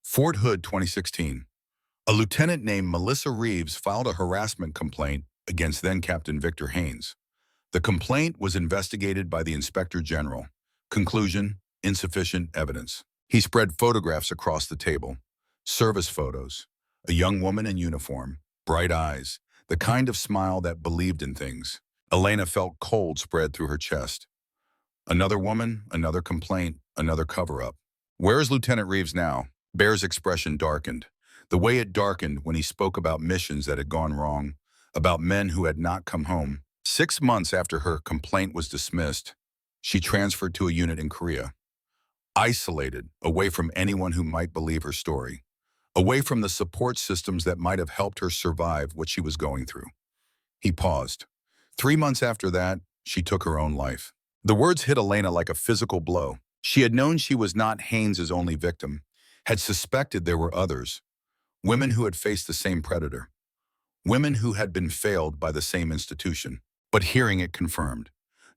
A: Fort Hood, 2016. A lieutenant named Melissa Reeves filed a harassment complaint against then-Captain Victor Haynes. The complaint was investigated by the Inspector General. Conclusion: insufficient evidence. He spread photographs across the table. Service photos. A young woman in uniform, bright eyes, the kind of smile that believed in things. Elena felt cold spread through her chest. Another woman, another complaint, another cover-up. "Where is Lieutenant Reeves now?" Bear's expression darkened. The way it darkened when he spoke about missions that had gone wrong, about men who had not come home. 6 months after her complaint was dismissed, she transferred to a unit in Korea. Isolated, away from anyone who might believe her story. Away from the support systems that might have helped her survive what she was going through. He paused. 3 months after that, she took her own life. The words hit Elena like a physical blow. She had known she was not Haynes's only victim, had suspected there were others. Women who had faced the same predator. Women who had been failed by the same institution. But hearing it confirmed.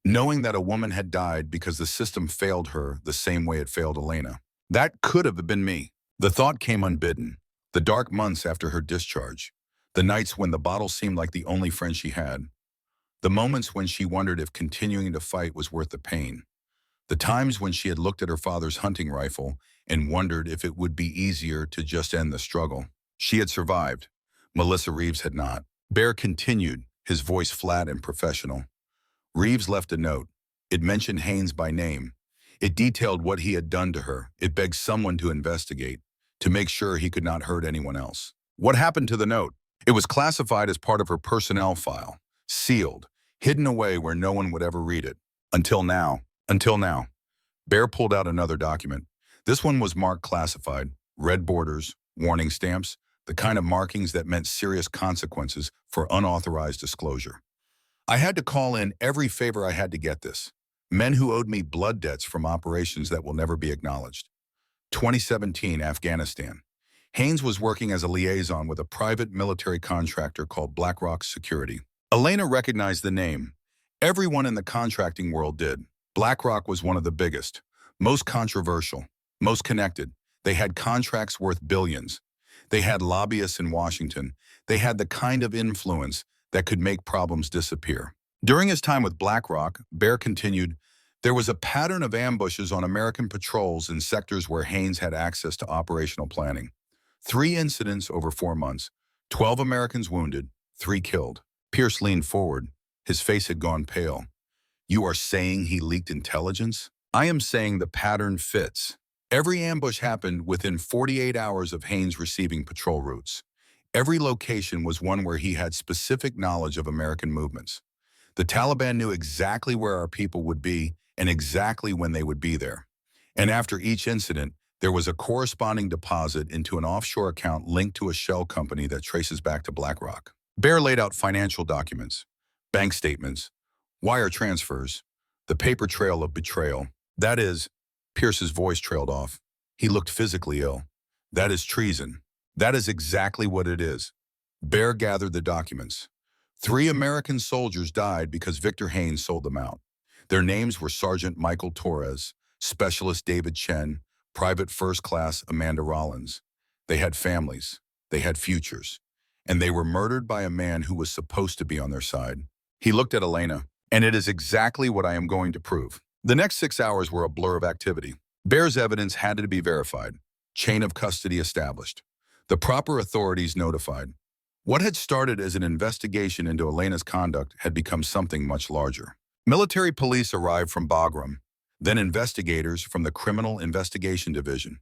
A: Knowing that a woman had died because the system failed her the same way it failed Elena. That could have been me. The thought came unbidden. The dark months after her discharge. The nights when the bottle seemed like the only friend she had. The moments when she wondered if continuing to fight was worth the pain. The times when she had looked at her father's hunting rifle and wondered if it would be easier to just end the struggle. She had survived. Melissa Reeves had not. Bear continued, his voice flat and professional. Reeves left a note. It mentioned Haynes by name. It detailed what he had done to her. It begged someone to investigate, to make sure he could not hurt anyone else. What happened to the note? It was classified as part of her personnel file, sealed, hidden away where no one would ever read it. Until now. Until now. Bear pulled out another document. This one was marked classified, red borders, warning stamps, the kind of markings that meant serious consequences for unauthorized disclosure. I had to call in every favor I had to get this. Men who owed me blood debts from operations that will never be acknowledged. 2017, Afghanistan. Haynes was working as a liaison with a private military contractor called BlackRock Security. Elena recognized the name. Everyone in the contracting world did. BlackRock was one of the biggest, most controversial, most connected. They had contracts worth billions. They had lobbyists in Washington. They had the kind of influence that could make problems disappear. During his time with BlackRock, Bear continued, there was a pattern of ambushes on American patrols in sectors where Haynes had access to operational planning. 3 incidents over 4 months, 12 Americans wounded, 3 killed. Pierce leaned forward. His face had gone pale. You are saying he leaked intelligence? I am saying the pattern fits. Every ambush happened within 48 hours of Haynes receiving patrol routes. Every location was one where he had specific knowledge of American movements. The Taliban knew exactly where our people would be and exactly when they would be there. And after each incident, there was a corresponding deposit into an offshore account linked to a shell company that traces back to BlackRock. Bear laid out financial documents, bank statements, wire transfers, the paper trail of betrayal. That is, Pierce's voice trailed off. He looked physically ill. That is treason. That is exactly what it is. Bear gathered the documents. 3 American soldiers died because Victor Haynes sold them out. Their names were Sergeant Michael Torres, Specialist David Chen, Private First Class Amanda Rollins. They had families. They had futures. And they were murdered by a man who was supposed to be on their side. He looked at Elena, and it is exactly what I am going to prove. The next 6 hours were a blur of activity. Bear's evidence had to be verified. Chain of custody established. The proper authorities notified. What had started as an investigation into Elena's conduct had become something much larger. Military police arrived from Bagram, then investigators from the Criminal Investigation Division,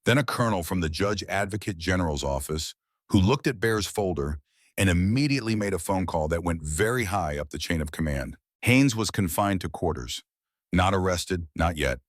A: then a colonel from the Judge Advocate General's office who looked at Bear's folder and immediately made a phone call that went very high up the chain of command. Haynes was confined to quarters. Not arrested, not yet,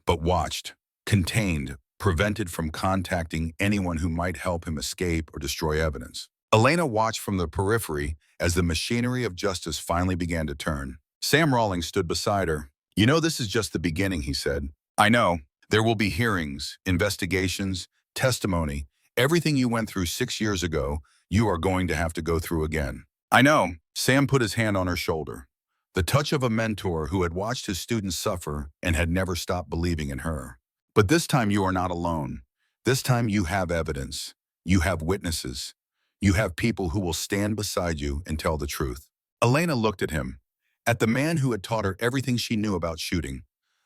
A: but watched, contained, prevented from contacting anyone who might help him escape or destroy evidence. Elena watched from the periphery as the machinery of justice finally began to turn. Sam Rawlings stood beside her. You know, this is just the beginning, he said. I know. There will be hearings, investigations, testimony. Everything you went through 6 years ago, you are going to have to go through again. I know. Sam put his hand on her shoulder. The touch of a mentor who had watched his students suffer and had never stopped believing in her. But this time you are not alone. This time you have evidence. You have witnesses. You have people who will stand beside you and tell the truth. Elena looked at him, at the man who had taught her everything she knew about shooting,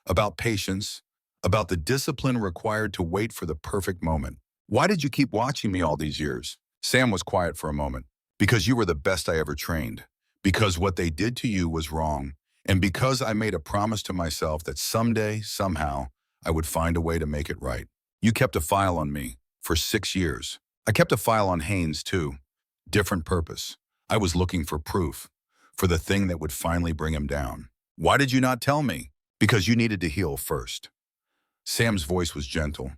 A: about patience, about the discipline required to wait for the perfect moment. Why did you keep watching me all these years? Sam was quiet for a moment. Because you were the best I ever trained. Because what they did to you was wrong. And because I made a promise to myself that someday, somehow, I would find a way to make it right. You kept a file on me for 6 years. I kept a file on Haynes, too. Different purpose. I was looking for proof, for the thing that would finally bring him down. Why did you not tell me? Because you needed to heal first. Sam's voice was gentle.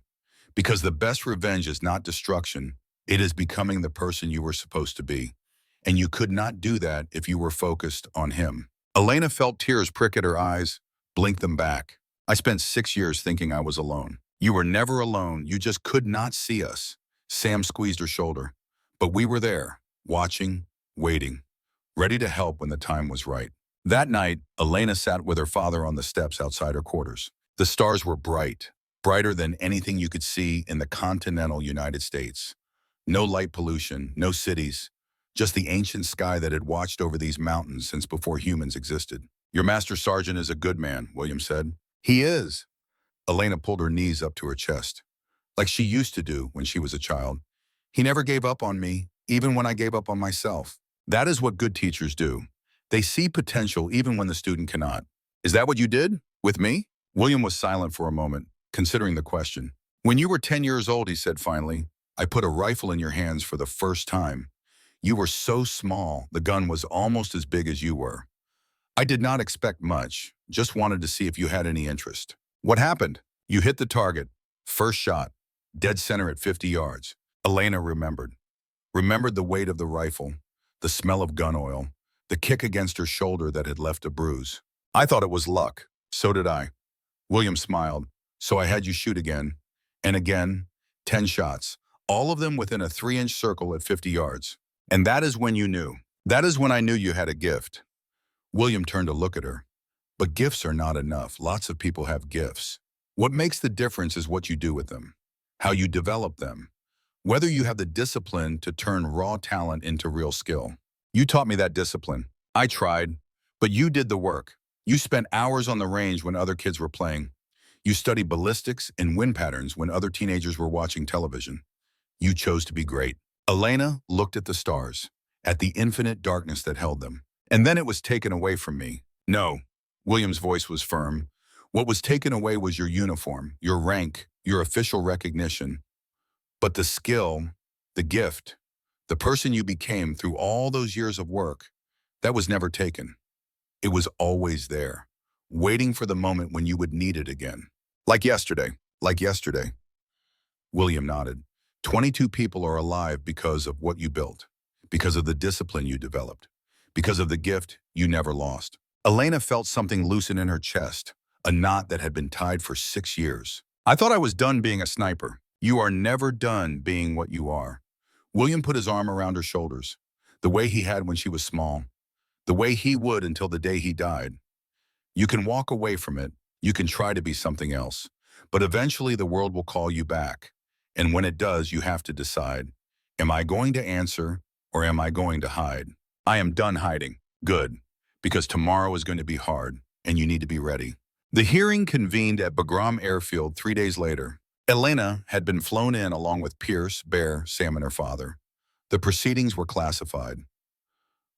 A: Because the best revenge is not destruction. It is becoming the person you were supposed to be. And you could not do that if you were focused on him. Elena felt tears prick at her eyes, blinked them back. I spent 6 years thinking I was alone. You were never alone. You just could not see us. Sam squeezed her shoulder. But we were there, watching, waiting, ready to help when the time was right. That night, Elena sat with her father on the steps outside her quarters. The stars were bright, brighter than anything you could see in the continental United States. No light pollution, no cities, just the ancient sky that had watched over these mountains since before humans existed. Your master sergeant is a good man, William said. He is. Elena pulled her knees up to her chest, like she used to do when she was a child. He never gave up on me, even when I gave up on myself. That is what good teachers do. They see potential even when the student cannot. Is that what you did? With me? William was silent for a moment, considering the question. When you were 10 years old, he said finally, I put a rifle in your hands for the first time. You were so small, the gun was almost as big as you were. I did not expect much, just wanted to see if you had any interest. What happened? You hit the target. First shot. Dead center at 50 yards. Elena remembered. Remembered the weight of the rifle, the smell of gun oil, the kick against her shoulder that had left a bruise. I thought it was luck. So did I. William smiled. So I had you shoot again. And again. 10 shots. All of them within a 3-inch circle at 50 yards. And that is when you knew. That is when I knew you had a gift. William turned to look at her. But gifts are not enough. Lots of people have gifts. What makes the difference is what you do with them, how you develop them, whether you have the discipline to turn raw talent into real skill. You taught me that discipline. I tried, but you did the work. You spent hours on the range when other kids were playing. You studied ballistics and wind patterns when other teenagers were watching television. You chose to be great. Elena looked at the stars, at the infinite darkness that held them. And then it was taken away from me. No, William's voice was firm. What was taken away was your uniform, your rank, your official recognition. But the skill, the gift, the person you became through all those years of work, that was never taken. It was always there, waiting for the moment when you would need it again. Like yesterday. William nodded. 22 people are alive because of what you built, because of the discipline you developed, because of the gift you never lost. Elena felt something loosen in her chest, a knot that had been tied for 6 years. I thought I was done being a sniper. You are never done being what you are. William put his arm around her shoulders, the way he had when she was small, the way he would until the day he died. You can walk away from it, you can try to be something else, but eventually the world will call you back. And when it does, you have to decide, am I going to answer or am I going to hide? I am done hiding. Good, because tomorrow is going to be hard and you need to be ready. The hearing convened at Bagram Airfield 3 days later. Elena had been flown in along with Pierce, Bear, Sam, and her father. The proceedings were classified,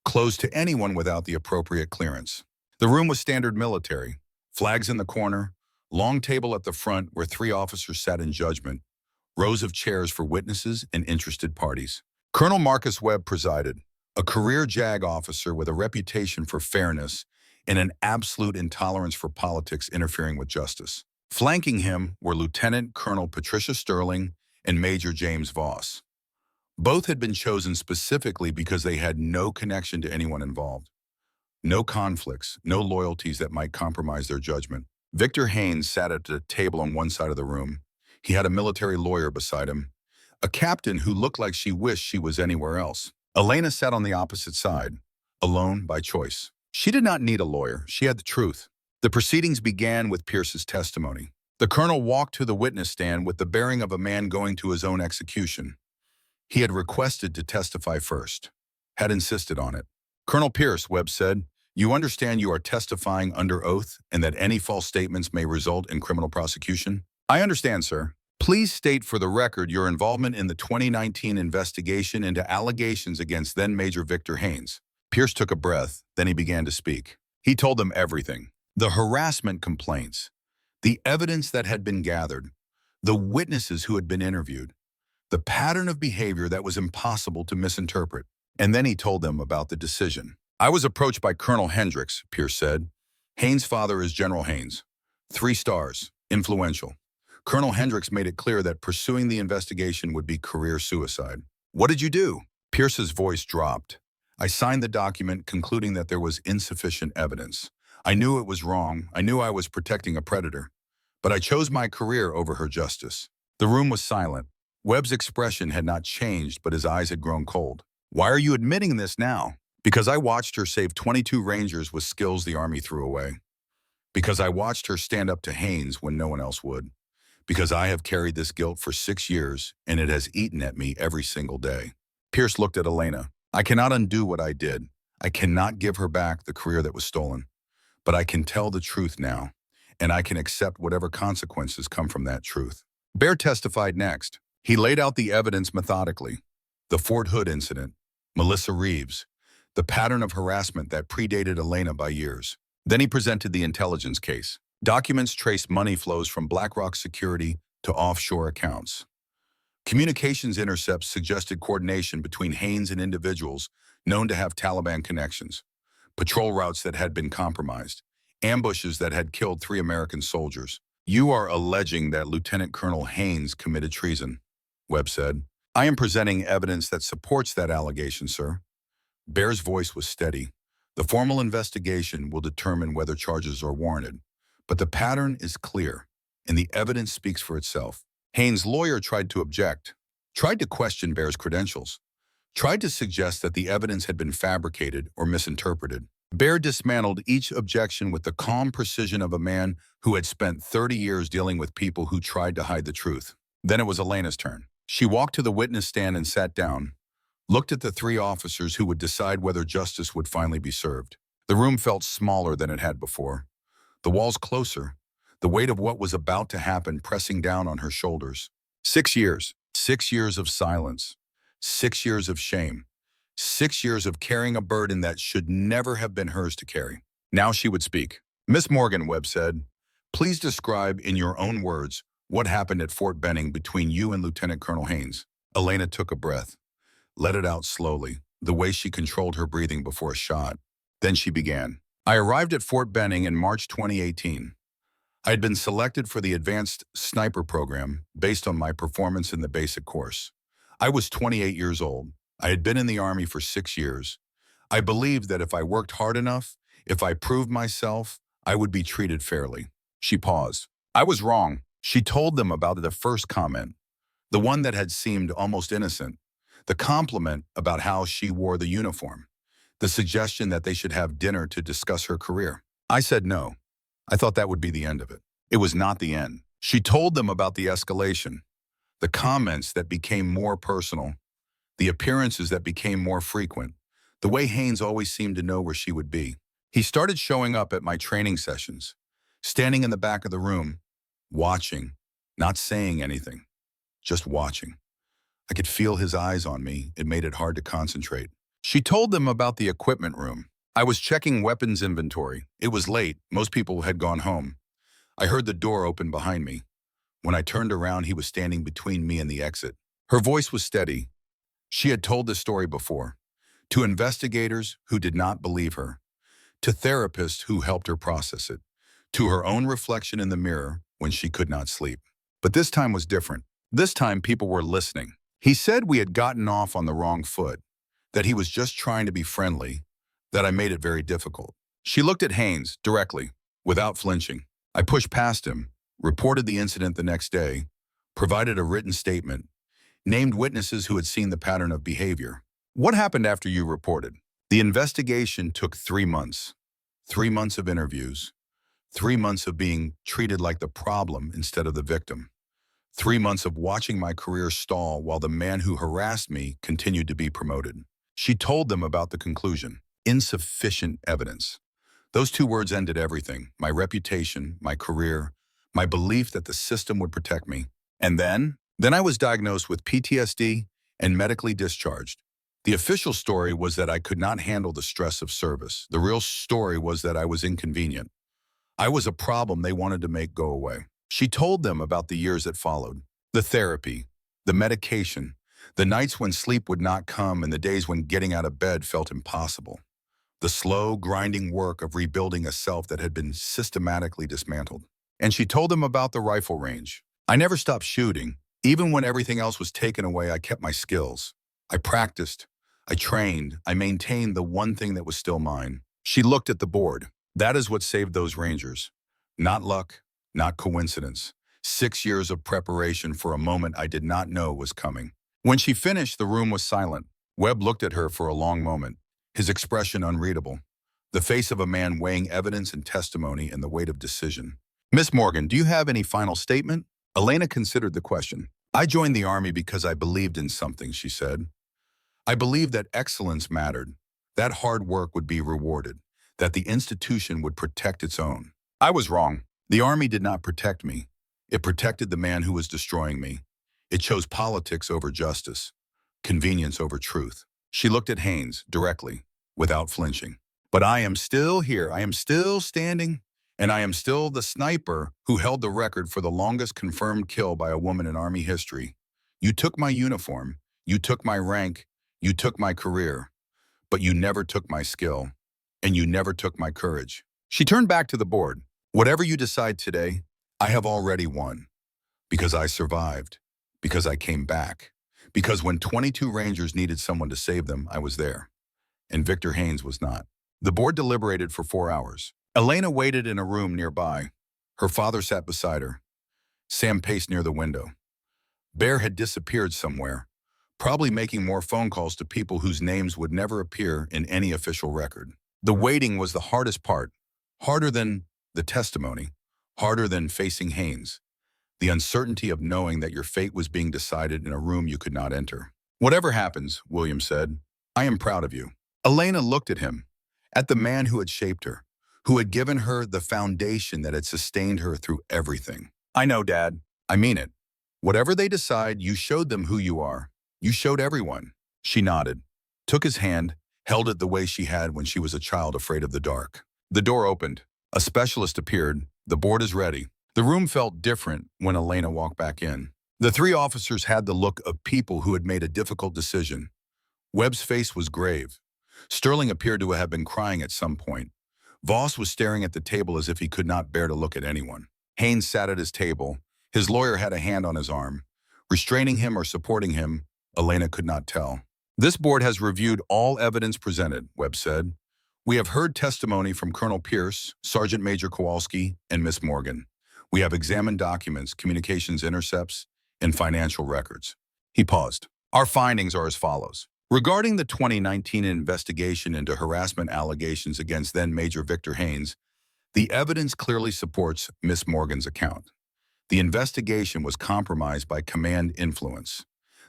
A: closed to anyone without the appropriate clearance. The room was standard military, flags in the corner, long table at the front where 3 officers sat in judgment, rows of chairs for witnesses and interested parties. Colonel Marcus Webb presided, a career JAG officer with a reputation for fairness and an absolute intolerance for politics interfering with justice. Flanking him were Lieutenant Colonel Patricia Sterling and Major James Voss. Both had been chosen specifically because they had no connection to anyone involved. No conflicts, no loyalties that might compromise their judgment. Victor Haynes sat at a table on one side of the room. He had a military lawyer beside him, a captain who looked like she wished she was anywhere else. Elena sat on the opposite side, alone by choice. She did not need a lawyer. She had the truth. The proceedings began with Pierce's testimony. The colonel walked to the witness stand with the bearing of a man going to his own execution. He had requested to testify first, had insisted on it. Colonel Pierce, Webb said, you understand you are testifying under oath and that any false statements may result in criminal prosecution? I understand, sir. Please state for the record your involvement in the 2019 investigation into allegations against then Major Victor Haynes. Pierce took a breath, then he began to speak. He told them everything. The harassment complaints, the evidence that had been gathered, the witnesses who had been interviewed, the pattern of behavior that was impossible to misinterpret. And then he told them about the decision. I was approached by Colonel Hendricks, Pierce said. Haynes' father is General Haynes. 3 stars, influential. Colonel Hendricks made it clear that pursuing the investigation would be career suicide. What did you do? Pierce's voice dropped. I signed the document concluding that there was insufficient evidence. I knew it was wrong. I knew I was protecting a predator. But I chose my career over her justice. The room was silent. Webb's expression had not changed, but his eyes had grown cold. Why are you admitting this now? Because I watched her save 22 Rangers with skills the Army threw away. Because I watched her stand up to Haynes when no one else would. Because I have carried this guilt for 6 years, and it has eaten at me every single day. Pierce looked at Elena. I cannot undo what I did. I cannot give her back the career that was stolen. But I can tell the truth now, and I can accept whatever consequences come from that truth. Bear testified next. He laid out the evidence methodically. The Fort Hood incident, Melissa Reeves, the pattern of harassment that predated Elena by years. Then he presented the intelligence case. Documents trace money flows from BlackRock security to offshore accounts. Communications intercepts suggested coordination between Haynes and individuals known to have Taliban connections, patrol routes that had been compromised, ambushes that had killed 3 American soldiers. You are alleging that Lieutenant Colonel Haynes committed treason, Webb said. I am presenting evidence that supports that allegation, sir. Baer's voice was steady. The formal investigation will determine whether charges are warranted. But the pattern is clear, and the evidence speaks for itself. Haynes' lawyer tried to object, tried to question Baer's credentials, tried to suggest that the evidence had been fabricated or misinterpreted. Baer dismantled each objection with the calm precision of a man who had spent 30 years dealing with people who tried to hide the truth. Then it was Elena's turn. She walked to the witness stand and sat down, looked at the 3 officers who would decide whether justice would finally be served. The room felt smaller than it had before. The walls closer, the weight of what was about to happen pressing down on her shoulders. 6 years. 6 years of silence. 6 years of shame. 6 years of carrying a burden that should never have been hers to carry. Now she would speak. Miss Morgan, Webb said, please describe in your own words what happened at Fort Benning between you and Lieutenant Colonel Haynes. Elena took a breath, let it out slowly, the way she controlled her breathing before a shot. Then she began. I arrived at Fort Benning in March 2018. I had been selected for the Advanced Sniper program based on my performance in the basic course. I was 28 years old. I had been in the Army for 6 years. I believed that if I worked hard enough, if I proved myself, I would be treated fairly. She paused. I was wrong. She told them about the first comment, the one that had seemed almost innocent, the compliment about how she wore the uniform, the suggestion that they should have dinner to discuss her career. I said no. I thought that would be the end of it. It was not the end. She told them about the escalation, the comments that became more personal, the appearances that became more frequent, the way Haynes always seemed to know where she would be. He started showing up at my training sessions, standing in the back of the room, watching, not saying anything, just watching. I could feel his eyes on me. It made it hard to concentrate. She told them about the equipment room. I was checking weapons inventory. It was late. Most people had gone home. I heard the door open behind me. When I turned around, he was standing between me and the exit. Her voice was steady. She had told this story before, to investigators who did not believe her, to therapists who helped her process it, to her own reflection in the mirror when she could not sleep. But this time was different. This time people were listening. He said we had gotten off on the wrong foot, that he was just trying to be friendly, that I made it very difficult. She looked at Haynes directly, without flinching. I pushed past him, reported the incident the next day, provided a written statement, named witnesses who had seen the pattern of behavior. What happened after you reported? The investigation took 3 months. 3 months of interviews. 3 months of being treated like the problem instead of the victim. 3 months of watching my career stall while the man who harassed me continued to be promoted. She told them about the conclusion. Insufficient evidence. Those 2 words ended everything. My reputation, my career, my belief that the system would protect me. And then I was diagnosed with PTSD and medically discharged. The official story was that I could not handle the stress of service. The real story was that I was inconvenient. I was a problem they wanted to make go away. She told them about the years that followed. The therapy, the medication, the nights when sleep would not come and the days when getting out of bed felt impossible. The slow, grinding work of rebuilding a self that had been systematically dismantled. And she told them about the rifle range. I never stopped shooting. Even when everything else was taken away, I kept my skills. I practiced. I trained. I maintained the one thing that was still mine. She looked at the board. That is what saved those Rangers. Not luck, not coincidence. 6 years of preparation for a moment I did not know was coming. When she finished, the room was silent. Webb looked at her for a long moment, his expression unreadable, the face of a man weighing evidence and testimony and the weight of decision. Miss Morgan, do you have any final statement? Elena considered the question. I joined the Army because I believed in something, she said. I believed that excellence mattered, that hard work would be rewarded, that the institution would protect its own. I was wrong. The Army did not protect me. It protected the man who was destroying me. It chose politics over justice, convenience over truth. She looked at Haynes directly, without flinching. But I am still here. I am still standing, And I am still the sniper who held the record for the longest confirmed kill by a woman in Army history. You took my uniform, you took my rank, you took my career, but you never took my skill, and you never took my courage. She turned back to the board. Whatever you decide today, I have already won. Because I survived. Because I came back. Because when 22 Rangers needed someone to save them, I was there. And Victor Haynes was not. The board deliberated for 4 hours. Elena waited in a room nearby. Her father sat beside her. Sam paced near the window. Bear had disappeared somewhere, probably making more phone calls to people whose names would never appear in any official record. The waiting was the hardest part, harder than the testimony, harder than facing Haynes, the uncertainty of knowing that your fate was being decided in a room you could not enter. Whatever happens, William said, I am proud of you. Elena looked at him, at the man who had shaped her, who had given her the foundation that had sustained her through everything. I know, Dad. I mean it. Whatever they decide, you showed them who you are. You showed everyone. She nodded, took his hand, held it the way she had when she was a child afraid of the dark. The door opened. A specialist appeared. The board is ready. The room felt different when Elena walked back in. The 3 officers had the look of people who had made a difficult decision. Webb's face was grave. Sterling appeared to have been crying at some point. Voss was staring at the table as if he could not bear to look at anyone. Haynes sat at his table. His lawyer had a hand on his arm. Restraining him or supporting him, Elena could not tell. This board has reviewed all evidence presented, Webb said. We have heard testimony from Colonel Pierce, Sergeant Major Kowalski, and Miss Morgan. We have examined documents, communications intercepts, and financial records. He paused. Our findings are as follows. Regarding the 2019 investigation into harassment allegations against then Major Victor Haynes, the evidence clearly supports Miss Morgan's account. The investigation was compromised by command influence.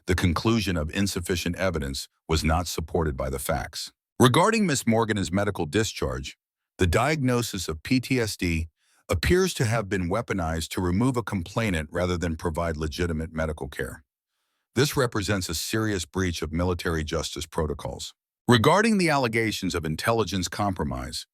A: The conclusion of insufficient evidence was not supported by the facts. Regarding Miss Morgan's medical discharge, the diagnosis of PTSD appears to have been weaponized to remove a complainant rather than provide legitimate medical care. This represents a serious breach of military justice protocols. Regarding the allegations of intelligence compromise,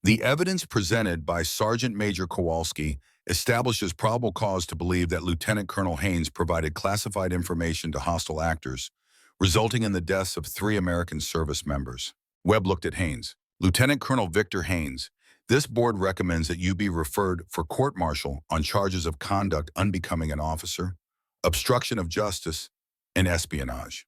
A: the evidence presented by Sergeant Major Kowalski establishes probable cause to believe that Lieutenant Colonel Haynes provided classified information to hostile actors, resulting in the deaths of 3 American service members. Webb looked at Haynes. Lieutenant Colonel Victor Haynes, this board recommends that you be referred for court-martial on charges of conduct unbecoming an officer, obstruction of justice, and espionage.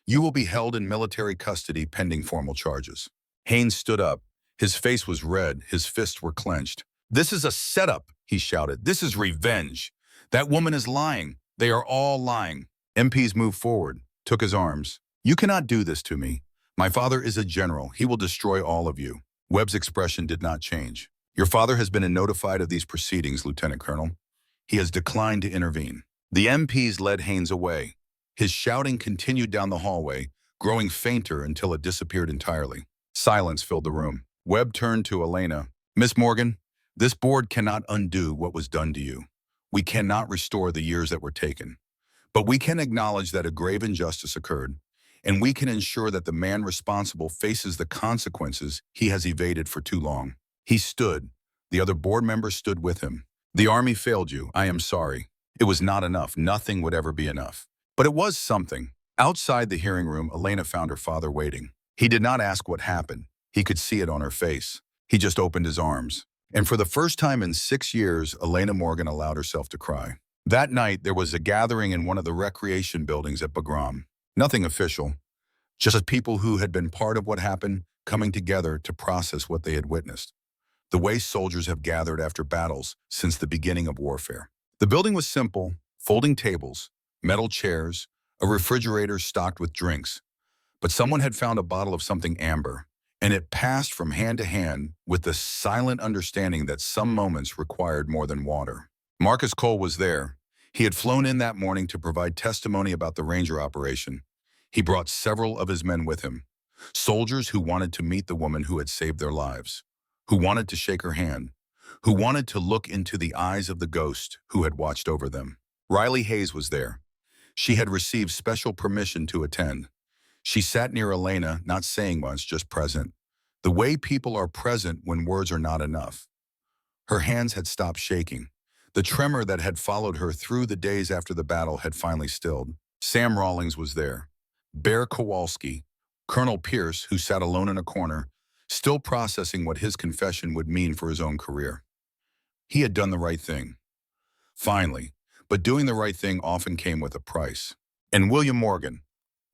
A: You will be held in military custody pending formal charges. Haynes stood up. His face was red. His fists were clenched. This is a setup, he shouted. This is revenge. That woman is lying. They are all lying. MPs moved forward, took his arms. You cannot do this to me. My father is a general. He will destroy all of you. Webb's expression did not change. Your father has been notified of these proceedings, Lieutenant Colonel. He has declined to intervene. The MPs led Haynes away. His shouting continued down the hallway, growing fainter until it disappeared entirely. Silence filled the room. Webb turned to Elena. Miss Morgan, this board cannot undo what was done to you. We cannot restore the years that were taken. But we can acknowledge that a grave injustice occurred, and we can ensure that the man responsible faces the consequences he has evaded for too long. He stood. The other board members stood with him. The Army failed you. I am sorry. It was not enough. Nothing would ever be enough. But it was something. Outside the hearing room, Elena found her father waiting. He did not ask what happened. He could see it on her face. He just opened his arms. And for the first time in 6 years, Elena Morgan allowed herself to cry. That night, there was a gathering in one of the recreation buildings at Bagram. Nothing official, just people who had been part of what happened coming together to process what they had witnessed. The way soldiers have gathered after battles since the beginning of warfare. The building was simple, folding tables, metal chairs, a refrigerator stocked with drinks. But someone had found a bottle of something amber, and it passed from hand to hand with the silent understanding that some moments required more than water. Marcus Cole was there. He had flown in that morning to provide testimony about the Ranger operation. He brought several of his men with him, soldiers who wanted to meet the woman who had saved their lives, who wanted to shake her hand, who wanted to look into the eyes of the ghost who had watched over them. Riley Hayes was there. She had received special permission to attend. She sat near Elena, not saying much, just present. The way people are present when words are not enough. Her hands had stopped shaking. The tremor that had followed her through the days after the battle had finally stilled. Sam Rawlings was there. Bear Kowalski, Colonel Pierce, who sat alone in a corner, still processing what his confession would mean for his own career. He had done the right thing. Finally, but doing the right thing often came with a price. And William Morgan,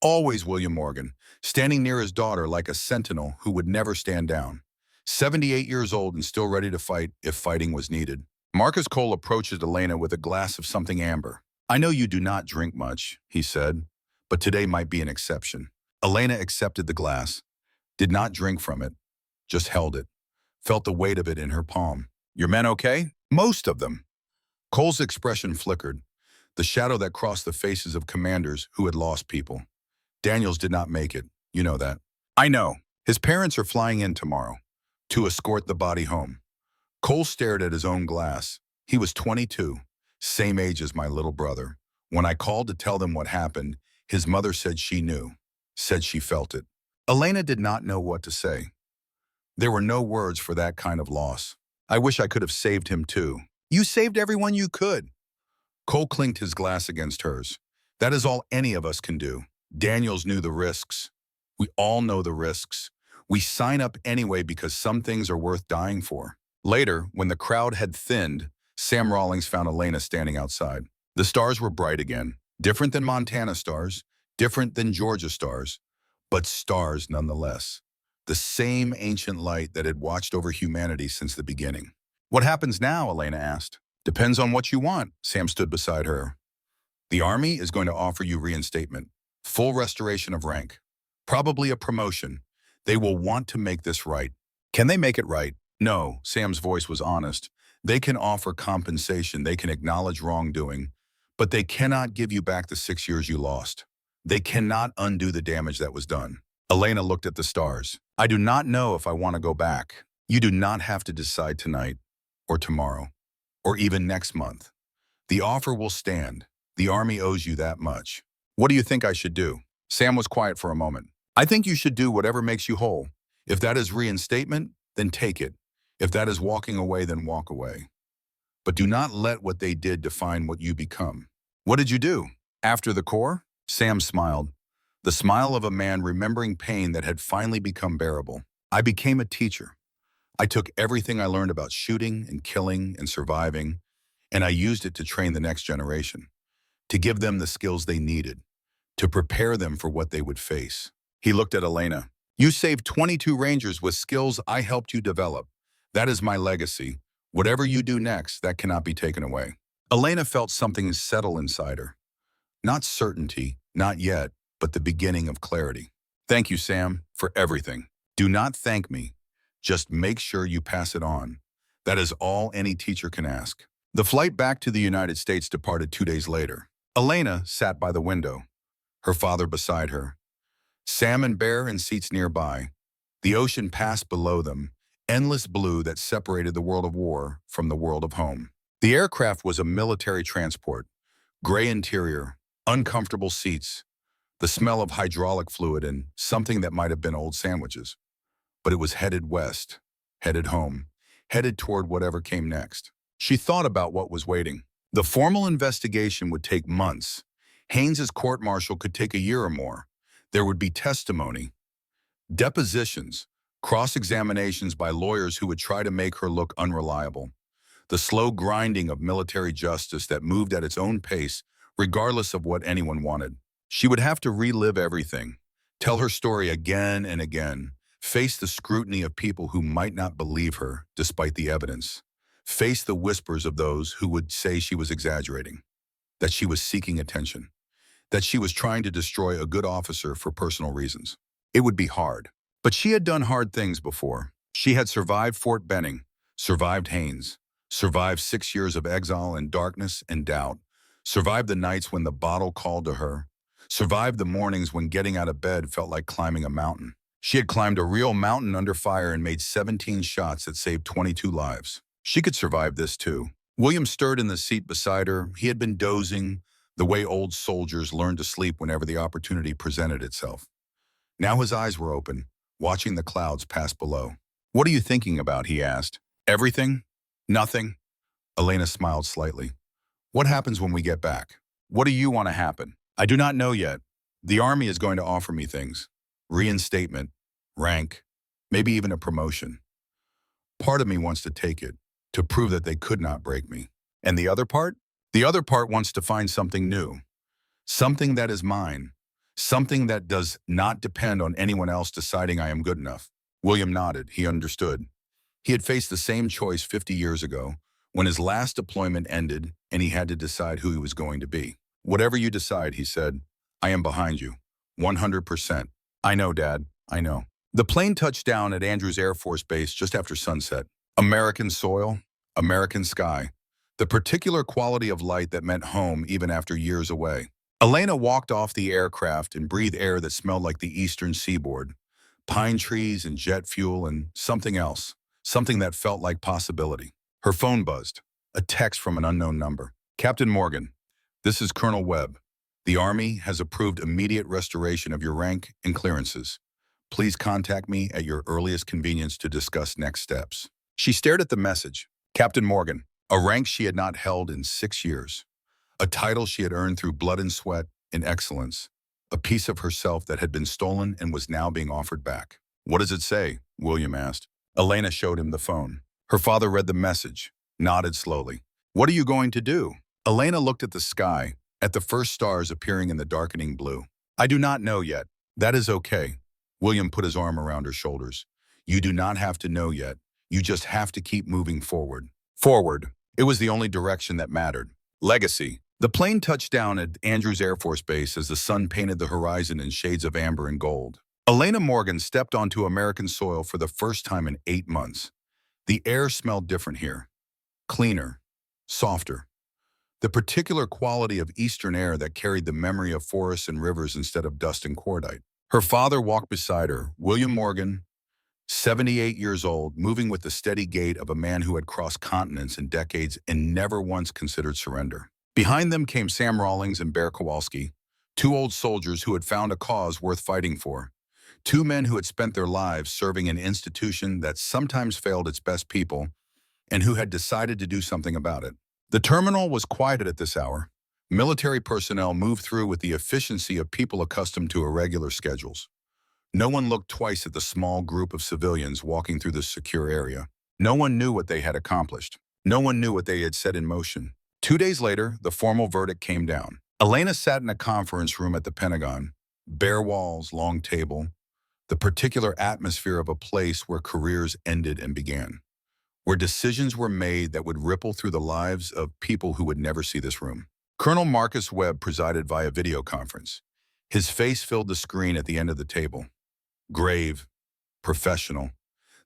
A: always William Morgan, standing near his daughter like a sentinel who would never stand down. 78 years old and still ready to fight if fighting was needed. Marcus Cole approaches Elena with a glass of something amber. "I know you do not drink much," he said, "but today might be an exception." Elena accepted the glass, did not drink from it, just held it, felt the weight of it in her palm. "Your men okay?" "Most of them." Cole's expression flickered, the shadow that crossed the faces of commanders who had lost people. "Daniels did not make it, you know that." "I know. His parents are flying in tomorrow to escort the body home." Cole stared at his own glass. He was 22, same age as my little brother. When I called to tell them what happened, his mother said she knew, said she felt it. Elena did not know what to say. There were no words for that kind of loss. "I wish I could have saved him too." "You saved everyone you could." Cole clinked his glass against hers. "That is all any of us can do." Daniels knew the risks. We all know the risks. We sign up anyway because some things are worth dying for. Later, when the crowd had thinned, Sam Rawlings found Elena standing outside. The stars were bright again, different than Montana stars, different than Georgia stars, but stars nonetheless. The same ancient light that had watched over humanity since the beginning. "What happens now?" Elena asked. "Depends on what you want." Sam stood beside her. "The Army is going to offer you reinstatement, full restoration of rank, probably a promotion. They will want to make this right." "Can they make it right?" "No," Sam's voice was honest. "They can offer compensation, they can acknowledge wrongdoing, but they cannot give you back the 6 years you lost. They cannot undo the damage that was done." Elena looked at the stars. "I do not know if I want to go back. You do not have to decide tonight, or tomorrow, or even next month. The offer will stand. The Army owes you that much. What do you think I should do?" Sam was quiet for a moment. "I think you should do whatever makes you whole. If that is reinstatement, then take it. If that is walking away, then walk away. But do not let what they did define what you become." "What did you do?" "After the Corps?" Sam smiled, the smile of a man remembering pain that had finally become bearable. "I became a teacher. I took everything I learned about shooting and killing and surviving, and I used it to train the next generation, to give them the skills they needed, to prepare them for what they would face." He looked at Elena. "You saved 22 Rangers with skills I helped you develop. That is my legacy. Whatever you do next, that cannot be taken away." Elena felt something settle inside her. Not certainty, not yet, but the beginning of clarity. "Thank you, Sam, for everything. Do not thank me. Just make sure you pass it on. That is all any teacher can ask." The flight back to the United States departed 2 days later. Elena sat by the window, her father beside her. Sam and Bear in seats nearby. The ocean passed below them, endless blue that separated the world of war from the world of home. The aircraft was a military transport, gray interior, uncomfortable seats, the smell of hydraulic fluid and something that might have been old sandwiches. But it was headed west, headed home, headed toward whatever came next. She thought about what was waiting. The formal investigation would take months. Haynes's court-martial could take a year or more. There would be testimony, depositions, cross-examinations by lawyers who would try to make her look unreliable. The slow grinding of military justice that moved at its own pace, regardless of what anyone wanted. She would have to relive everything, tell her story again and again, face the scrutiny of people who might not believe her despite the evidence, face the whispers of those who would say she was exaggerating, that she was seeking attention, that she was trying to destroy a good officer for personal reasons. It would be hard. But she had done hard things before. She had survived Fort Benning, survived Haines, survived 6 years of exile and darkness and doubt, survived the nights when the bottle called to her, survived the mornings when getting out of bed felt like climbing a mountain. She had climbed a real mountain under fire and made 17 shots that saved 22 lives. She could survive this too. William stirred in the seat beside her. He had been dozing, the way old soldiers learned to sleep whenever the opportunity presented itself. Now his eyes were open, watching the clouds pass below. "What are you thinking about?" he asked. "Everything. Nothing. Elena smiled slightly. What happens when we get back? What do you want to happen? I do not know yet. The army is going to offer me things. Reinstatement, rank, maybe even a promotion. Part of me wants to take it, to prove that they could not break me. And the other part? The other part wants to find something new. Something that is mine. Something that does not depend on anyone else deciding I am good enough. William nodded. He understood. He had faced the same choice 50 years ago, when his last deployment ended and he had to decide who he was going to be. Whatever you decide, he said, I am behind you. 100%. I know, Dad. I know. The plane touched down at Andrews Air Force Base just after sunset. American soil, American sky. The particular quality of light that meant home even after years away. Elena walked off the aircraft and breathed air that smelled like the eastern seaboard. Pine trees and jet fuel and something else. Something that felt like possibility. Her phone buzzed. A text from an unknown number. Captain Morgan, this is Colonel Webb. The Army has approved immediate restoration of your rank and clearances. Please contact me at your earliest convenience to discuss next steps. She stared at the message. Captain Morgan, a rank she had not held in 6 years. A title she had earned through blood and sweat and excellence. A piece of herself that had been stolen and was now being offered back. What does it say? William asked. Elena showed him the phone. Her father read the message, nodded slowly. What are you going to do? Elena looked at the sky, at the first stars appearing in the darkening blue. I do not know yet. That is okay. William put his arm around her shoulders. You do not have to know yet. You just have to keep moving forward. Forward. It was the only direction that mattered. Legacy. The plane touched down at Andrews Air Force Base as the sun painted the horizon in shades of amber and gold. Elena Morgan stepped onto American soil for the first time in 8 months. The air smelled different here. Cleaner. Softer. The particular quality of eastern air that carried the memory of forests and rivers instead of dust and cordite. Her father walked beside her, William Morgan, 78 years old, moving with the steady gait of a man who had crossed continents in decades and never once considered surrender. Behind them came Sam Rawlings and Bear Kowalski, 2 old soldiers who had found a cause worth fighting for. 2 men who had spent their lives serving an institution that sometimes failed its best people and who had decided to do something about it. The terminal was quieted at this hour. Military personnel moved through with the efficiency of people accustomed to irregular schedules. No one looked twice at the small group of civilians walking through the secure area. No one knew what they had accomplished. No one knew what they had set in motion. 2 days later, the formal verdict came down. Elena sat in a conference room at the Pentagon. Bare walls, long table. The particular atmosphere of a place where careers ended and began. Where decisions were made that would ripple through the lives of people who would never see this room. Colonel Marcus Webb presided via video conference. His face filled the screen at the end of the table. Grave, professional,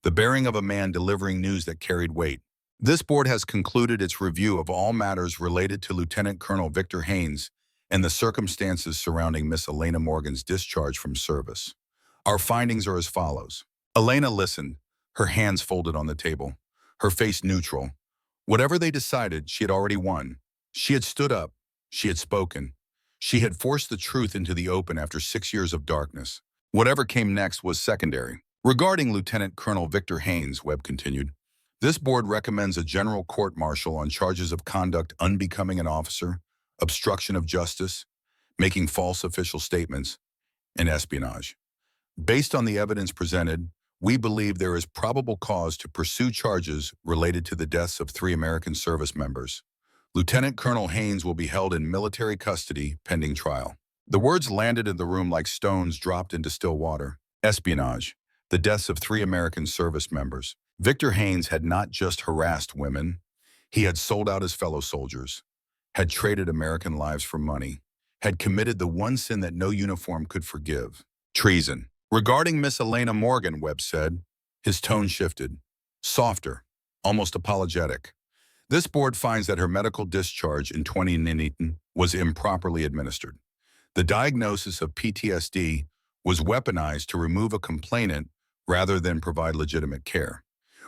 A: the bearing of a man delivering news that carried weight. This board has concluded its review of all matters related to Lieutenant Colonel Victor Haynes and the circumstances surrounding Miss Elena Morgan's discharge from service. Our findings are as follows. Elena listened, her hands folded on the table, her face neutral. Whatever they decided, she had already won. She had stood up. She had spoken. She had forced the truth into the open after 6 years of darkness. Whatever came next was secondary. Regarding Lieutenant Colonel Victor Haynes, Webb continued, this board recommends a general court-martial on charges of conduct unbecoming an officer, obstruction of justice, making false official statements, and espionage. Based on the evidence presented, we believe there is probable cause to pursue charges related to the deaths of 3 American service members. Lieutenant Colonel Haynes will be held in military custody pending trial. The words landed in the room like stones dropped into still water. Espionage. The deaths of 3 American service members. Victor Haynes had not just harassed women. He had sold out his fellow soldiers, had traded American lives for money, had committed the one sin that no uniform could forgive. Treason. Regarding Miss Elena Morgan, Webb said, his tone shifted. Softer, almost apologetic. This board finds that her medical discharge in 2019 was improperly administered. The diagnosis of PTSD was weaponized to remove a complainant rather than provide legitimate care.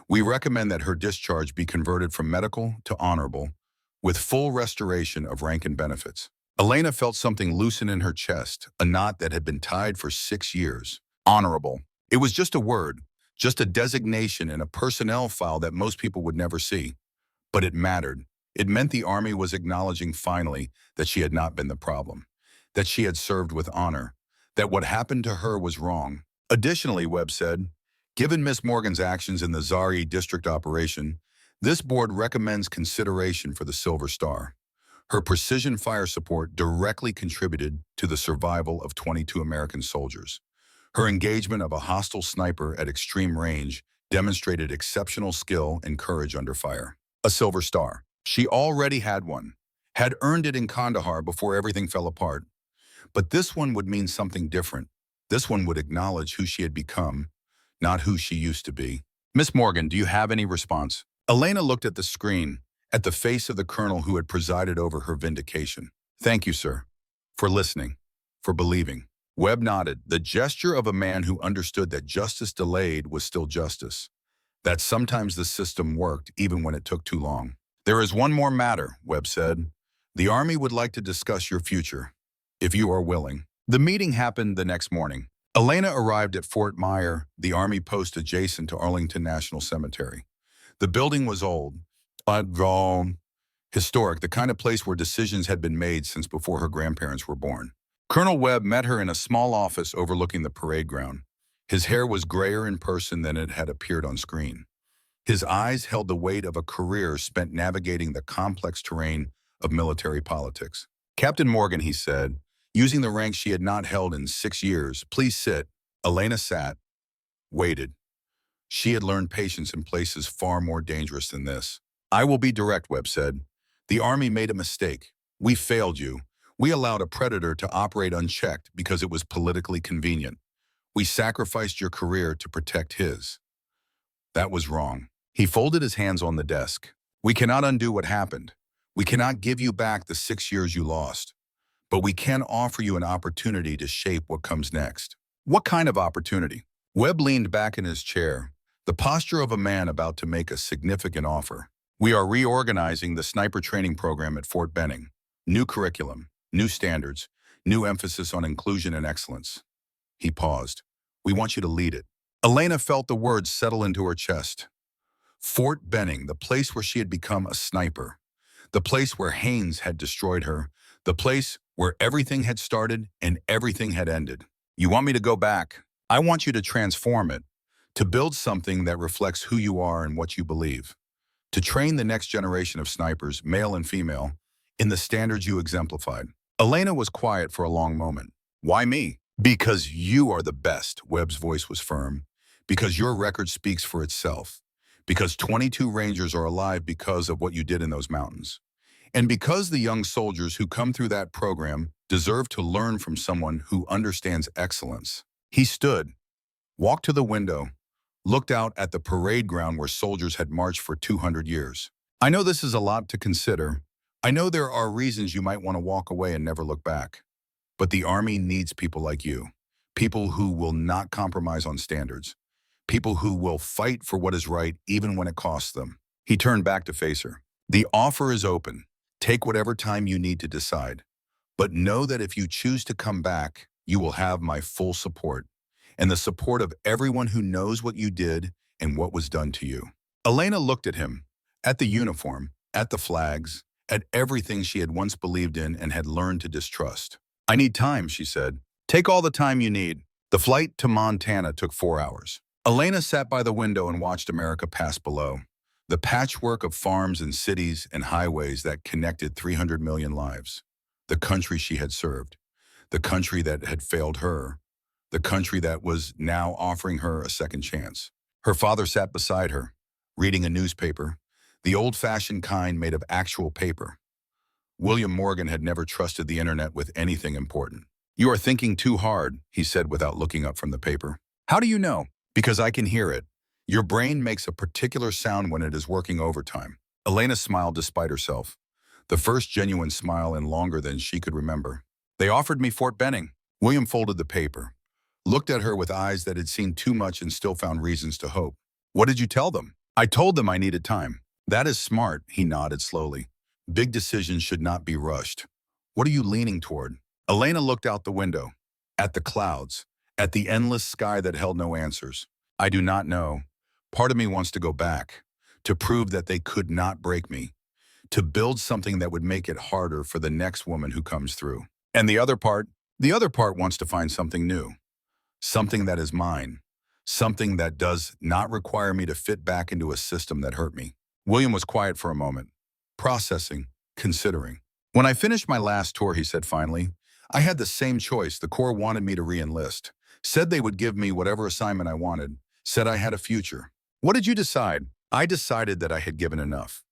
A: We recommend that her discharge be converted from medical to honorable, with full restoration of rank and benefits. Elena felt something loosen in her chest, a knot that had been tied for 6 years. Honorable. It was just a word, just a designation in a personnel file that most people would never see. But it mattered. It meant the army was acknowledging finally that she had not been the problem, that she had served with honor, that what happened to her was wrong. Additionally, Webb said, given Miss Morgan's actions in the Zari district operation, this board recommends consideration for the Silver Star. Her precision fire support directly contributed to the survival of 22 American soldiers. Her engagement of a hostile sniper at extreme range demonstrated exceptional skill and courage under fire. A Silver Star. She already had one, had earned it in Kandahar before everything fell apart. But this one would mean something different. This one would acknowledge who she had become, not who she used to be. Miss Morgan, do you have any response? Elena looked at the screen, at the face of the colonel who had presided over her vindication. Thank you, sir, for listening, for believing. Webb nodded, the gesture of a man who understood that justice delayed was still justice, that sometimes the system worked even when it took too long. There is one more matter, Webb said. The Army would like to discuss your future, if you are willing. The meeting happened the next morning. Elena arrived at Fort Myer, the Army post adjacent to Arlington National Cemetery. The building was old, Afghan, historic, the kind of place where decisions had been made since before her grandparents were born. Colonel Webb met her in a small office overlooking the parade ground. His hair was grayer in person than it had appeared on screen. His eyes held the weight of a career spent navigating the complex terrain of military politics. Captain Morgan, he said, using the rank she had not held in 6 years, please sit. Elena sat, waited. She had learned patience in places far more dangerous than this. I will be direct, Webb said. The Army made a mistake. We failed you. We allowed a predator to operate unchecked because it was politically convenient. We sacrificed your career to protect his. That was wrong. He folded his hands on the desk. We cannot undo what happened. We cannot give you back the 6 years you lost. But we can offer you an opportunity to shape what comes next. What kind of opportunity? Webb leaned back in his chair, the posture of a man about to make a significant offer. We are reorganizing the sniper training program at Fort Benning. New curriculum, new standards, new emphasis on inclusion and excellence. He paused. We want you to lead it. Elena felt the words settle into her chest. Fort Benning, the place where she had become a sniper, the place where Haynes had destroyed her, the place where everything had started and everything had ended. You want me to go back? I want you to transform it, to build something that reflects who you are and what you believe, to train the next generation of snipers, male and female, in the standards you exemplified. Elena was quiet for a long moment. Why me? Because you are the best, Webb's voice was firm. Because your record speaks for itself. Because 22 Rangers are alive because of what you did in those mountains. And because the young soldiers who come through that program deserve to learn from someone who understands excellence. He stood, walked to the window, looked out at the parade ground where soldiers had marched for 200 years. I know this is a lot to consider. I know there are reasons you might want to walk away and never look back. But the Army needs people like you, people who will not compromise on standards, people who will fight for what is right even when it costs them. He turned back to face her. The offer is open. Take whatever time you need to decide. But know that if you choose to come back, you will have my full support and the support of everyone who knows what you did and what was done to you. Elena looked at him, at the uniform, at the flags, at everything she had once believed in and had learned to distrust. I need time, she said. Take all the time you need. The flight to Montana took 4 hours. Elena sat by the window and watched America pass below. The patchwork of farms and cities and highways that connected 300 million lives. The country she had served. The country that had failed her. The country that was now offering her a second chance. Her father sat beside her, reading a newspaper, the old-fashioned kind made of actual paper. William Morgan had never trusted the internet with anything important. You are thinking too hard, he said without looking up from the paper. How do you know? Because I can hear it. Your brain makes a particular sound when it is working overtime. Elena smiled despite herself, the first genuine smile in longer than she could remember. They offered me Fort Benning. William folded the paper, looked at her with eyes that had seen too much and still found reasons to hope. What did you tell them? I told them I needed time. That is smart, he nodded slowly. Big decisions should not be rushed. What are you leaning toward? Elena looked out the window, at the clouds, at the endless sky that held no answers. I do not know. Part of me wants to go back, to prove that they could not break me, to build something that would make it harder for the next woman who comes through. And the other part wants to find something new, something that is mine, something that does not require me to fit back into a system that hurt me. William was quiet for a moment, processing, considering. When I finished my last tour, he said finally, I had the same choice. The Corps wanted me to re-enlist, said they would give me whatever assignment I wanted, said I had a future. What did you decide? I decided that I had given enough,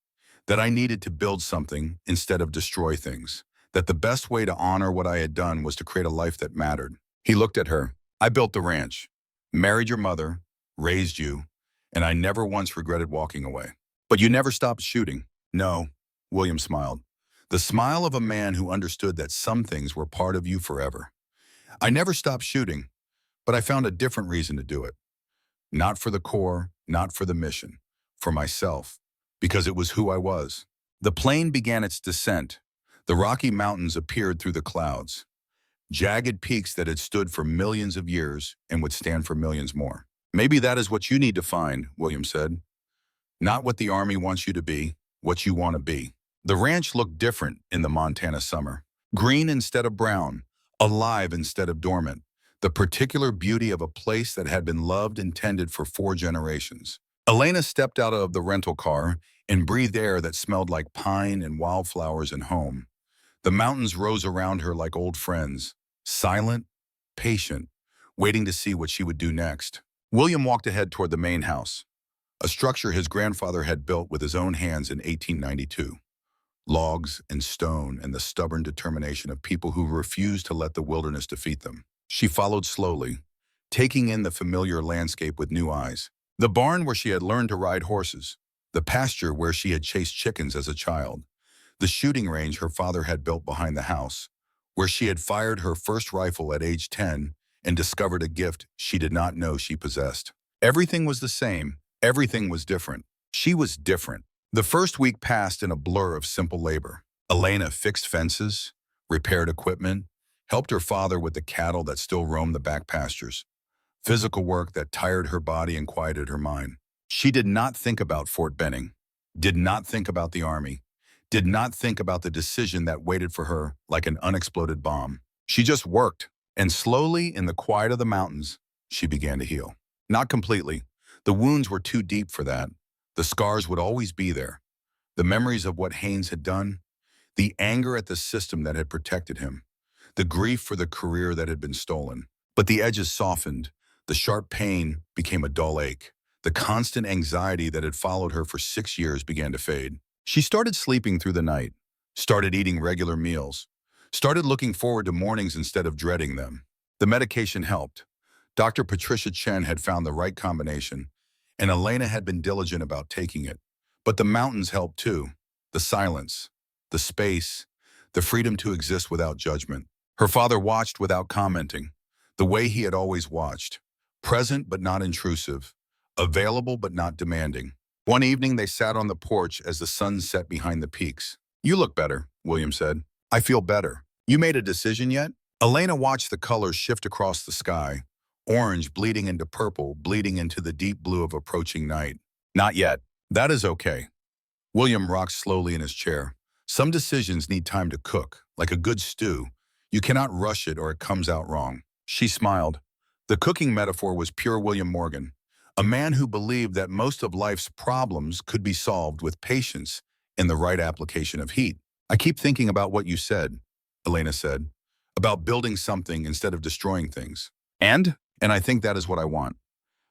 A: that I needed to build something instead of destroy things, that the best way to honor what I had done was to create a life that mattered. He looked at her. I built the ranch, married your mother, raised you, and I never once regretted walking away. But you never stopped shooting. No, William smiled. The smile of a man who understood that some things were part of you forever. I never stopped shooting, but I found a different reason to do it. Not for the Corps, not for the mission, for myself, because it was who I was. The plane began its descent. The Rocky Mountains appeared through the clouds, jagged peaks that had stood for millions of years and would stand for millions more. Maybe that is what you need to find, William said. Not what the Army wants you to be, what you want to be. The ranch looked different in the Montana summer. Green instead of brown, alive instead of dormant. The particular beauty of a place that had been loved and tended for 4 generations. Elena stepped out of the rental car and breathed air that smelled like pine and wildflowers and home. The mountains rose around her like old friends, silent, patient, waiting to see what she would do next. William walked ahead toward the main house, a structure his grandfather had built with his own hands in 1892. Logs and stone and the stubborn determination of people who refused to let the wilderness defeat them. She followed slowly, taking in the familiar landscape with new eyes. The barn where she had learned to ride horses, the pasture where she had chased chickens as a child, the shooting range her father had built behind the house, where she had fired her first rifle at age 10 and discovered a gift she did not know she possessed. Everything was the same. Everything was different. She was different. The first week passed in a blur of simple labor. Elena fixed fences, repaired equipment, helped her father with the cattle that still roamed the back pastures. Physical work that tired her body and quieted her mind. She did not think about Fort Benning, did not think about the Army, did not think about the decision that waited for her like an unexploded bomb. She just worked, and slowly, in the quiet of the mountains, she began to heal. Not completely. The wounds were too deep for that. The scars would always be there. The memories of what Haynes had done, the anger at the system that had protected him, the grief for the career that had been stolen. But the edges softened. The sharp pain became a dull ache. The constant anxiety that had followed her for 6 years began to fade. She started sleeping through the night, started eating regular meals, started looking forward to mornings instead of dreading them. The medication helped. Dr. Patricia Chen had found the right combination, and Elena had been diligent about taking it. But the mountains helped too. The silence, the space, the freedom to exist without judgment. Her father watched without commenting, the way he had always watched. Present but not intrusive, available but not demanding. One evening they sat on the porch as the sun set behind the peaks. You look better, William said. I feel better. You made a decision yet? Elena watched the colors shift across the sky, orange bleeding into purple, bleeding into the deep blue of approaching night. Not yet. That is okay. William rocked slowly in his chair. Some decisions need time to cook, like a good stew. You cannot rush it or it comes out wrong. She smiled. The cooking metaphor was pure William Morgan, a man who believed that most of life's problems could be solved with patience and the right application of heat. I keep thinking about what you said, Elena said, about building something instead of destroying things. And I think that is what I want.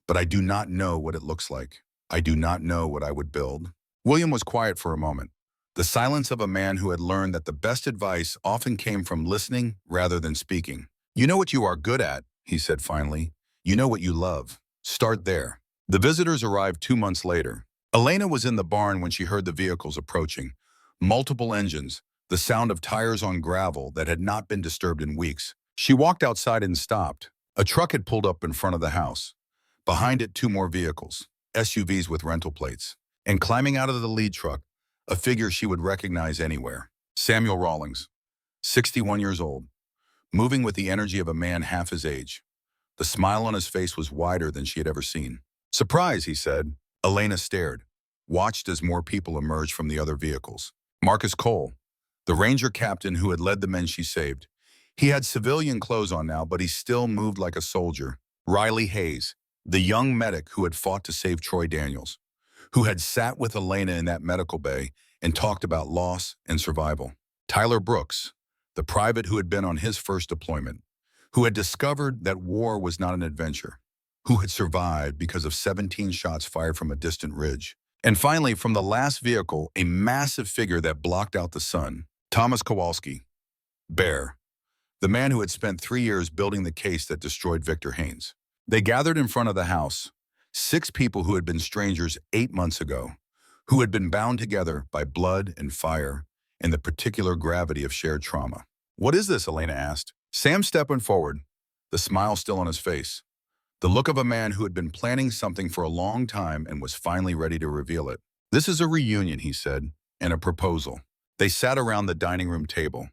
A: But I do not know what it looks like. I do not know what I would build. William was quiet for a moment, the silence of a man who had learned that the best advice often came from listening rather than speaking. You know what you are good at, he said finally. You know what you love. Start there. The visitors arrived 2 months later. Elena was in the barn when she heard the vehicles approaching. Multiple engines, the sound of tires on gravel that had not been disturbed in weeks. She walked outside and stopped. A truck had pulled up in front of the house. Behind it, 2 more vehicles, SUVs with rental plates. And climbing out of the lead truck, a figure she would recognize anywhere. Samuel Rawlings, 61 years old, moving with the energy of a man half his age. The smile on his face was wider than she had ever seen. Surprise, he said. Elena stared. watched as more people emerged from the other vehicles. Marcus Cole, the ranger captain who had led the men she saved. He had civilian clothes on now, but he still moved like a soldier. Riley Hayes, the young medic who had fought to save Troy Daniels, who had sat with Elena in that medical bay and talked about loss and survival. Tyler Brooks, the private who had been on his first deployment, who had discovered that war was not an adventure, who had survived because of 17 shots fired from a distant ridge. And finally, from the last vehicle, a massive figure that blocked out the sun, Thomas Kowalski, Bear, the man who had spent 3 years building the case that destroyed Victor Haynes. They gathered in front of the house, 6 people who had been strangers 8 months ago, who had been bound together by blood and fire and the particular gravity of shared trauma. "What is this?" Elena asked. Sam stepped forward, the smile still on his face, the look of a man who had been planning something for a long time and was finally ready to reveal it. "This is a reunion," he said, "and a proposal." They sat around the dining room table,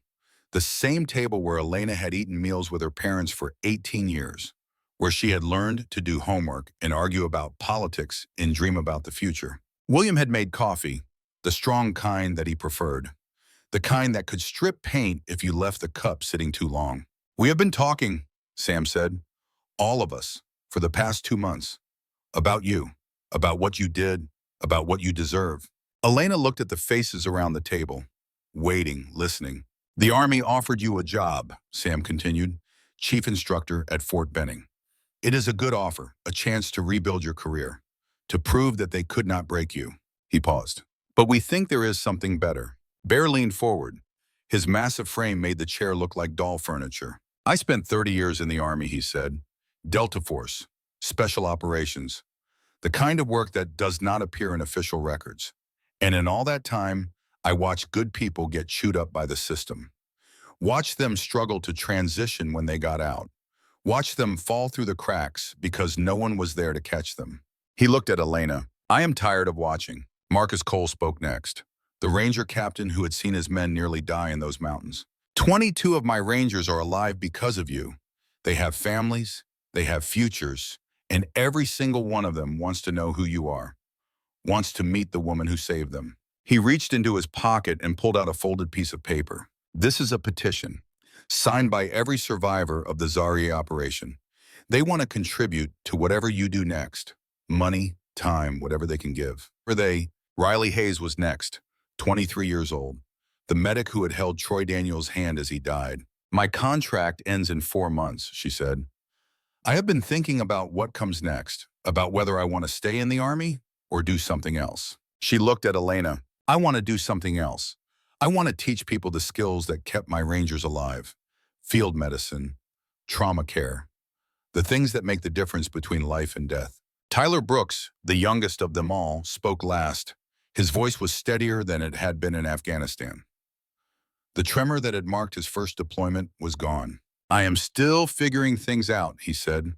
A: the same table where Elena had eaten meals with her parents for 18 years, where she had learned to do homework and argue about politics and dream about the future. William had made coffee, the strong kind that he preferred, the kind that could strip paint if you left the cup sitting too long. "We have been talking," Sam said, "all of us, for the past 2 months, about you, about what you did, about what you deserve." Elena looked at the faces around the table, waiting, listening. "The Army offered you a job," Sam continued, "chief instructor at Fort Benning. It is a good offer, a chance to rebuild your career, to prove that they could not break you." He paused. "But we think there is something better." Bear leaned forward. His massive frame made the chair look like doll furniture. "I spent 30 years in the Army," he said. "Delta Force, special operations, the kind of work that does not appear in official records. And in all that time, I watched good people get chewed up by the system. Watched them struggle to transition when they got out. Watched them fall through the cracks because no one was there to catch them." He looked at Elena. "I am tired of watching." Marcus Cole spoke next, the ranger captain who had seen his men nearly die in those mountains. 22 of my rangers are alive because of you. They have families, they have futures, and every single one of them wants to know who you are, wants to meet the woman who saved them." He reached into his pocket and pulled out a folded piece of paper. "This is a petition, signed by every survivor of the Zaria operation. They want to contribute to whatever you do next. Money, time, whatever they can give." Riley Hayes was next, 23 years old, the medic who had held Troy Daniels' hand as he died. "My contract ends in 4 months," she said. "I have been thinking about what comes next, about whether I want to stay in the Army or do something else." She looked at Elena. "I want to do something else. I want to teach people the skills that kept my rangers alive. Field medicine, trauma care, the things that make the difference between life and death." Tyler Brooks, the youngest of them all, spoke last. His voice was steadier than it had been in Afghanistan. The tremor that had marked his first deployment was gone. "I am still figuring things out," he said.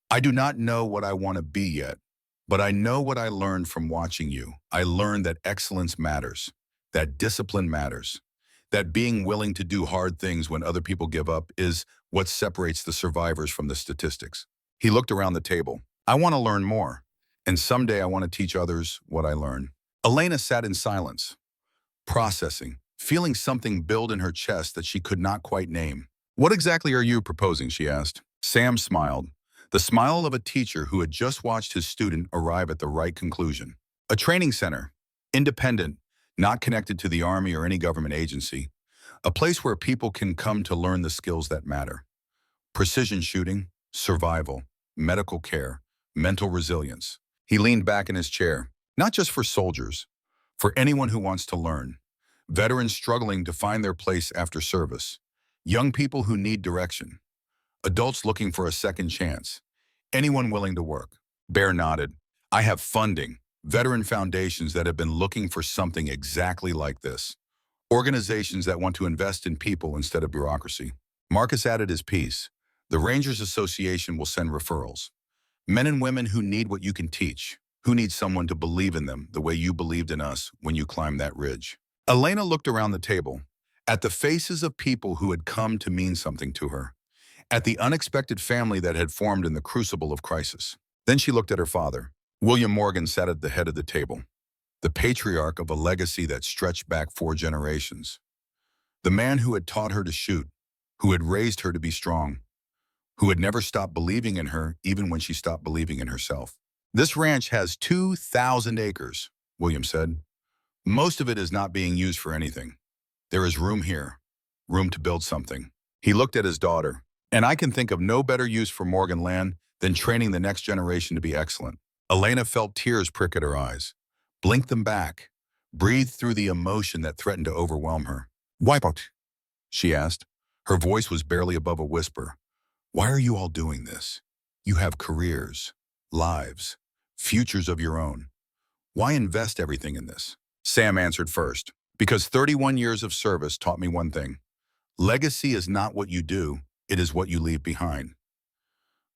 A: "I do not know what I want to be yet, but I know what I learned from watching you. I learned that excellence matters, that discipline matters, that being willing to do hard things when other people give up is what separates the survivors from the statistics." He looked around the table. "I want to learn more, and someday I want to teach others what I learn." Elena sat in silence, processing, feeling something build in her chest that she could not quite name. "What exactly are you proposing?" she asked. Sam smiled, the smile of a teacher who had just watched his student arrive at the right conclusion. "A training center, independent, not connected to the Army or any government agency. A place where people can come to learn the skills that matter. Precision shooting, survival, medical care, mental resilience." He leaned back in his chair. "Not just for soldiers, for anyone who wants to learn. Veterans struggling to find their place after service. Young people who need direction. Adults looking for a second chance. Anyone willing to work." Bear nodded. "I have funding, veteran foundations that have been looking for something exactly like this. Organizations that want to invest in people instead of bureaucracy." Marcus added his piece. "The Rangers Association will send referrals. Men and women who need what you can teach, who need someone to believe in them the way you believed in us when you climbed that ridge." Elena looked around the table, at the faces of people who had come to mean something to her, at the unexpected family that had formed in the crucible of crisis. Then she looked at her father. William Morgan sat at the head of the table. the patriarch of a legacy that stretched back 4 generations. The man who had taught her to shoot, who had raised her to be strong, who had never stopped believing in her even when she stopped believing in herself. This ranch has 2,000 acres, William said. Most of it is not being used for anything. There is room here, room to build something. He looked at his daughter, and I can think of no better use for Morgan land than training the next generation to be excellent. Elena felt tears prick at her eyes, blinked them back, breathed through the emotion that threatened to overwhelm her. "Why not?" she asked. Her voice was barely above a whisper. "Why are you all doing this? You have careers, lives, futures of your own. Why invest everything in this?" Sam answered first. "Because 31 years of service taught me one thing. Legacy is not what you do, it is what you leave behind.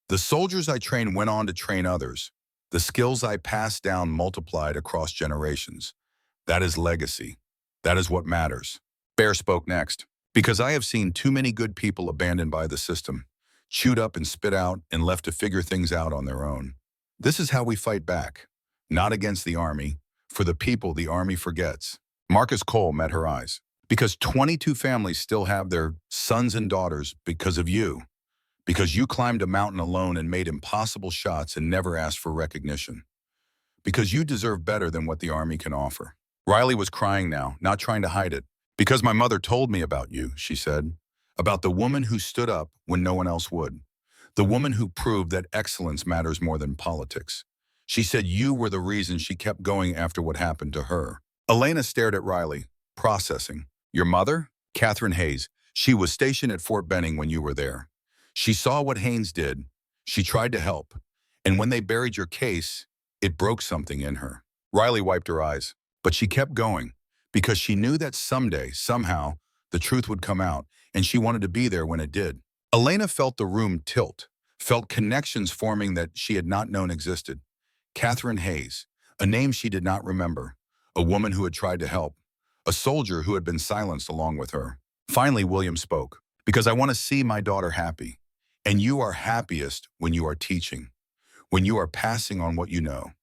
A: The soldiers I trained went on to train others. The skills I passed down multiplied across generations. That is legacy. That is what matters." Bear spoke next. "Because I have seen too many good people abandoned by the system, chewed up and spit out and left to figure things out on their own. This is how we fight back. Not against the army, for the people the army forgets." Marcus Cole met her eyes. "Because 22 families still have their sons and daughters because of you. Because you climbed a mountain alone and made impossible shots and never asked for recognition. Because you deserve better than what the army can offer." Riley was crying now, not trying to hide it. "Because my mother told me about you," she said. "About the woman who stood up when no one else would. The woman who proved that excellence matters more than politics. She said you were the reason she kept going after what happened to her." Elena stared at Riley, processing. "Your mother?" "Catherine Hayes. She was stationed at Fort Benning when you were there. She saw what Haynes did. She tried to help. And when they buried your case, it broke something in her." Riley wiped her eyes. "But she kept going because she knew that someday, somehow, the truth would come out, and she wanted to be there when it did." Elena felt the room tilt, felt connections forming that she had not known existed. Catherine Hayes, a name she did not remember, a woman who had tried to help, a soldier who had been silenced along with her. Finally, William spoke. "Because I want to see my daughter happy. And you are happiest when you are teaching, when you are passing on what you know,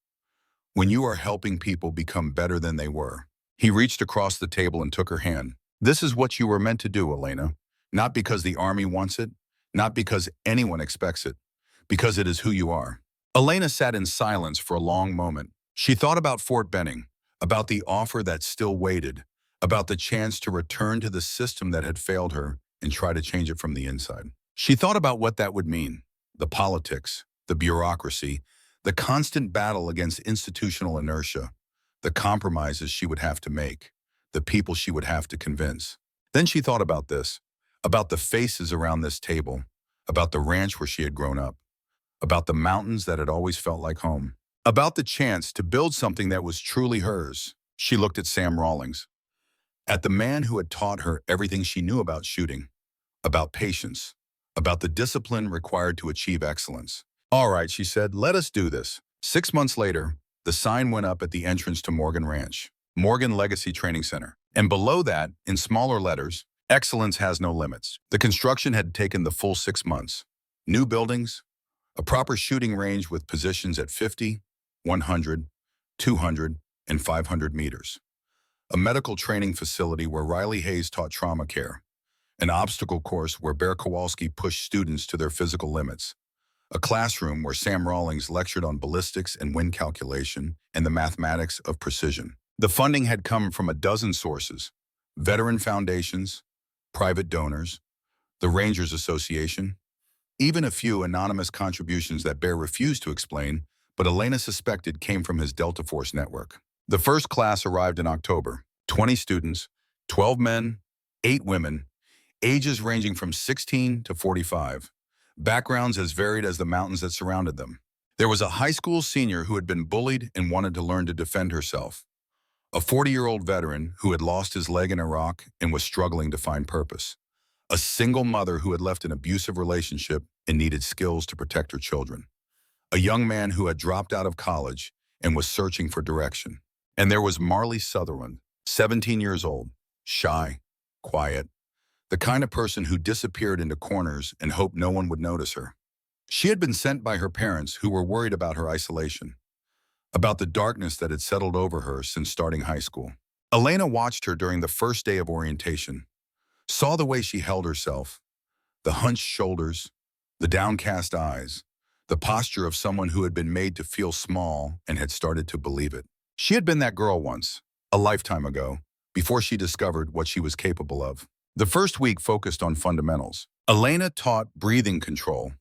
A: when you are helping people become better than they were." He reached across the table and took her hand. "This is what you were meant to do, Elena. Not because the army wants it, not because anyone expects it, because it is who you are." Elena sat in silence for a long moment. She thought about Fort Benning, about the offer that still waited, about the chance to return to the system that had failed her and try to change it from the inside. She thought about what that would mean, the politics, the bureaucracy, the constant battle against institutional inertia, the compromises she would have to make, the people she would have to convince. Then she thought about this, about the faces around this table, about the ranch where she had grown up, about the mountains that had always felt like home, about the chance to build something that was truly hers. She looked at Sam Rawlings, at the man who had taught her everything she knew about shooting, about patience, about the discipline required to achieve excellence. "All right," she said, "let us do this." 6 months later, the sign went up at the entrance to Morgan Ranch, Morgan Legacy Training Center. And below that, in smaller letters, "Excellence has no limits." The construction had taken the full 6 months. New buildings, a proper shooting range with positions at 50, 100, 200, and 500 meters. A medical training facility where Riley Hayes taught trauma care. An obstacle course where Bear Kowalski pushed students to their physical limits. A classroom where Sam Rawlings lectured on ballistics and wind calculation and the mathematics of precision. The funding had come from a dozen sources: veteran foundations, private donors, the Rangers Association, even a few anonymous contributions that Bear refused to explain, but Elena suspected came from his Delta Force network. The first class arrived in October. 20 students, 12 men, 8 women, ages ranging from 16 to 45, backgrounds as varied as the mountains that surrounded them. There was a high school senior who had been bullied and wanted to learn to defend herself, a 40-year-old veteran who had lost his leg in Iraq and was struggling to find purpose, a single mother who had left an abusive relationship and needed skills to protect her children, a young man who had dropped out of college and was searching for direction. And there was Marley Sutherland, 17 years old, shy, quiet, the kind of person who disappeared into corners and hoped no one would notice her. She had been sent by her parents who were worried about her isolation. about the darkness that had settled over her since starting high school. Elena watched her during the first day of orientation, saw the way she held herself, the hunched shoulders, the downcast eyes, the posture of someone who had been made to feel small and had started to believe it. She had been that girl once, a lifetime ago, before she discovered what she was capable of. The first week focused on fundamentals. Elena taught breathing control,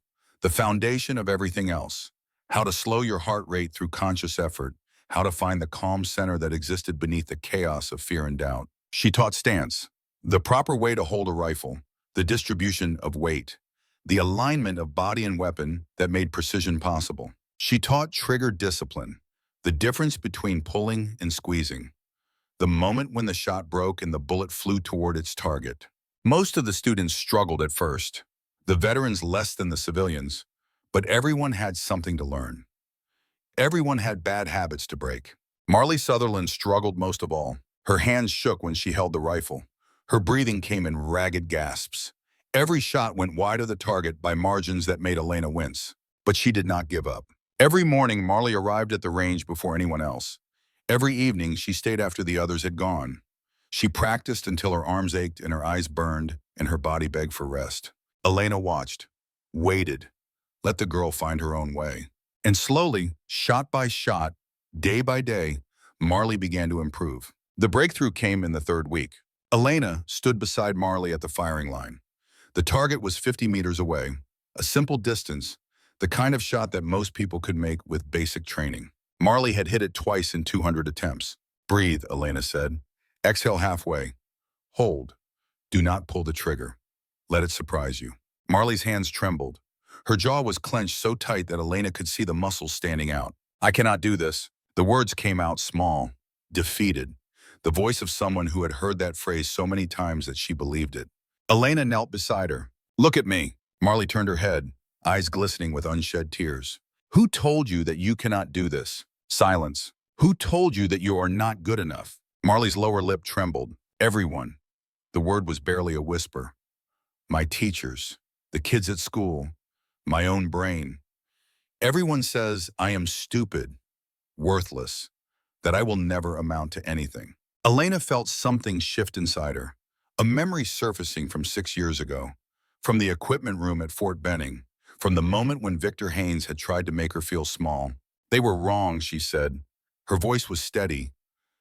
A: the foundation of everything else, how to slow your heart rate through conscious effort, how to find the calm center that existed beneath the chaos of fear and doubt. She taught stance, the proper way to hold a rifle, the distribution of weight, the alignment of body and weapon that made precision possible. She taught trigger discipline, the difference between pulling and squeezing, the moment when the shot broke and the bullet flew toward its target. Most of the students struggled at first, the veterans less than the civilians, but everyone had something to learn. Everyone had bad habits to break. Marley Sutherland struggled most of all. Her hands shook when she held the rifle. Her breathing came in ragged gasps. Every shot went wide of the target by margins that made Elena wince. But she did not give up. Every morning, Marley arrived at the range before anyone else. Every evening, she stayed after the others had gone. She practiced until her arms ached and her eyes burned and her body begged for rest. Elena watched, waited, let the girl find her own way. And slowly, shot by shot, day by day, Marley began to improve. The breakthrough came in the third week. Elena stood beside Marley at the firing line. The target was 50 meters away, a simple distance, the kind of shot that most people could make with basic training. Marley had hit it twice in 200 attempts. Breathe, Elena said. Exhale halfway. Hold. Do not pull the trigger. Let it surprise you. Marley's hands trembled. Her jaw was clenched so tight that Elena could see the muscles standing out. I cannot do this. The words came out small, defeated, the voice of someone who had heard that phrase so many times that she believed it. Elena knelt beside her. Look at me. Marley turned her head, eyes glistening with unshed tears. Who told you that you cannot do this? Silence. Who told you that you are not good enough? Marley's lower lip trembled. Everyone. The word was barely a whisper. My teachers, the kids at school, my own brain. Everyone says I am stupid, worthless, that I will never amount to anything. Elena felt something shift inside her, a memory surfacing from 6 years ago, from the equipment room at Fort Benning, from the moment when Victor Haynes had tried to make her feel small. They were wrong, she said. Her voice was steady,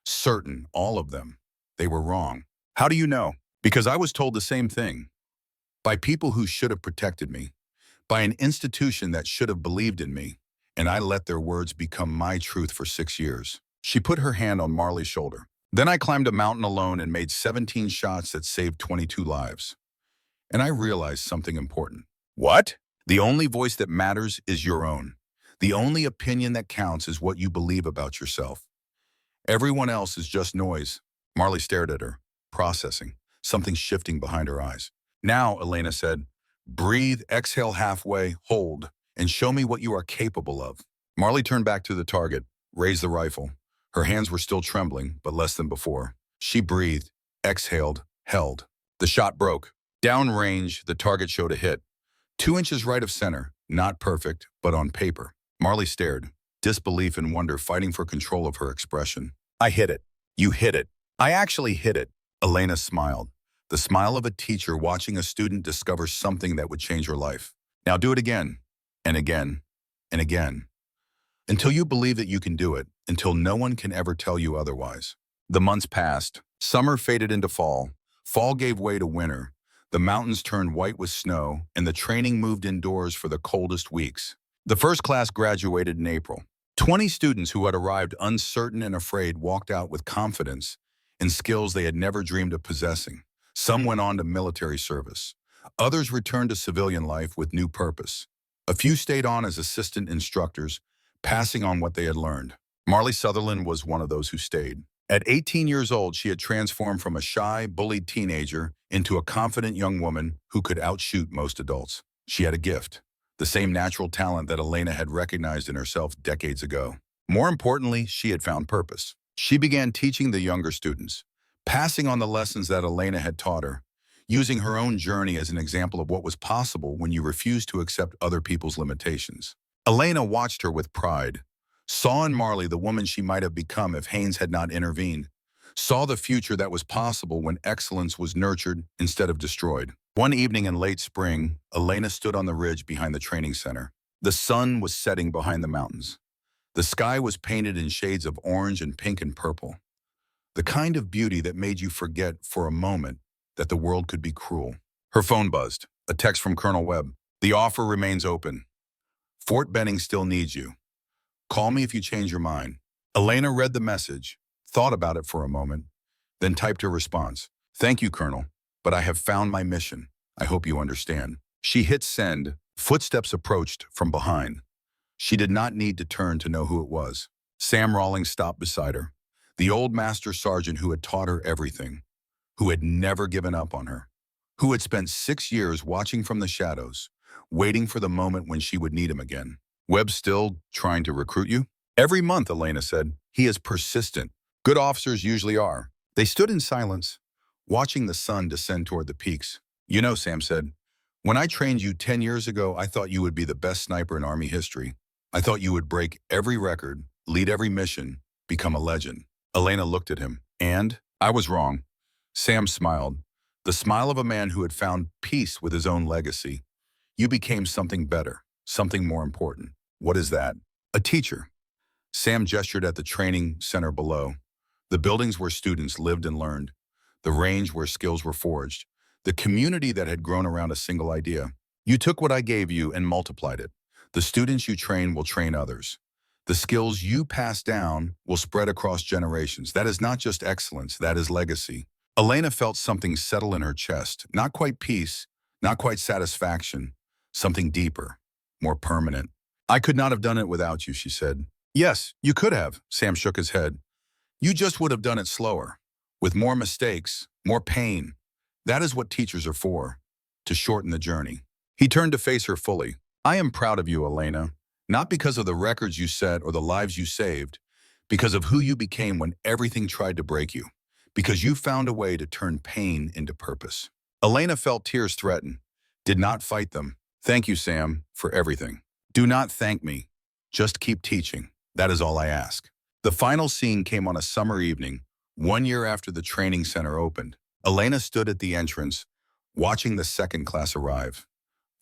A: certain, all of them. They were wrong. How do you know? Because I was told the same thing. By people who should have protected me, by an institution that should have believed in me, and I let their words become my truth for 6 years. She put her hand on Marley's shoulder. Then I climbed a mountain alone and made 17 shots that saved 22 lives. And I realized something important. What? The only voice that matters is your own. The only opinion that counts is what you believe about yourself. Everyone else is just noise. Marley stared at her, processing, something shifting behind her eyes. Now, Elena said, breathe, exhale halfway, hold, and show me what you are capable of. Marley turned back to the target, raised the rifle. Her hands were still trembling, but less than before. She breathed, exhaled, held. The shot broke. Downrange, the target showed a hit. 2 inches right of center, not perfect, but on paper. Marley stared, disbelief and wonder fighting for control of her expression. I hit it. You hit it. I actually hit it. Elena smiled, the smile of a teacher watching a student discover something that would change her life. Now do it again, and again, and again, until you believe that you can do it, until no one can ever tell you otherwise. The months passed. Summer faded into fall. Fall gave way to winter. The mountains turned white with snow, and the training moved indoors for the coldest weeks. The first class graduated in April. 20 students who had arrived uncertain and afraid walked out with confidence and skills they had never dreamed of possessing. Some went on to military service. Others returned to civilian life with new purpose. A few stayed on as assistant instructors, passing on what they had learned. Marley Sutherland was one of those who stayed. At 18 years old, she had transformed from a shy, bullied teenager into a confident young woman who could outshoot most adults. She had a gift, the same natural talent that Elena had recognized in herself decades ago. More importantly, she had found purpose. She began teaching the younger students, passing on the lessons that Elena had taught her, using her own journey as an example of what was possible when you refuse to accept other people's limitations. Elena watched her with pride, Saw in Marley the woman she might have become if Haynes had not intervened. Saw the future that was possible when excellence was nurtured instead of destroyed. One evening in late spring, Elena stood on the ridge behind the training center. The sun was setting behind the mountains. The sky was painted in shades of orange and pink and purple. The kind of beauty that made you forget for a moment that the world could be cruel. Her phone buzzed. A text from Colonel Webb. The offer remains open. Fort Benning still needs you. Call me if you change your mind. Elena read the message, thought about it for a moment, then typed her response. Thank you, Colonel, but I have found my mission. I hope you understand. She hit send. Footsteps approached from behind. She did not need to turn to know who it was. Sam Rawlings stopped beside her. The old master sergeant who had taught her everything, who had never given up on her, who had spent 6 years watching from the shadows, waiting for the moment when she would need him again. Webb still trying to recruit you? Every month, Elena said. He is persistent. Good officers usually are. They stood in silence, watching the sun descend toward the peaks. You know, Sam said, when I trained you 10 years ago, I thought you would be the best sniper in Army history. I thought you would break every record, lead every mission, become a legend. Elena looked at him. And? I was wrong. Sam smiled. The smile of a man who had found peace with his own legacy. You became something better, something more important. What is that? A teacher. Sam gestured at the training center below. The buildings where students lived and learned. The range where skills were forged. The community that had grown around a single idea. You took what I gave you and multiplied it. The students you train will train others. The skills you pass down will spread across generations. That is not just excellence, that is legacy. Elena felt something settle in her chest. Not quite peace, not quite satisfaction. Something deeper, more permanent. I could not have done it without you, she said. Yes, you could have, Sam shook his head. You just would have done it slower, with more mistakes, more pain. That is what teachers are for, to shorten the journey. He turned to face her fully. I am proud of you, Elena, not because of the records you set or the lives you saved, because of who you became when everything tried to break you, because you found a way to turn pain into purpose. Elena felt tears threaten, did not fight them. Thank you, Sam, for everything. Do not thank me. Just keep teaching. That is all I ask. The final scene came on a summer evening, 1 year after the training center opened. Elena stood at the entrance, watching the second class arrive.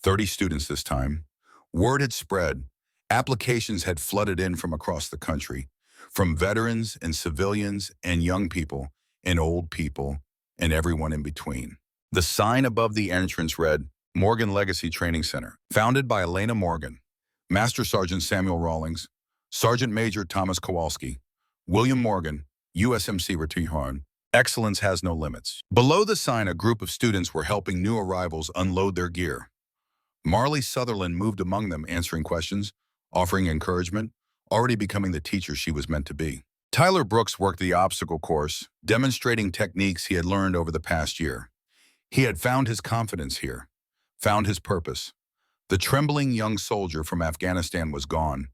A: 30 students this time. Word had spread. Applications had flooded in from across the country, from veterans and civilians and young people and old people and everyone in between. The sign above the entrance read, Morgan Legacy Training Center, founded by Elena Morgan, Master Sergeant Samuel Rawlings, Sergeant Major Thomas Kowalski, William Morgan, USMC Retiron. Excellence has no limits. Below the sign, a group of students were helping new arrivals unload their gear. Marley Sutherland moved among them, answering questions, offering encouragement, already becoming the teacher she was meant to be. Tyler Brooks worked the obstacle course, demonstrating techniques he had learned over the past year. He had found his confidence here, found his purpose. The trembling young soldier from Afghanistan was gone,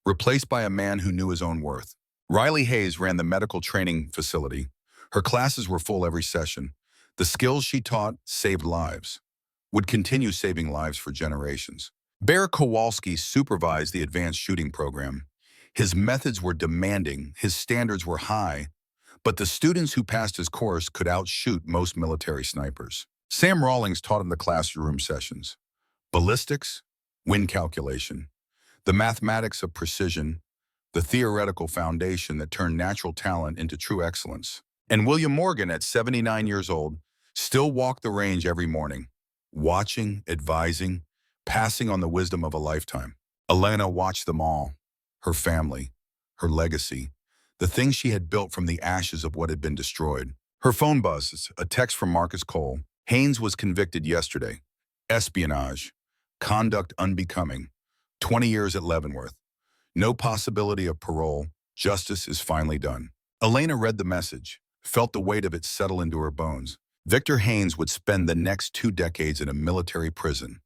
A: replaced by a man who knew his own worth. Riley Hayes ran the medical training facility. Her classes were full every session. The skills she taught saved lives, would continue saving lives for generations. Bear Kowalski supervised the advanced shooting program. His methods were demanding, his standards were high, but the students who passed his course could outshoot most military snipers. Sam Rawlings taught in the classroom sessions. Ballistics, wind calculation, the mathematics of precision, the theoretical foundation that turned natural talent into true excellence. And William Morgan, at 79 years old, still walked the range every morning, watching, advising, passing on the wisdom of a lifetime. Elena watched them all, her family, her legacy, the things she had built from the ashes of what had been destroyed. Her phone buzzed, a text from Marcus Cole. Haynes was convicted yesterday. Espionage, conduct unbecoming, 20 years at Leavenworth. No possibility of parole. Justice is finally done. Elena read the message, felt the weight of it settle into her bones. Victor Haynes would spend the next 2 decades in a military prison,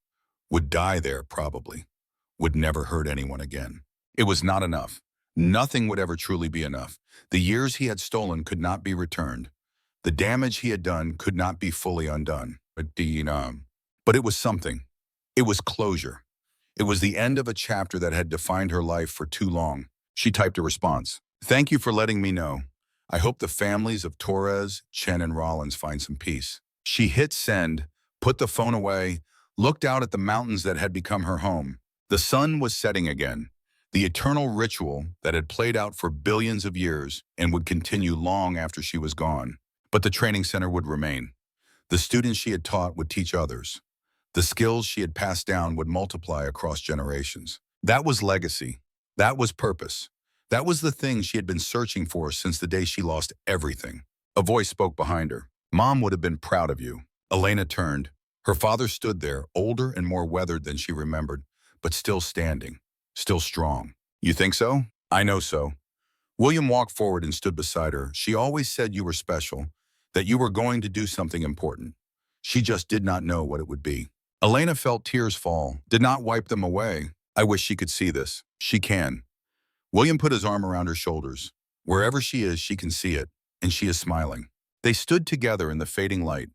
A: would die there probably, would never hurt anyone again. It was not enough. Nothing would ever truly be enough. The years he had stolen could not be returned. The damage he had done could not be fully undone. But it was something. It was closure. It was the end of a chapter that had defined her life for too long. She typed a response. Thank you for letting me know. I hope the families of Torres, Chen, and Rollins find some peace. She hit send, put the phone away, looked out at the mountains that had become her home. The sun was setting again, the eternal ritual that had played out for billions of years and would continue long after she was gone. But the training center would remain. The students she had taught would teach others. The skills she had passed down would multiply across generations. That was legacy. That was purpose. That was the thing she had been searching for since the day she lost everything. A voice spoke behind her. Mom would have been proud of you. Elena turned. Her father stood there, older and more weathered than she remembered, but still standing, still strong. You think so? I know so. William walked forward and stood beside her. She always said you were special, that you were going to do something important. She just did not know what it would be. Elena felt tears fall, did not wipe them away. I wish she could see this. She can. William put his arm around her shoulders. Wherever she is, she can see it, and she is smiling. They stood together in the fading light,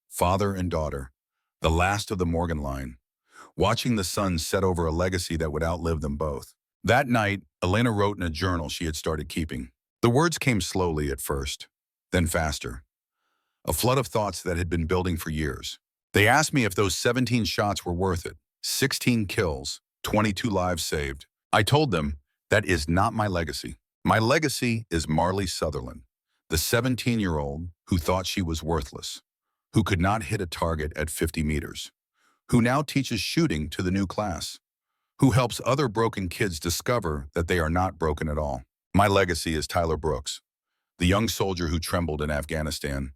A: father and daughter, the last of the Morgan line, watching the sun set over a legacy that would outlive them both. That night, Elena wrote in a journal she had started keeping. The words came slowly at first, then faster. A flood of thoughts that had been building for years. They asked me if those 17 shots were worth it. 16 kills, 22 lives saved. I told them, that is not my legacy. My legacy is Marley Sutherland, the 17-year-old who thought she was worthless, who could not hit a target at 50 meters, who now teaches shooting to the new class, who helps other broken kids discover that they are not broken at all. My legacy is Tyler Brooks, the young soldier who trembled in Afghanistan,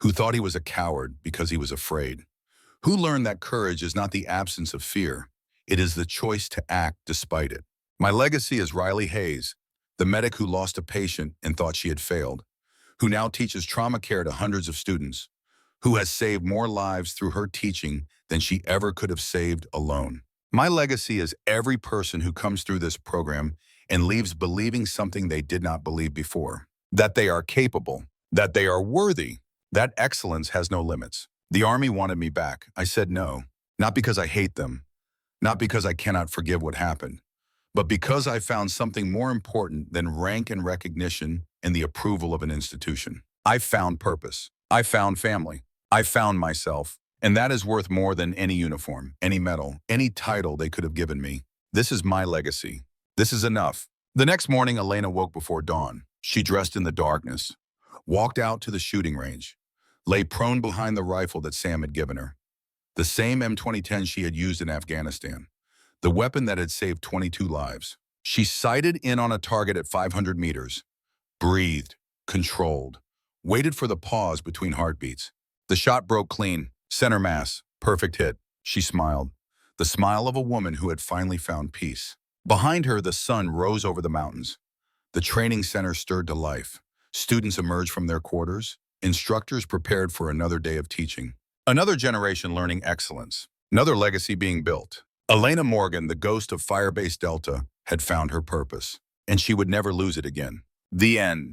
A: who thought he was a coward because he was afraid, who learned that courage is not the absence of fear, it is the choice to act despite it. My legacy is Riley Hayes, the medic who lost a patient and thought she had failed, who now teaches trauma care to hundreds of students, who has saved more lives through her teaching than she ever could have saved alone. My legacy is every person who comes through this program and leaves believing something they did not believe before, that they are capable, that they are worthy, that excellence has no limits. The Army wanted me back. I said no, not because I hate them, not because I cannot forgive what happened, but because I found something more important than rank and recognition and the approval of an institution. I found purpose. I found family. I found myself. And that is worth more than any uniform, any medal, any title they could have given me. This is my legacy. This is enough. The next morning, Elena woke before dawn. She dressed in the darkness, walked out to the shooting range, lay prone behind the rifle that Sam had given her. The same M2010 she had used in Afghanistan. The weapon that had saved 22 lives. She sighted in on a target at 500 meters, breathed, controlled, waited for the pause between heartbeats. The shot broke clean, center mass, perfect hit. She smiled, the smile of a woman who had finally found peace. Behind her, the sun rose over the mountains. The training center stirred to life. Students emerged from their quarters. Instructors prepared for another day of teaching. Another generation learning excellence. Another legacy being built. Elena Morgan, the ghost of Firebase Delta, had found her purpose, and she would never lose it again. The end.